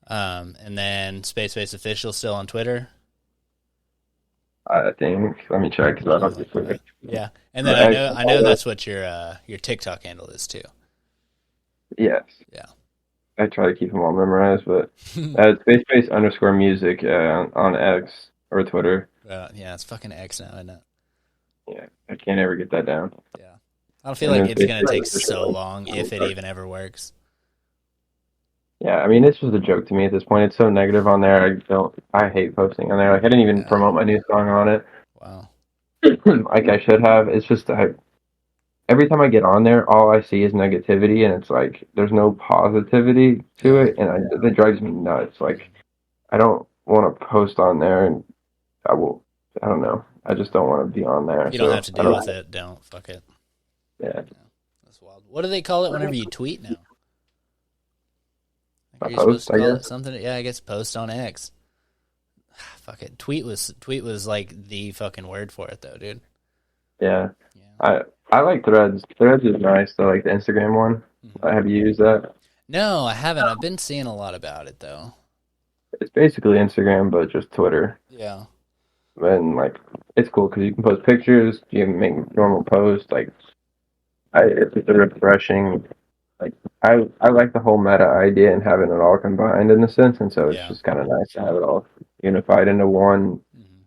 Speaker 1: And then SpaceBass official still on Twitter.
Speaker 2: I think. Let me check because I don't
Speaker 1: Like
Speaker 2: just
Speaker 1: that. Yeah, and then I know that's what your TikTok handle is too.
Speaker 2: Yes.
Speaker 1: Yeah.
Speaker 2: I try to keep them all memorized, but @spacebass_music on X or Twitter.
Speaker 1: Yeah, it's fucking X now, isn't it?
Speaker 2: Yeah, I can't ever get that down.
Speaker 1: Yeah. I don't feel
Speaker 2: And
Speaker 1: like
Speaker 2: then
Speaker 1: it's gonna take
Speaker 2: Spacebass
Speaker 1: so
Speaker 2: official.
Speaker 1: long if it even ever works.
Speaker 2: Yeah, I mean it's just a joke to me at this point. It's so negative on there. I hate posting on there. Like I didn't even
Speaker 1: Yeah.
Speaker 2: promote my new song on it.
Speaker 1: Wow.
Speaker 2: Like I should have. It's just every time I get on there, all I see is negativity, and it's like there's no positivity to
Speaker 1: Yeah.
Speaker 2: it, and it drives me nuts. Like I don't want to post on there, and I will. I don't know. I just don't want to be on there.
Speaker 1: You don't
Speaker 2: So
Speaker 1: have to
Speaker 2: I
Speaker 1: deal
Speaker 2: don't.
Speaker 1: with it. Don't. Fuck it.
Speaker 2: Yeah,
Speaker 1: That's wild. What do they call it whenever you tweet now?
Speaker 2: I
Speaker 1: Are you supposed
Speaker 2: post.
Speaker 1: to
Speaker 2: I
Speaker 1: call it
Speaker 2: guess.
Speaker 1: something? Yeah, I guess post on X. Fuck it. Tweet was like the fucking word for it though, dude.
Speaker 2: Yeah,
Speaker 1: Yeah.
Speaker 2: I like Threads. Threads is nice. So like the Instagram one.
Speaker 1: Hmm.
Speaker 2: Have you used that?
Speaker 1: No, I haven't. I've been seeing a lot about it though.
Speaker 2: It's basically Instagram, but just Twitter.
Speaker 1: Yeah.
Speaker 2: And like it's cool because you can post pictures. You can make normal posts. Like it's just a refreshing. Like I like the whole meta idea and having it all combined in a sense, and so it's
Speaker 1: Yeah.
Speaker 2: just kind of nice to have it all unified into one
Speaker 1: Hmm.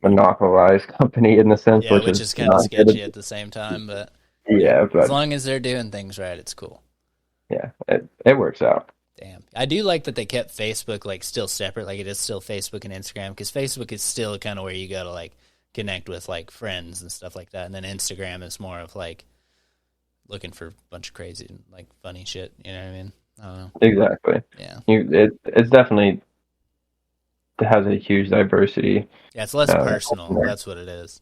Speaker 2: monopolized company in the sense,
Speaker 1: Yeah,
Speaker 2: which
Speaker 1: which
Speaker 2: is
Speaker 1: is kind of
Speaker 2: not
Speaker 1: sketchy
Speaker 2: good.
Speaker 1: at the same time, but
Speaker 2: Yeah,
Speaker 1: as
Speaker 2: but
Speaker 1: long as they're doing things right, it's cool.
Speaker 2: yeah, it works out.
Speaker 1: Damn. I do like that they kept Facebook like still separate, like it is still Facebook and Instagram, because Facebook is still kind of where you go to like connect with like friends and stuff like that, and then Instagram is more of like looking for a bunch of crazy like funny shit. You know what I mean? I don't know.
Speaker 2: Exactly.
Speaker 1: Yeah.
Speaker 2: It's definitely has a huge diversity.
Speaker 1: Yeah, it's less
Speaker 2: That comes from
Speaker 1: personal.
Speaker 2: there.
Speaker 1: That's what it is.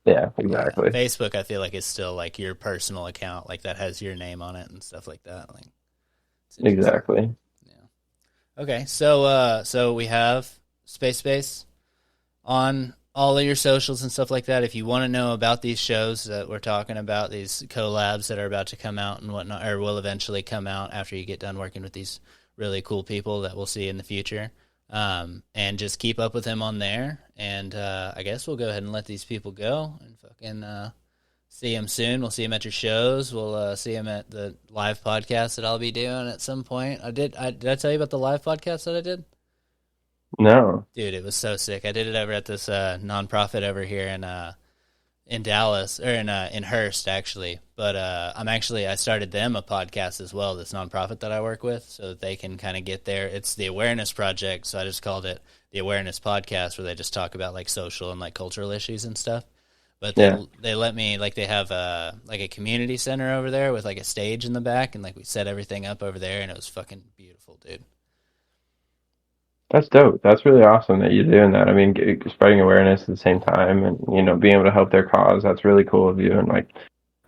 Speaker 2: Yeah,
Speaker 1: Yeah.
Speaker 2: exactly.
Speaker 1: Facebook, I feel like, is still like your personal account, like that has your name on it and stuff like that. Like, it's interesting.
Speaker 2: Exactly.
Speaker 1: Yeah. Okay. So we have SpaceBass on all of your socials and stuff like that. If you want to know about these shows that we're talking about, these collabs that are about to come out and whatnot, or will eventually come out after you get done working with these really cool people that we'll see in the future, and just keep up with them on there. And I guess we'll go ahead and let these people go and fucking see them soon. We'll see them at your shows. We'll see them at the live podcast that I'll be doing at some point. Did I tell you about the live podcast that I did?
Speaker 2: No.
Speaker 1: Dude, it was so sick. I did it over at this nonprofit over here in Dallas, or in Hearst actually. But I started them a podcast as well, this nonprofit that I work with, so that they can kind of get there. It's the Awareness Project, so I just called it the Awareness Podcast, where they just talk about like social and like cultural issues and stuff. But they let me, like, they have like a community center over there with like a stage in the back, and like we set everything up over there, and it was fucking beautiful, dude.
Speaker 2: That's dope. That's really awesome that you're doing that. I mean, spreading awareness at the same time, and being able to help their cause. That's really cool of you, and like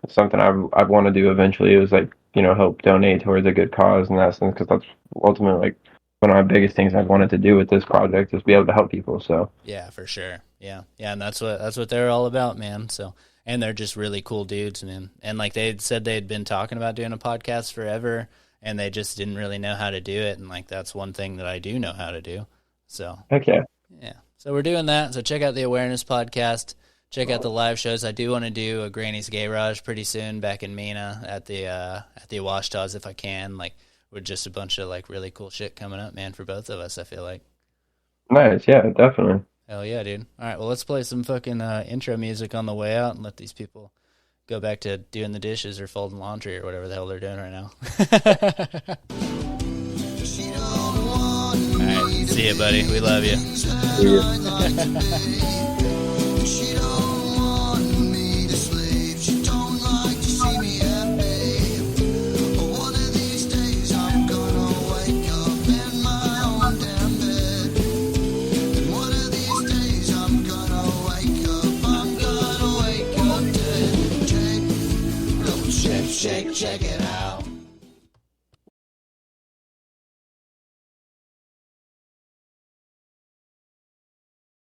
Speaker 2: it's something I've want to do eventually. Is like help donate towards a good cause in that sense, because that's ultimately like one of my biggest things I've wanted to do with this project is be able to help people. So
Speaker 1: yeah, for sure. Yeah, and that's what they're all about, man. So, and they're just really cool dudes, man. And like they said, they'd been talking about doing a podcast forever, and they just didn't really know how to do it. And like that's one thing that I do know how to do. So
Speaker 2: heck yeah.
Speaker 1: Yeah. So we're doing that. So check out the Awareness Podcast. Check out the live shows. I do want to do a Granny's Garage pretty soon back in Mena at the Awashtas if I can. Like, with just a bunch of like really cool shit coming up, man, for both of us, I feel like.
Speaker 2: Nice. Yeah, definitely.
Speaker 1: Hell yeah, dude. All right, well, let's play some fucking intro music on the way out and let these people go back to doing the dishes or folding laundry or whatever the hell they're doing right now. All right, see you, buddy. We love you.
Speaker 2: See ya.
Speaker 1: Check it out.